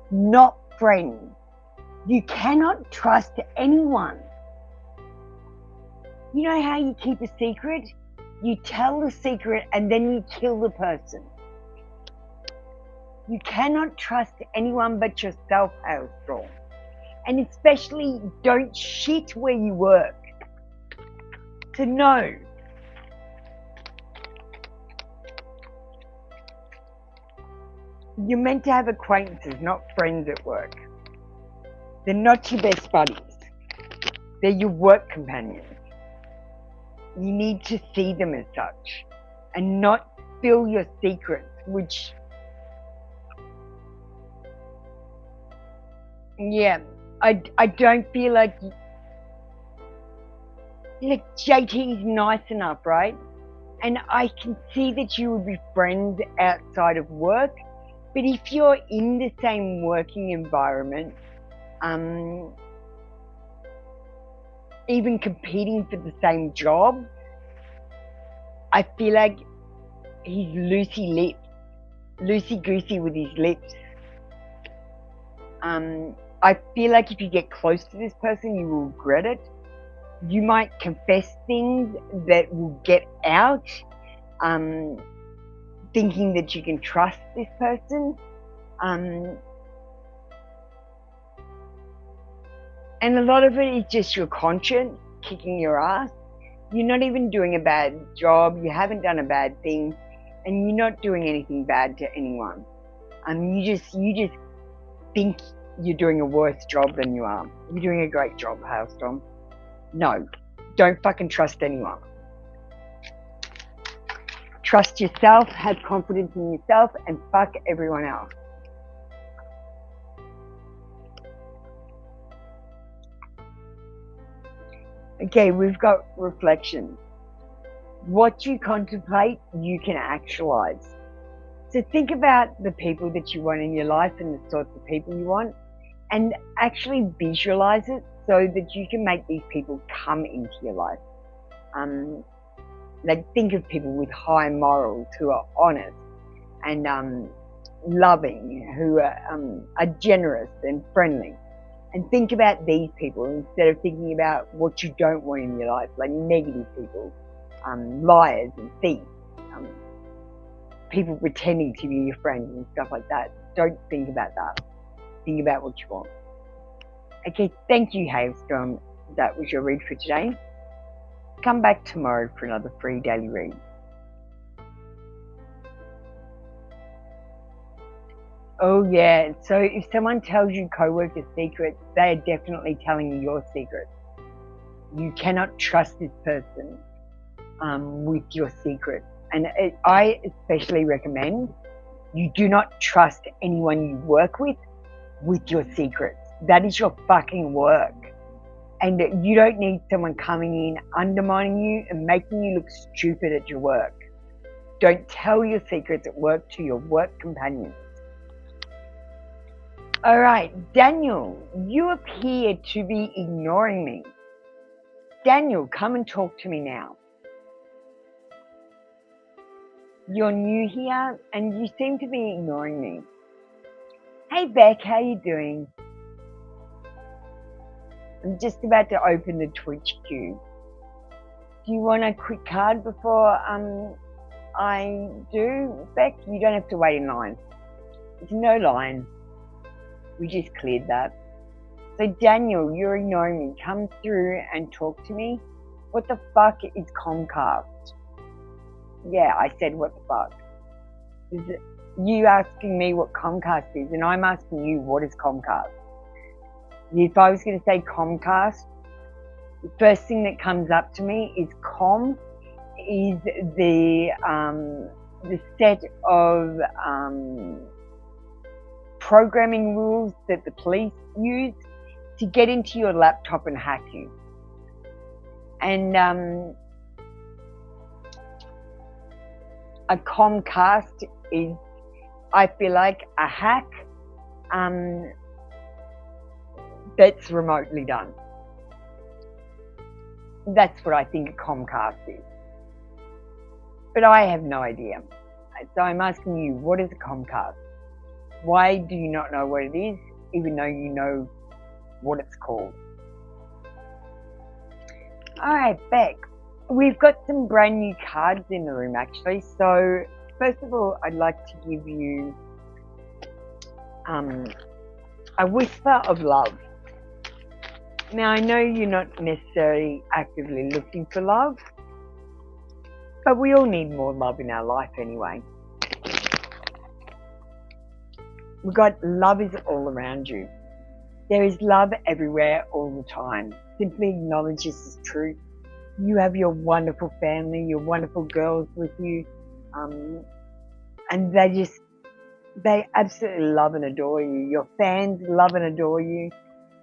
not friends. You cannot trust anyone. You know how you keep a secret? You tell the secret and then you kill the person. You cannot trust anyone but yourself, Hailstorm. And especially don't shit where you work. So no. You're meant to have acquaintances, not friends at work. They're not your best buddies. They're your work companions. You need to see them as such and not spill your secrets, which, yeah, I don't feel like JT's nice enough, right? And I can see that you would be friends outside of work. But if you're in the same working environment, even competing for the same job, I feel like he's loosey goosey with his lips. I feel like if you get close to this person, you will regret it. You might confess things that will get out. Thinking that you can trust this person. And a lot of it is just your conscience kicking your ass. You're not even doing a bad job, you haven't done a bad thing, and you're not doing anything bad to anyone. You just think you're doing a worse job than you are. You're doing a great job, Hailstorm. No, don't fucking trust anyone. Trust yourself, have confidence in yourself, and fuck everyone else. Okay, we've got reflection. What you contemplate, you can actualize. So think about the people that you want in your life and the sorts of people you want, and actually visualize it so that you can make these people come into your life. Like think of people with high morals who are honest and loving, who are generous and friendly. And think about these people instead of thinking about what you don't want in your life, like negative people, liars and thieves, people pretending to be your friends and stuff like that. Don't think about that. Think about what you want. Okay, thank you, Hailstorm. That was your read for today. Come back tomorrow for another free daily read. Oh yeah, so if someone tells you co-worker secrets, they are definitely telling you your secrets. You cannot trust this person with your secrets. And I especially recommend you do not trust anyone you work with your secrets. That is your fucking work. And you don't need someone coming in, undermining you and making you look stupid at your work. Don't tell your secrets at work to your work companions. All right, Daniel, you appear to be ignoring me. Daniel, come and talk to me now. You're new here and you seem to be ignoring me. Hey Beck, how you doing? I'm just about to open the Twitch queue. Do you want a quick card before I do, Beck? You don't have to wait in line. There's no line. We just cleared that. So Daniel, you're ignoring me. Come through and talk to me. What the fuck is Comcast? Yeah, I said what the fuck. Is it you asking me what Comcast is, and I'm asking you what is Comcast? If I was going to say Comcast, the first thing that comes up to me is is the set of programming rules that the police use to get into your laptop and hack you. And a Comcast is, I feel like, a hack that's remotely done. That's what I think a Comcast is. But I have no idea. So I'm asking you, what is a Comcast? Why do you not know what it is, even though you know what it's called? All right, Beck, we've got some brand new cards in the room, actually. So first of all, I'd like to give you a whisper of love. Now, I know you're not necessarily actively looking for love, but we all need more love in our life anyway. We've got love is all around you. There is love everywhere all the time. Simply acknowledge this is true. You have your wonderful family, your wonderful girls with you, and they absolutely love and adore you. Your fans love and adore you.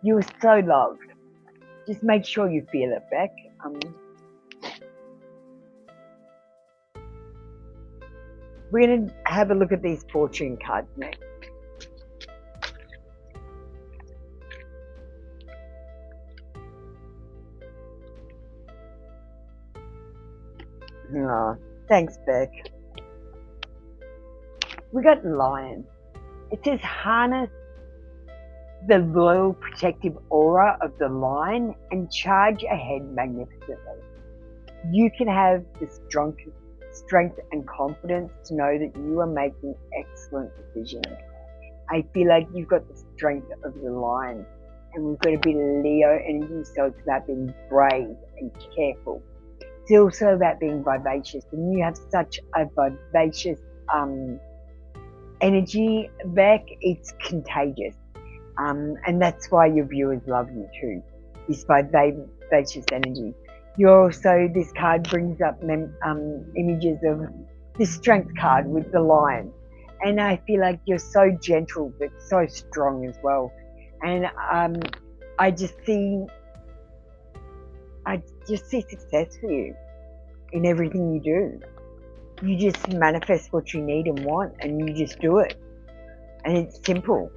You are so loved. Just make sure you feel it, Beck. We're going to have a look at these fortune cards next. Oh, thanks, Beck. We got Lion. It says harness the loyal protective aura of the lion and charge ahead magnificently. You can have the strength and confidence to know that you are making excellent decisions. I feel like you've got the strength of the lion, and we've got a bit of Leo energy, so it's about being brave and careful. It's also about being vivacious, and you have such a vivacious energy, Beck. It's contagious. And that's why your viewers love you too, this vivacious energy. You're also, this card brings up images of the strength card with the lion. And I feel like you're so gentle, but so strong as well. And I just see success for you in everything you do. You just manifest what you need and want, and you just do it. And it's simple.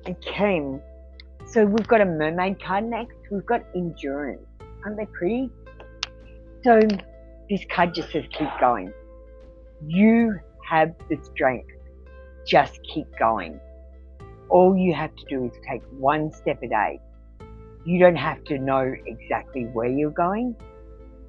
Okay, so we've got a mermaid card next. We've got endurance. Aren't they pretty? So this card just says keep going. You have the strength. Just keep going. All you have to do is take one step a day. You don't have to know exactly where you're going.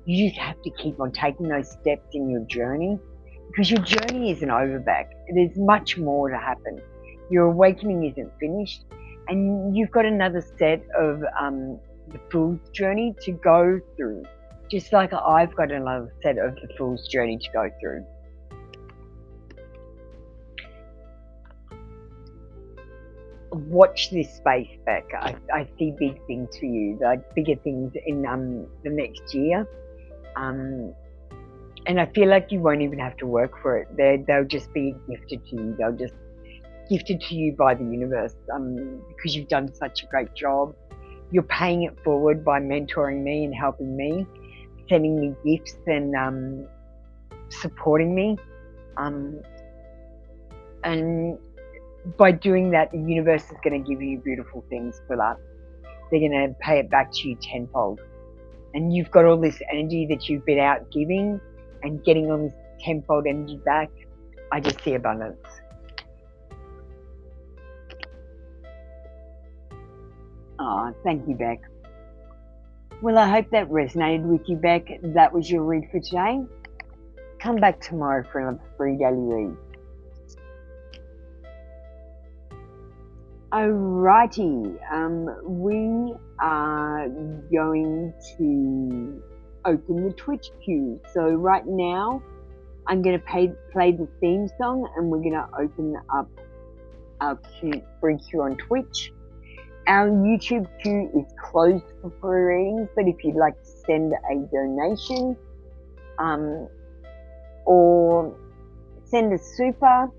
You just have to keep on taking those steps in your journey, because your journey isn't over, Beck. There's much more to happen. Your awakening isn't finished. And you've got another set of the Fool's Journey to go through, just like I've got another set of the Fool's Journey to go through. Watch this space, Beck. I see big things for you, like bigger things in the next year. And I feel like you won't even have to work for it. They'll just be gifted to you. They'll just gifted to you by the universe because you've done such a great job. You're paying it forward by mentoring me and helping me, sending me gifts and supporting me. And by doing that, the universe is going to give you beautiful things for that. They're going to pay it back to you tenfold. And you've got all this energy that you've been out giving and getting all this tenfold energy back. I just see abundance. Oh, thank you, Beck. Well, I hope that resonated with you, Beck. That was your read for today. Come back tomorrow for another free daily read. Alrighty, we are going to open the Twitch queue. So right now, I'm going to play the theme song, and we're going to open up our free queue on Twitch. Our YouTube queue is closed for free readings, but if you'd like to send a donation or send a super,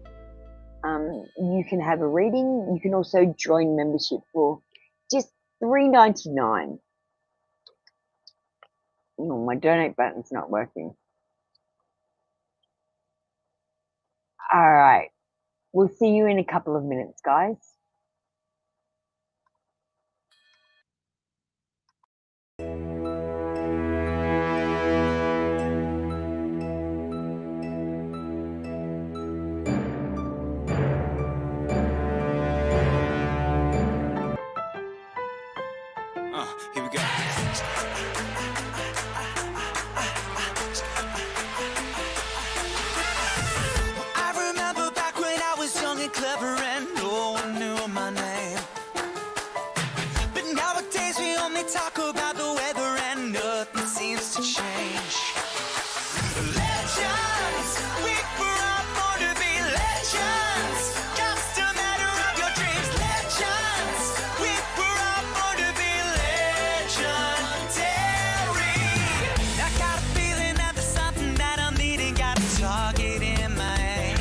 you can have a reading. You can also join membership for just $3.99. Oh, my donate button's not working. All right. We'll see you in a couple of minutes, guys. Here we go. I remember back when I was young and clever and no one knew my name. But nowadays we only talk about the weather and nothing seems to change. Legends, we were all born to be legends. Just a matter of your dreams. Legends, we were all born to be legendary. I got a feeling that there's something that I'm needing. Got a target in my aim.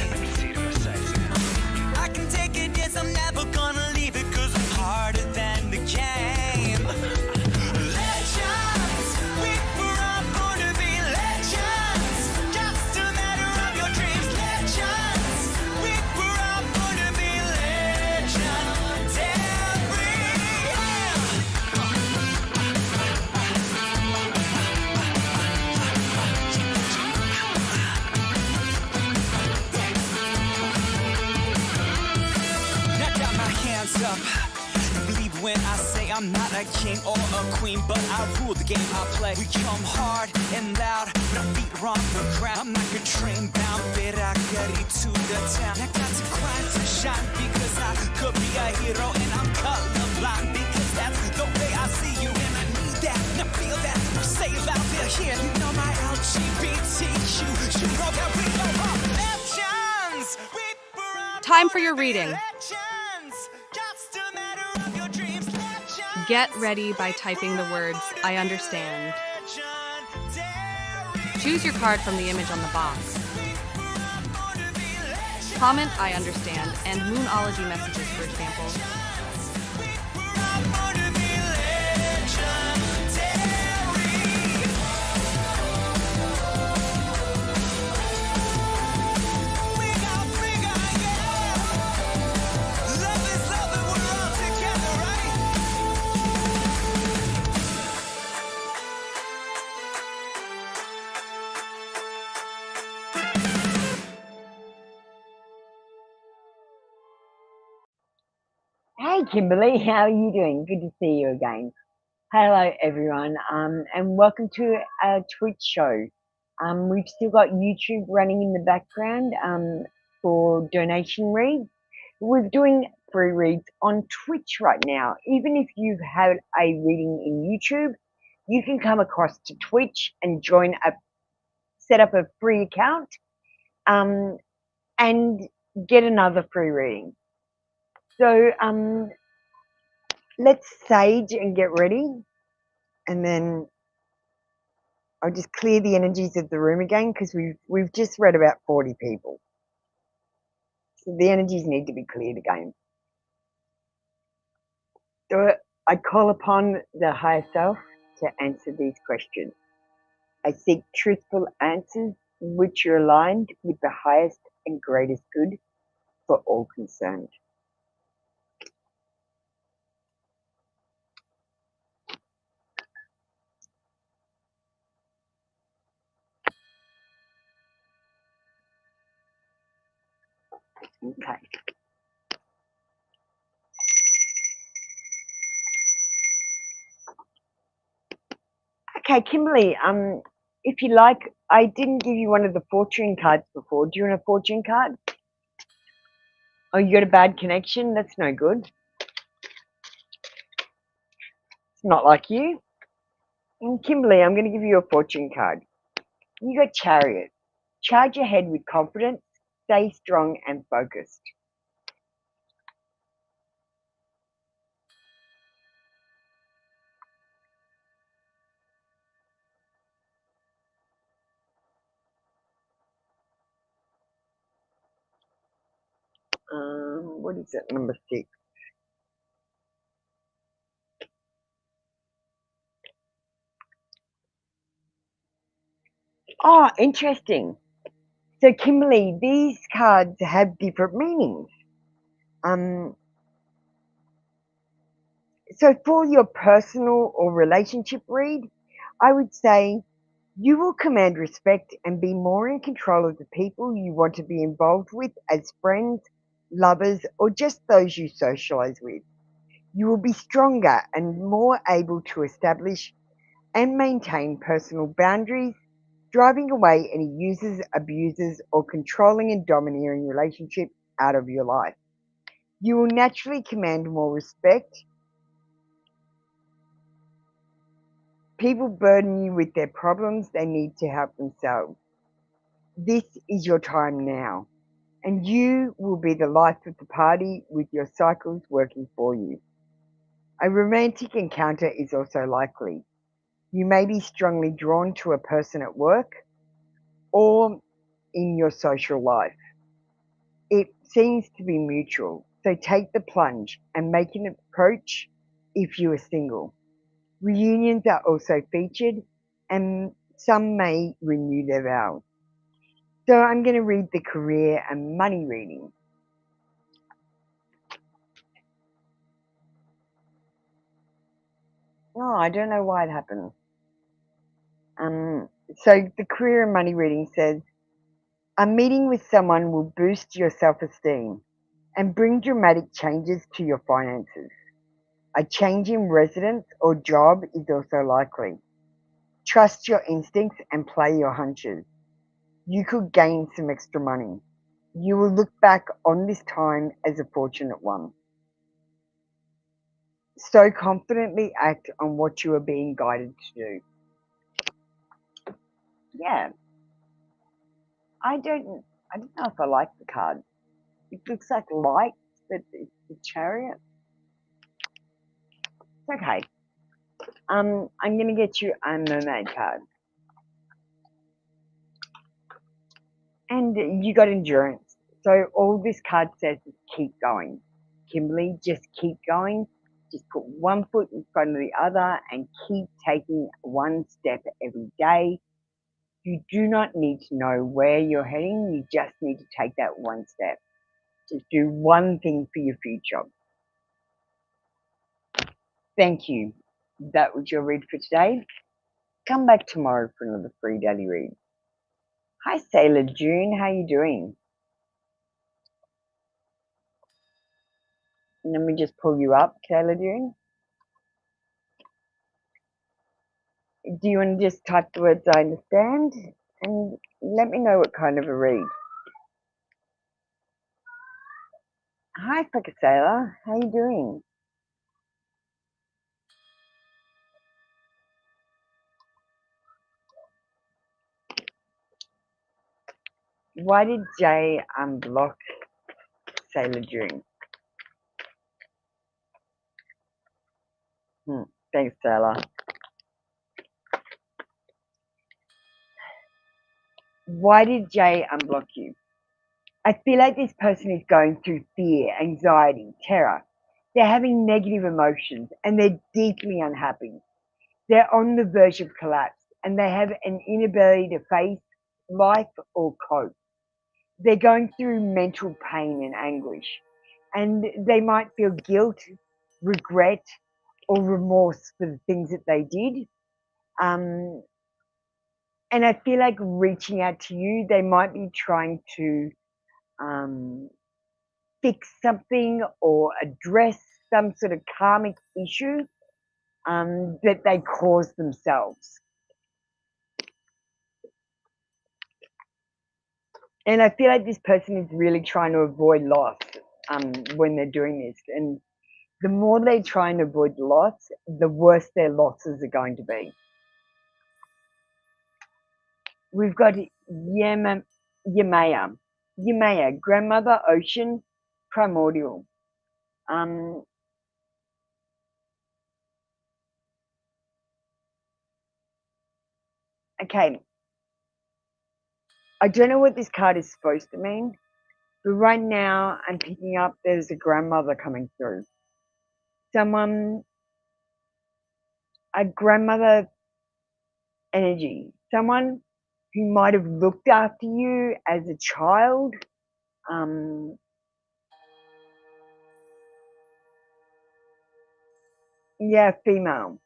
I can take it, yes, I'm never gonna leave it, 'cause I'm harder than the game. Legends, we were all born to be legends. Just a matter of your dreams. Legends, we were all born to be legendary. Now got my hands up. Believe when I say I'm not a king or a queen, but I rule the game I play. We come hard and loud, but our feet are on the ground. I'm like a train bound, but I get it to the town. I got to grind to shine because I could be a hero, and I'm colorblind because that's the way I see you, and I need that. And I feel that. Say it loud, they're here. You know my LGBTQ. You know that we know our legends. We were all Time for your born to be reading. legends. Just a matter of your dreams. Legends. Get ready by typing the words, I understand. Choose your card from the image on the box. Comment, I understand, and Moonology messages, for example. Hey, Kimberly, how are you doing? Good to see you again. Hello, everyone, and welcome to our Twitch show. We've still got YouTube running in the background for donation reads. We're doing free reads on Twitch right now. Even if you've had a reading in YouTube, you can come across to Twitch and set up a free account, and get another free reading. So let's sage and get ready, and then I'll just clear the energies of the room again, because we've just read about 40 people. So the energies need to be cleared again. So I call upon the higher self to answer these questions. I seek truthful answers which are aligned with the highest and greatest good for all concerned. Okay. Okay, Kimberly, if you like, I didn't give you one of the fortune cards before. Do you want a fortune card? Oh, you got a bad connection? That's no good. It's not like you. And Kimberly, I'm going to give you a fortune card. You got Chariot. Charge ahead with confidence. Stay strong and focused. What is it? Number 6. Oh, interesting. So, Kimberly, these cards have different meanings. So for your personal or relationship read, I would say you will command respect and be more in control of the people you want to be involved with as friends, lovers, or just those you socialize with. You will be stronger and more able to establish and maintain personal boundaries, driving away any users, abusers, or controlling and domineering relationships out of your life. You will naturally command more respect. People burden you with their problems, they need to help themselves. This is your time now, and you will be the life of the party with your cycles working for you. A romantic encounter is also likely. You may be strongly drawn to a person at work or in your social life. It seems to be mutual, so take the plunge and make an approach if you are single. Reunions are also featured, and some may renew their vows. So I'm going to read the career and money reading. Oh, I don't know why it happened. So the career and money reading says, a meeting with someone will boost your self-esteem and bring dramatic changes to your finances. A change in residence or job is also likely. Trust your instincts and play your hunches. You could gain some extra money. You will look back on this time as a fortunate one. So confidently act on what you are being guided to do. Yeah, I don't know if I like the card. It looks like light, but it's the Chariot. It's okay. I'm gonna get you a mermaid card. And you got endurance. So all this card says is keep going. Kimberly, just keep going. Just put one foot in front of the other and keep taking one step every day. You do not need to know where you're heading. You just need to take that one step. Just do one thing for your future. Thank you. That was your read for today. Come back tomorrow for another free daily read. Hi, Sailor June. How you doing? Let me just pull you up, Sailor June. Do you want to just type the words I understand? And let me know what kind of a read. Hi, Sailor. How you doing? Why did Jay unblock Sailor June? Thanks, Sailor. Why did Jay unblock you? I feel like this person is going through fear, anxiety, terror. They're having negative emotions and they're deeply unhappy. They're on the verge of collapse and they have an inability to face life or cope. They're going through mental pain and anguish, and they might feel guilt, regret, or remorse for the things that they did. And I feel like reaching out to you, they might be trying to fix something or address some sort of karmic issue that they caused themselves. And I feel like this person is really trying to avoid loss when they're doing this. And the more they try and avoid loss, the worse their losses are going to be. We've got Yamaya, grandmother, ocean, primordial. Okay, I don't know what this card is supposed to mean, but right now I'm picking up there's a grandmother coming through. A grandmother energy, someone who might have looked after you as a child. Yeah, female.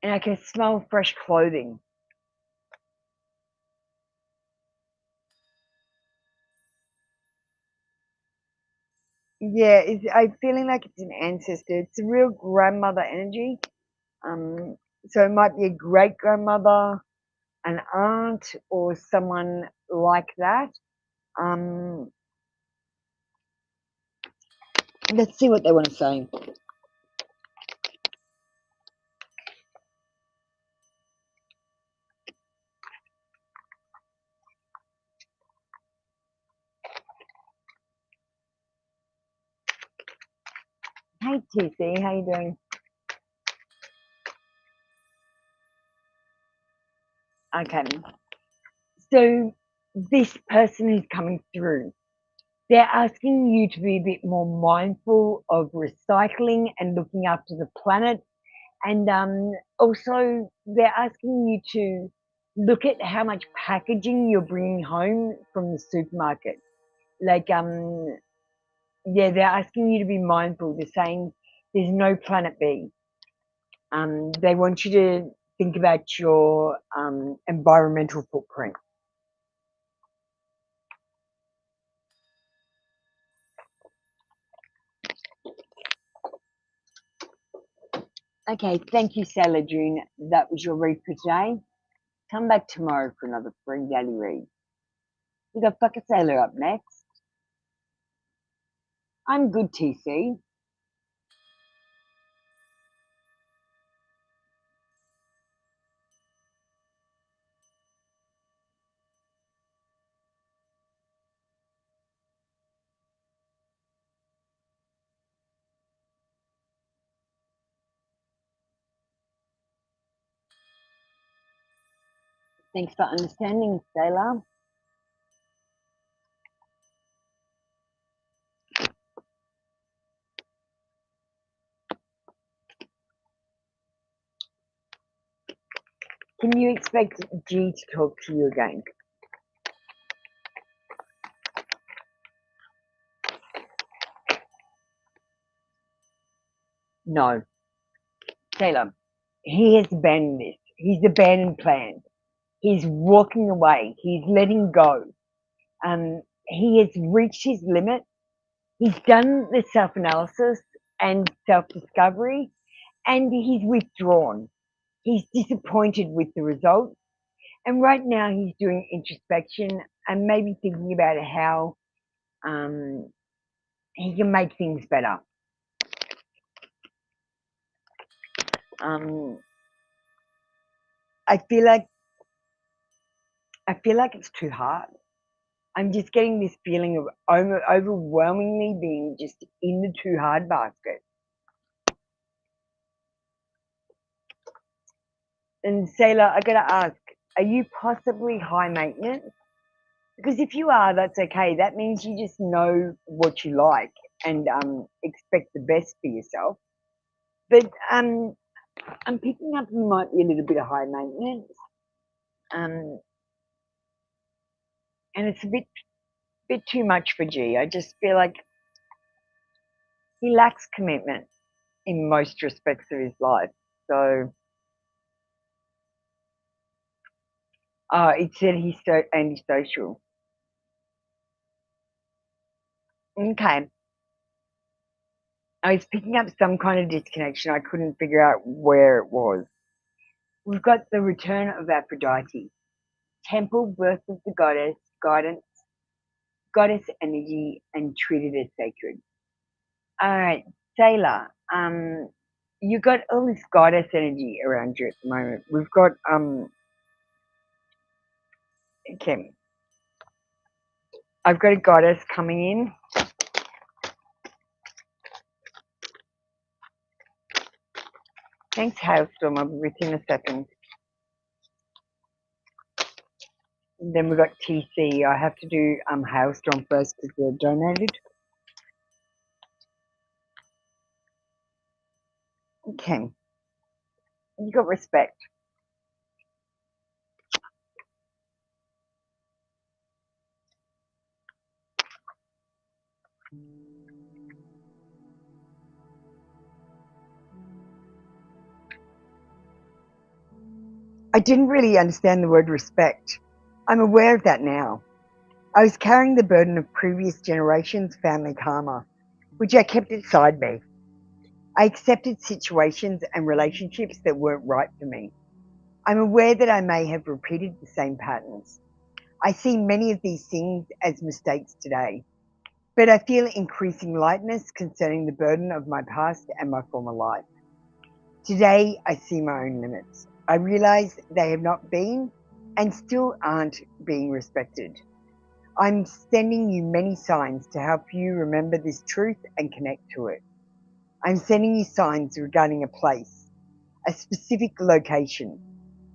And I can smell fresh clothing. Yeah, I'm feeling like it's an ancestor. It's a real grandmother energy. So it might be a great grandmother, an aunt, or someone like that. Let's see what they want to say. Hey TC, how you doing? Okay. So this person is coming through. They're asking you to be a bit more mindful of recycling and looking after the planet. And also, they're asking you to look at how much packaging you're bringing home from the supermarket. Like, yeah, they're asking you to be mindful. They're saying there's no planet B. They want you to think about your environmental footprint. Okay, thank you, Sailor June. That was your read for today. Come back tomorrow for another free daily read. We got Fucker Sailor up next. I'm good, TC. Thanks for understanding, Sailor. Can you expect G to talk to you again? No. Sailor, he has abandoned this. He's abandoned plans. He's walking away. He's letting go. He has reached his limit. He's done the self-analysis and self-discovery, and he's withdrawn. He's disappointed with the results, and right now he's doing introspection and maybe thinking about how he can make things better. I feel like it's too hard. I'm just getting this feeling of overwhelmingly being just in the too hard basket. And Sailor, I gotta ask, are you possibly high maintenance? Because if you are, that's okay. That means you just know what you like and expect the best for yourself. But I'm picking up you might be a little bit of high maintenance. And it's a bit too much for G. I just feel like he lacks commitment in most respects of his life. So, it said he's so antisocial. Okay. I was picking up some kind of disconnection. I couldn't figure out where it was. We've got the return of Aphrodite. Temple, birth of the goddess, guidance, goddess energy, and treated as sacred. All right, Sailor, you got all this goddess energy around you at the moment. We've got okay. I've got a goddess coming in. Thanks, Hailstorm. I'll be with you in a second. And then we've got TC. I have to do Hailstorm first because they're donated. Okay. You got respect. I didn't really understand the word respect. I'm aware of that now. I was carrying the burden of previous generations' family karma, which I kept inside me. I accepted situations and relationships that weren't right for me. I'm aware that I may have repeated the same patterns. I see many of these things as mistakes today, but I feel increasing lightness concerning the burden of my past and my former life. Today, I see my own limits. I realize they have not been and still aren't being respected. I'm sending you many signs to help you remember this truth and connect to it. I'm sending you signs regarding a place, a specific location.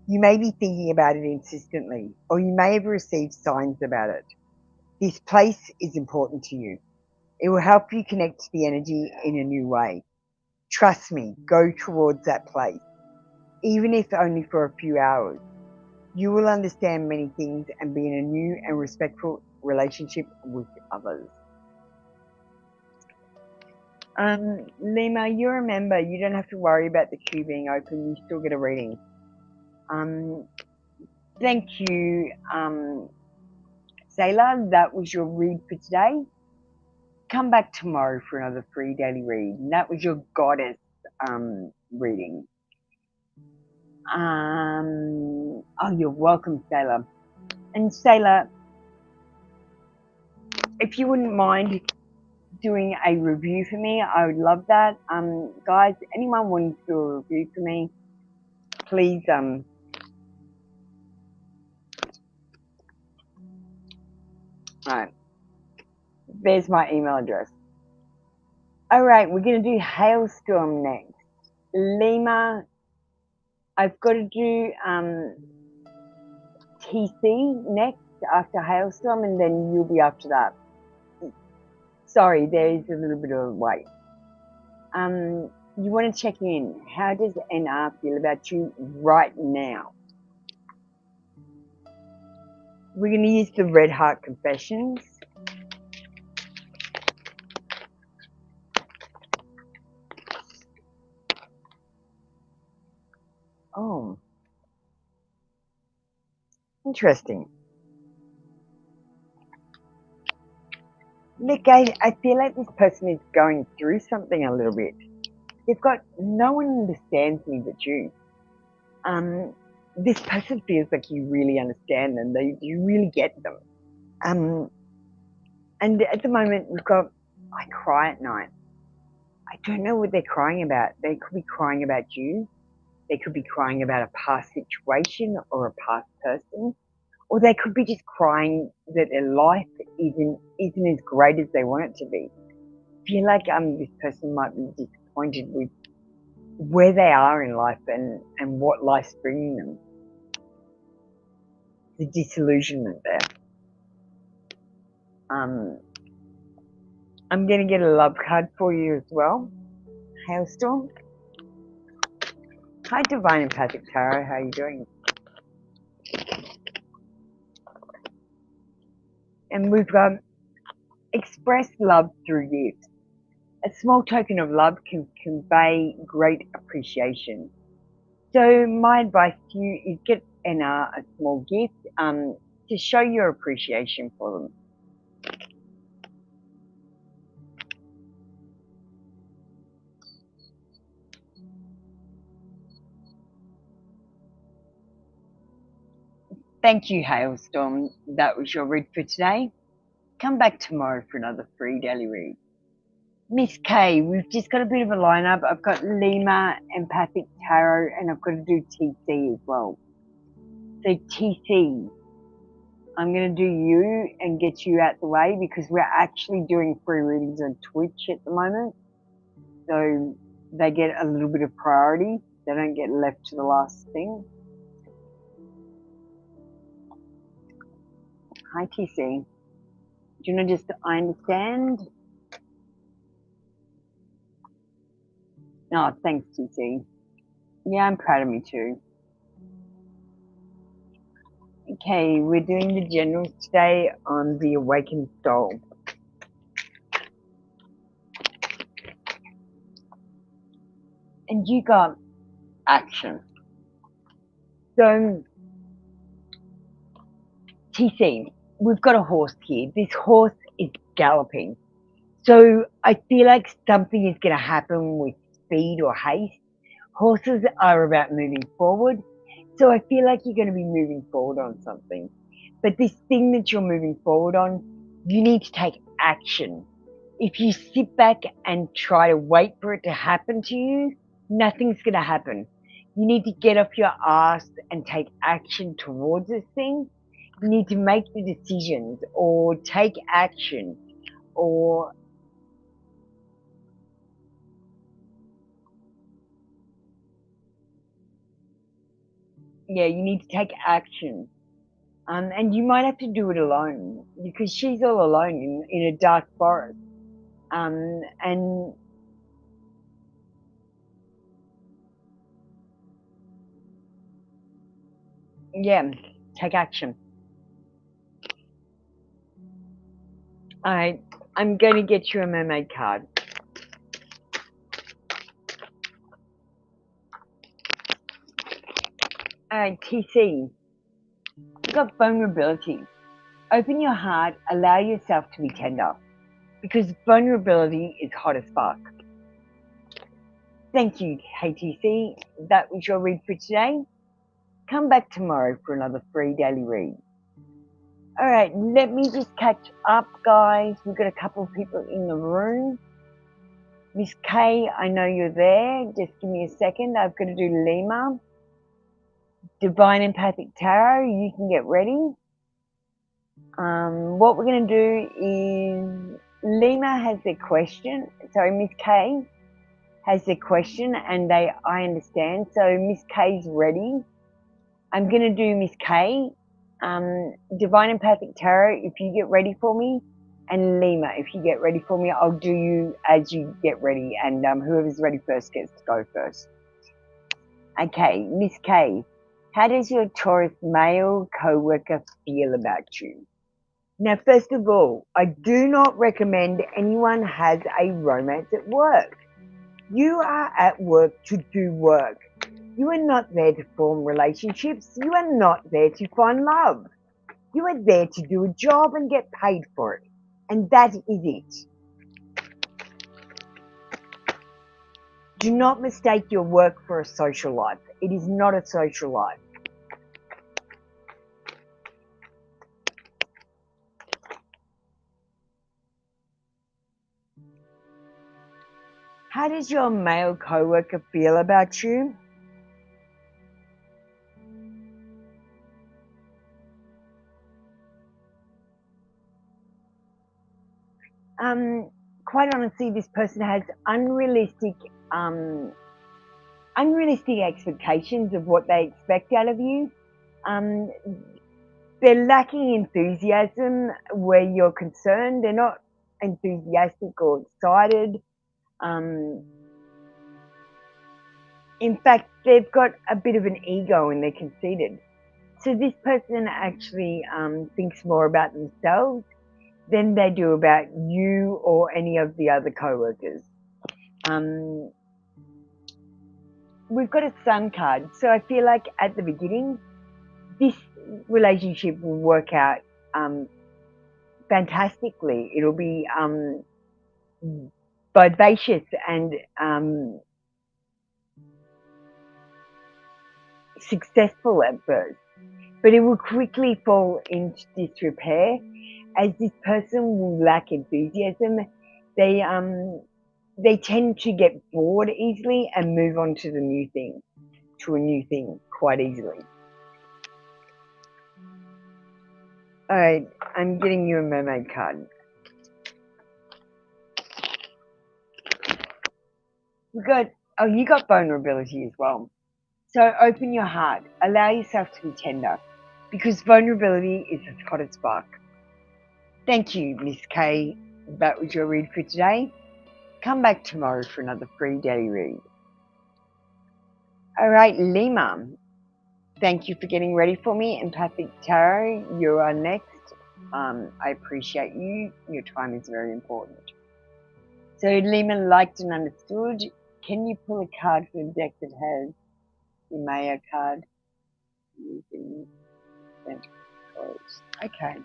You may be thinking about it insistently, or you may have received signs about it. This place is important to you. It will help you connect to the energy in a new way. Trust me, go towards that place, even if only for a few hours. You will understand many things and be in a new and respectful relationship with others. Lima, you remember, you don't have to worry about the queue being open. You still get a reading. Thank you, Sailor. That was your read for today. Come back tomorrow for another free daily read. And that was your goddess reading. Oh, you're welcome, Sailor. And Sailor, if you wouldn't mind doing a review for me, I would love that. Guys, anyone wanting to do a review for me, please alright. There's my email address. Alright, we're gonna do Hailstorm next. Lima, I've got to do TC next after Hailstorm, and then you'll be after that. Sorry, there is a little bit of a wait. You want to check in. How does NR feel about you right now? We're going to use the Red Heart Confessions. Oh. Interesting. Look, I feel like this person is going through something a little bit. They've got no one understands me but you. This person feels like you really understand them. You really get them. And at the moment, we've got, I cry at night. I don't know what they're crying about. They could be crying about you. They could be crying about a past situation or a past person. Or they could be just crying that their life isn't as great as they want it to be. I feel like this person might be disappointed with where they are in life and what life's bringing them. The disillusionment there. I'm going to get a love card for you as well. Hailstorm. Hi, Divine Empathic Tarot. How are you doing? And we've got express love through gifts. A small token of love can convey great appreciation. So my advice to you is get a small gift to show your appreciation for them. Thank you, Hailstorm. That was your read for today. Come back tomorrow for another free daily read. Miss K, we've just got a bit of a lineup. I've got Lima, Empathic Tarot, and I've got to do TC as well. So TC, I'm going to do you and get you out the way because we're actually doing free readings on Twitch at the moment. So they get a little bit of priority. They don't get left to the last thing. Hi, TC. Do you know just I understand? Oh, thanks, TC. Yeah, I'm proud of me too. Okay, we're doing the generals today on the Awakened Soul. And you got action. So, TC, we've got a horse here. This horse is galloping. So I feel like something is going to happen with speed or haste. Horses are about moving forward. So I feel like you're going to be moving forward on something. But this thing that you're moving forward on, you need to take action. If you sit back and try to wait for it to happen to you, nothing's going to happen. You need to get off your ass and take action towards this thing. You need to make the decisions or take action or yeah, you need to take action. And you might have to do it alone because she's all alone in a dark forest. And yeah, take action. All right, I'm going to get you a mermaid card. All right, TC, you've got vulnerability. Open your heart, allow yourself to be tender because vulnerability is hot as fuck. Thank you, KTC. That was your read for today. Come back tomorrow for another free daily read. All right, let me just catch up, guys. We've got a couple of people in the room. Miss K, I know you're there. Just give me a second. I've got to do Lima. Divine Empathic Tarot, you can get ready. What we're going to do is Lima has their question. Sorry, Miss K has their question, and I understand. So Miss K's ready. I'm going to do Miss K. Divine Empathic Tarot, if you get ready for me, and Lima, if you get ready for me, I'll do you as you get ready, and whoever's ready first gets to go first. Okay, Miss K, how does your Taurus male co-worker feel about you? Now, first of all, I do not recommend anyone has a romance at work. You are at work to do work. You are not there to form relationships. You are not there to find love. You are there to do a job and get paid for it. And that is it. Do not mistake your work for a social life. It is not a social life. How does your male coworker feel about you? Quite honestly, this person has unrealistic expectations of what they expect out of you. They're lacking enthusiasm where you're concerned. They're not enthusiastic or excited. In fact, they've got a bit of an ego and they're conceited. So this person actually thinks more about themselves than they do about you or any of the other co-workers. We've got a sun card, so I feel like at the beginning, this relationship will work out fantastically. It'll be vivacious and successful at first, but it will quickly fall into disrepair as this person will lack enthusiasm. They tend to get bored easily and move on to a new thing quite easily. All right, I'm getting you a mermaid card. You got vulnerability as well. So open your heart, allow yourself to be tender, because vulnerability is as hot as spark. Thank you, Miss K. That was your read for today. Come back tomorrow for another free daily read. All right, Lima. Thank you for getting ready for me. Empathic Tarot, you are next. I appreciate you. Your time is very important. So Lima, liked and understood. Can you pull a card for the deck that has the Maya card? Okay.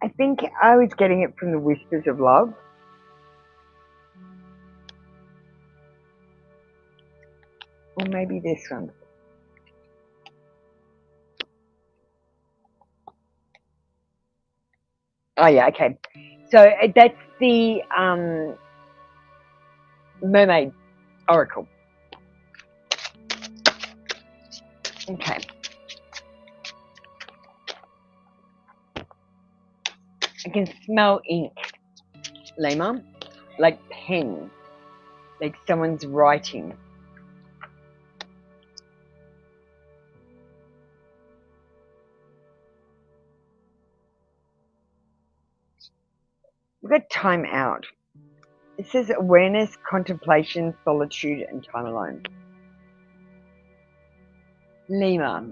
I think I was getting it from the Whispers of Love. Or maybe this one. Oh yeah, okay. So that's the Mermaid Oracle. Okay. I can smell ink, Lima, like pen, like someone's writing. We've got time out. It says awareness, contemplation, solitude, and time alone. Lima,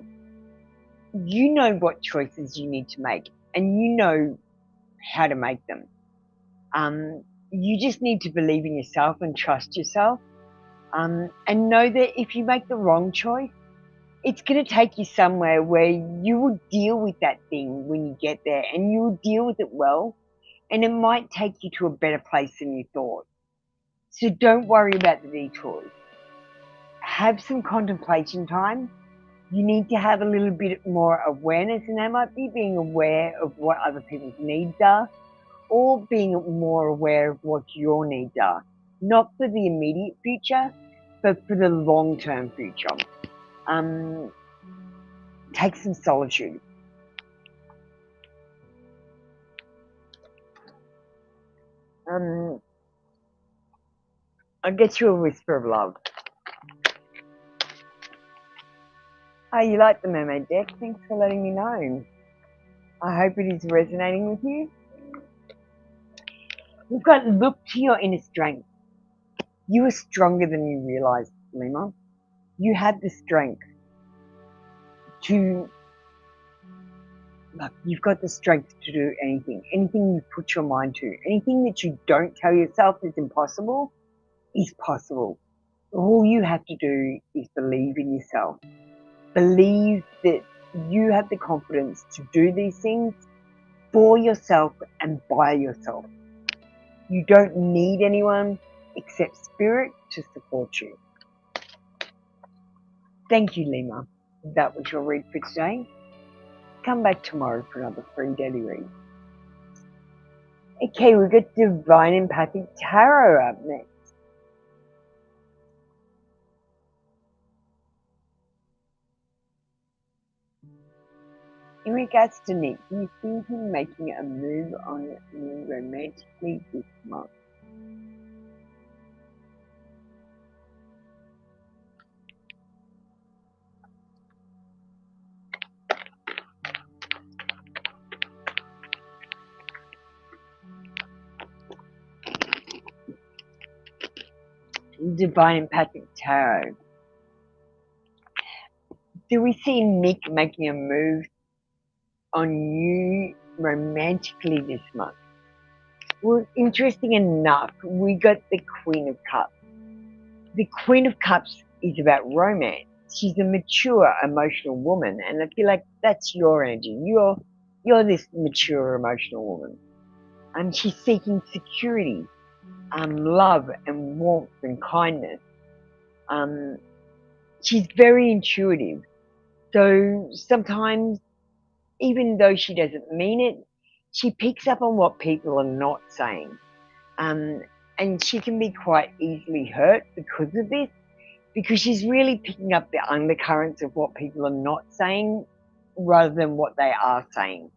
you know what choices you need to make, and you know how to make them. You just need to believe in yourself and trust yourself, and know that if you make the wrong choice, it's going to take you somewhere where you will deal with that thing when you get there, and you will deal with it well, and it might take you to a better place than you thought. So don't worry about the detours. Have some contemplation time. You need to have a little bit more awareness, and that might be being aware of what other people's needs are, or being more aware of what your needs are. Not for the immediate future, but for the long-term future. Take some solitude. I'll get you a Whisper of Love. Oh, you like the Mermaid deck? Thanks for letting me know. I hope it is resonating with you. We've got look to your inner strength. You are stronger than you realize, Lima. You have the strength to, you've got the strength to do anything you put your mind to. Anything that you don't tell yourself is impossible is possible. All you have to do is believe in yourself. Believe that you have the confidence to do these things for yourself and by yourself. You don't need anyone except spirit to support you. Thank you, Lima. That was your read for today. Come back tomorrow for another free daily read. Okay, we've got Divine Empathic Tarot up next. In regards to Nick, he's thinking making a move on you romantically this month. Divine Empathic Tarot. Do we see Nick making a move on you romantically this month? Well, interesting enough, we got the Queen of Cups. The Queen of Cups is about romance. She's a mature, emotional woman, and I feel like that's your energy. You're this mature, emotional woman. And she's seeking security, love and warmth and kindness. She's very intuitive. So sometimes, even though she doesn't mean it, she picks up on what people are not saying. And she can be quite easily hurt because of this, because she's really picking up the undercurrents of what people are not saying rather than what they are saying.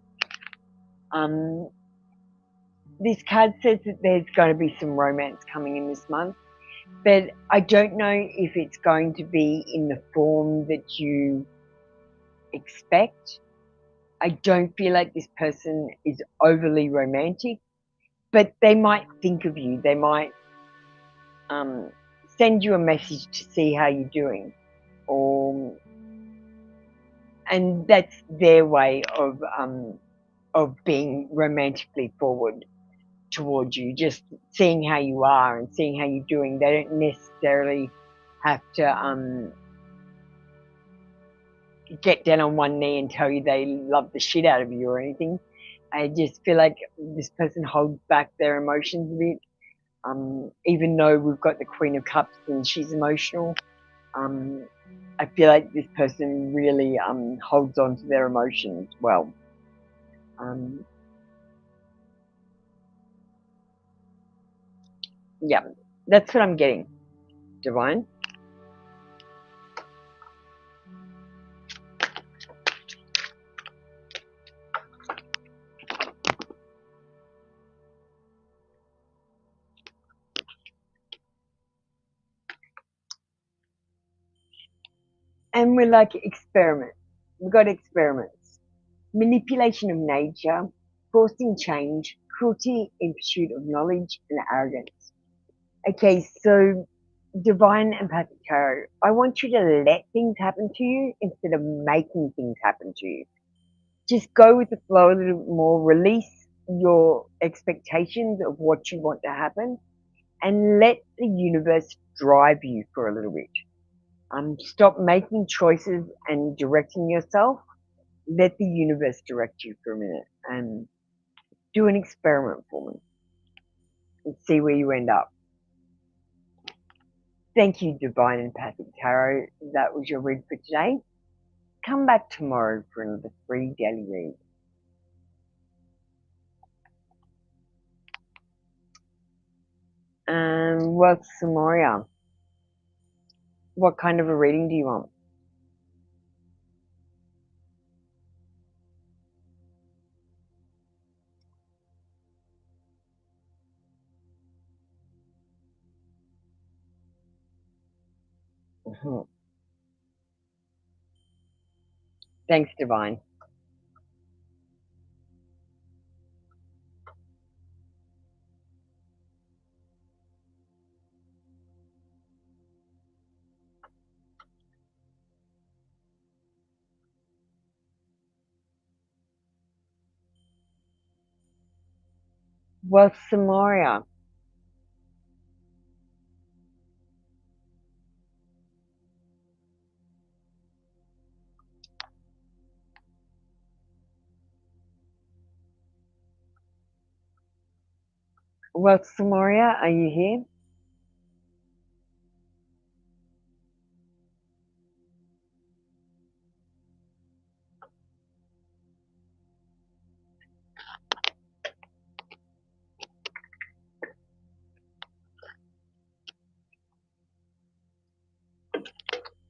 This card says that there's going to be some romance coming in this month, but I don't know if it's going to be in the form that you expect. I don't feel like this person is overly romantic, but they might think of you. They might send you a message to see how you're doing, and that's their way of being romantically forward towards you, just seeing how you are and seeing how you're doing. They don't necessarily have to get down on one knee and tell you they love the shit out of you or anything. I just feel like this person holds back their emotions a bit. Even though we've got the Queen of Cups and she's emotional, I feel like this person really holds on to their emotions well. Yeah, that's what I'm getting, Divine. And we're like experiments. We've got experiments. Manipulation of nature, forcing change, cruelty in pursuit of knowledge, and arrogance. Okay, so Divine Empathic Tarot, I want you to let things happen to you instead of making things happen to you. Just go with the flow a little bit more, release your expectations of what you want to happen, and let the universe drive you for a little bit. Stop making choices and directing yourself. Let the universe direct you for a minute and do an experiment for me and see where you end up. Thank you, Divine Empathic Tarot. That was your read for today. Come back tomorrow for another free daily read. Well, Samoria, what kind of a reading do you want? Thanks, Divine. Well, Samoria, Well, Samoria, are you here?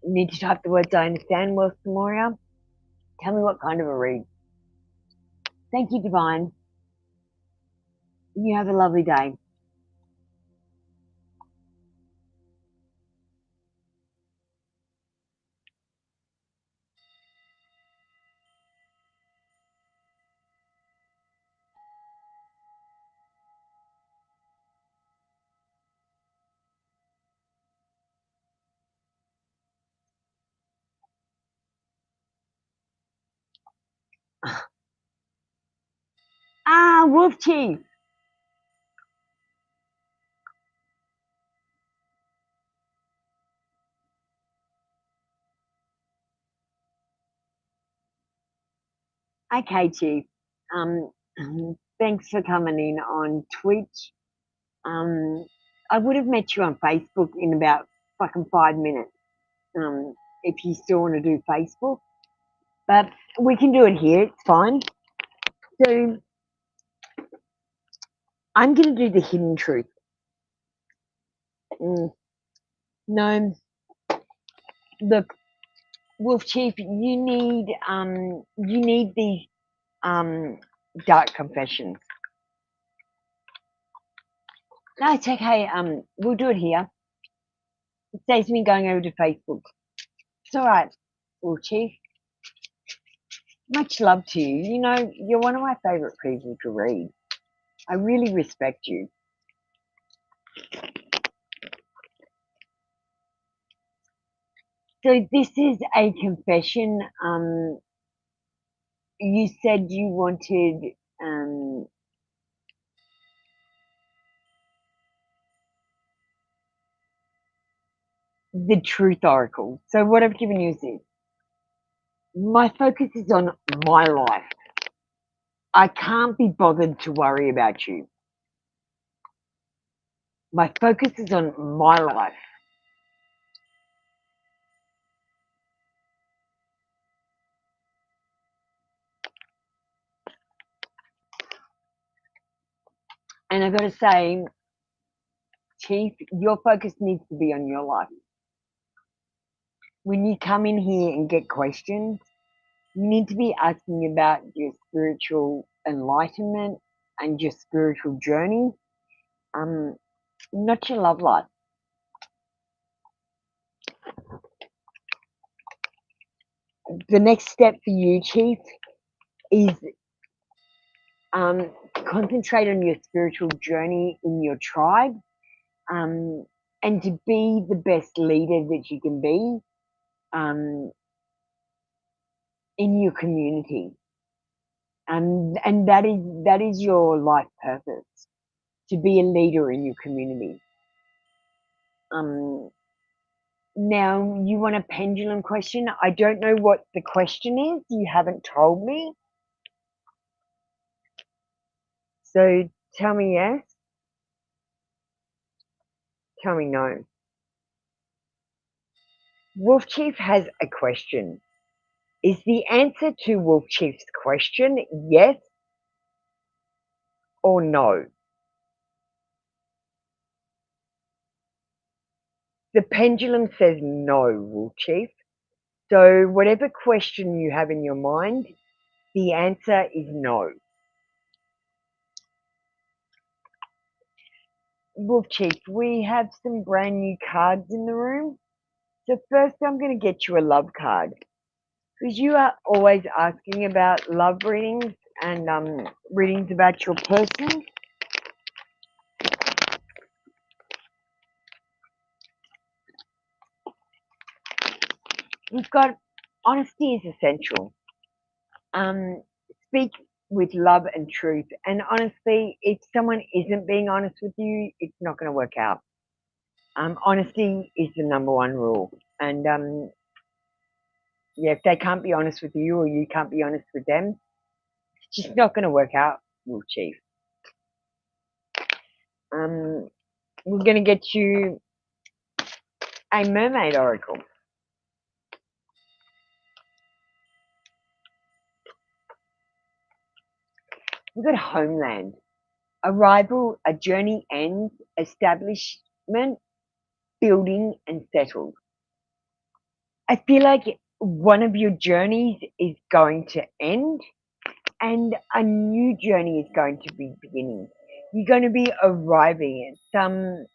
You need to type the words I understand. Well, Samoria, tell me what kind of a read. Thank you, Divine. You have a lovely day. Ah, Wolf Chief. Okay, Chief. Um, thanks for coming in on Twitch. I would have met you on Facebook in about fucking 5 minutes. If you still want to do Facebook, but we can do it here. It's fine. So I'm going to do the hidden truth. No, look, Wolf Chief, you need these dark confessions. No, it's okay. We'll do it here. It saves me going over to Facebook. It's all right, Wolf Chief. Much love to you. You know, you're one of my favorite people to read. I really respect you. So this is a confession. You said you wanted the truth oracle. So what I've given you is this. My focus is on my life. I can't be bothered to worry about you. My focus is on my life. And I've got to say, Chief, your focus needs to be on your life. When you come in here and get questions, you need to be asking about your spiritual enlightenment and your spiritual journey, not your love life. The next step for you, Chief, is concentrate on your spiritual journey in your tribe, and to be the best leader that you can be in your community. And that is your life purpose, to be a leader in your community. Now, you want a pendulum question? I don't know what the question is. You haven't told me. So tell me yes. Tell me no. Wolf Chief has a question. Is the answer to Wolf Chief's question yes or no? The pendulum says no, Wolf Chief. So whatever question you have in your mind, the answer is no. Wolf Chief, we have some brand new cards in the room. So first I'm going to get you a love card, because you are always asking about love readings and readings about your person. We've got honesty is essential. Speak with love and truth. And honestly, if someone isn't being honest with you, it's not going to work out. Honesty is the number one rule. And yeah, if they can't be honest with you or you can't be honest with them, it's just not going to work out, Wolf Chief. We're going to get you a mermaid oracle. We've got homeland, arrival, a journey ends, establishment, building and settled. I feel like one of your journeys is going to end and a new journey is going to be beginning. You're going to be arriving at some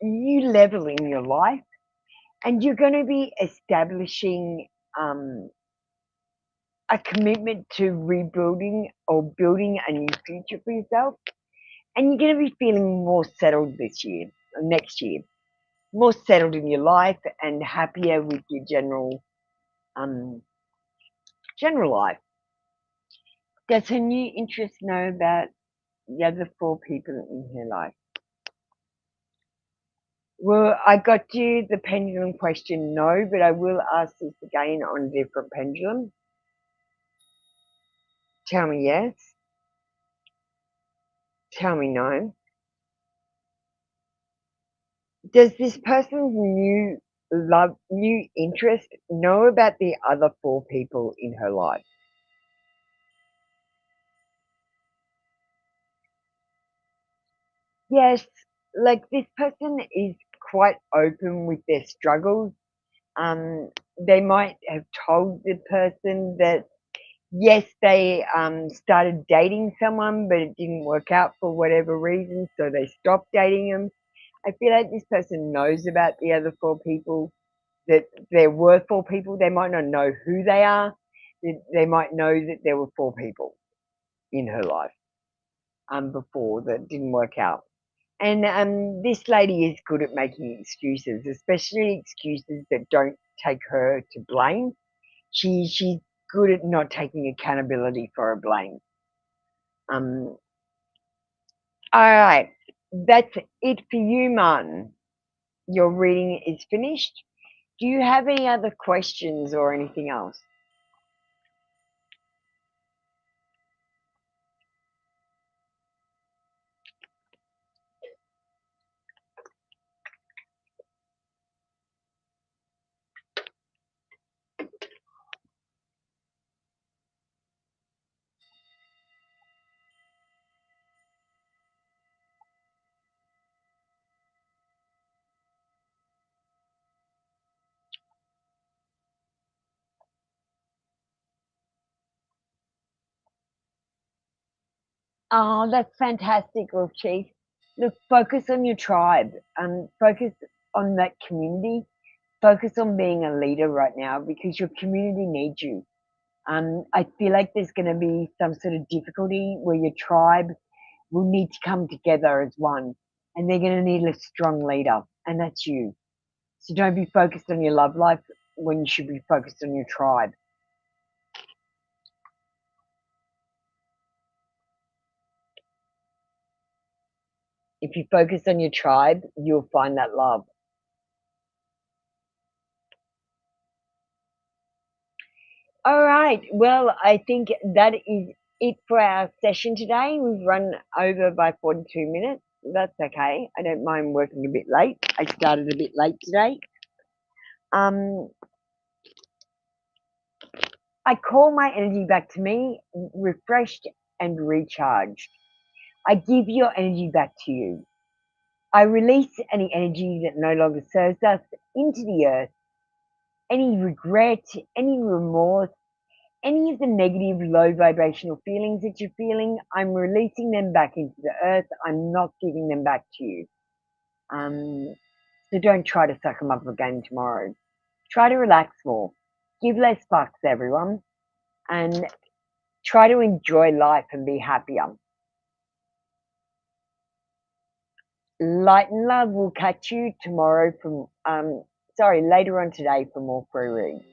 new level in your life and you're going to be establishing a commitment to rebuilding or building a new future for yourself. And you're going to be feeling more settled this year, next year, more settled in your life and happier with your general life. Does her new interest know about the other 4 people in her life? Well, I got you the pendulum question, no, but I will ask this again on a different pendulum. Tell me yes. Tell me no. Does this person's new interest know about the other 4 people in her life? Yes, like this person is quite open with their struggles. They might have told the person that yes, they started dating someone, but it didn't work out for whatever reason, so they stopped dating them. I feel like this person knows about the other 4 people, that there were 4 people. They might not know who they are. They might know that there were 4 people in her life before that didn't work out. And this lady is good at making excuses, especially excuses that don't take her to blame. She's good at not taking accountability for her blame. All right, that's it for you, Martin. Your reading is finished. Do you have any other questions or anything else? Oh, that's fantastic, Wolf Chief. Look, focus on your tribe. Focus on that community. Focus on being a leader right now because your community needs you. I feel like there's going to be some sort of difficulty where your tribe will need to come together as one, and they're going to need a strong leader, and that's you. So don't be focused on your love life when you should be focused on your tribe. If you focus on your tribe, you'll find that love. All right. Well, I think that is it for our session today. We've run over by 42 minutes. That's okay. I don't mind working a bit late. I started a bit late today. I call my energy back to me, refreshed and recharged. I give your energy back to you. I release any energy that no longer serves us into the earth. Any regret, any remorse, any of the negative, low vibrational feelings that you're feeling, I'm releasing them back into the earth. I'm not giving them back to you. So don't try to suck them up again tomorrow. Try to relax more. Give less fucks, everyone. And try to enjoy life and be happier. Light and love. Will catch you tomorrow later on today for more free reads.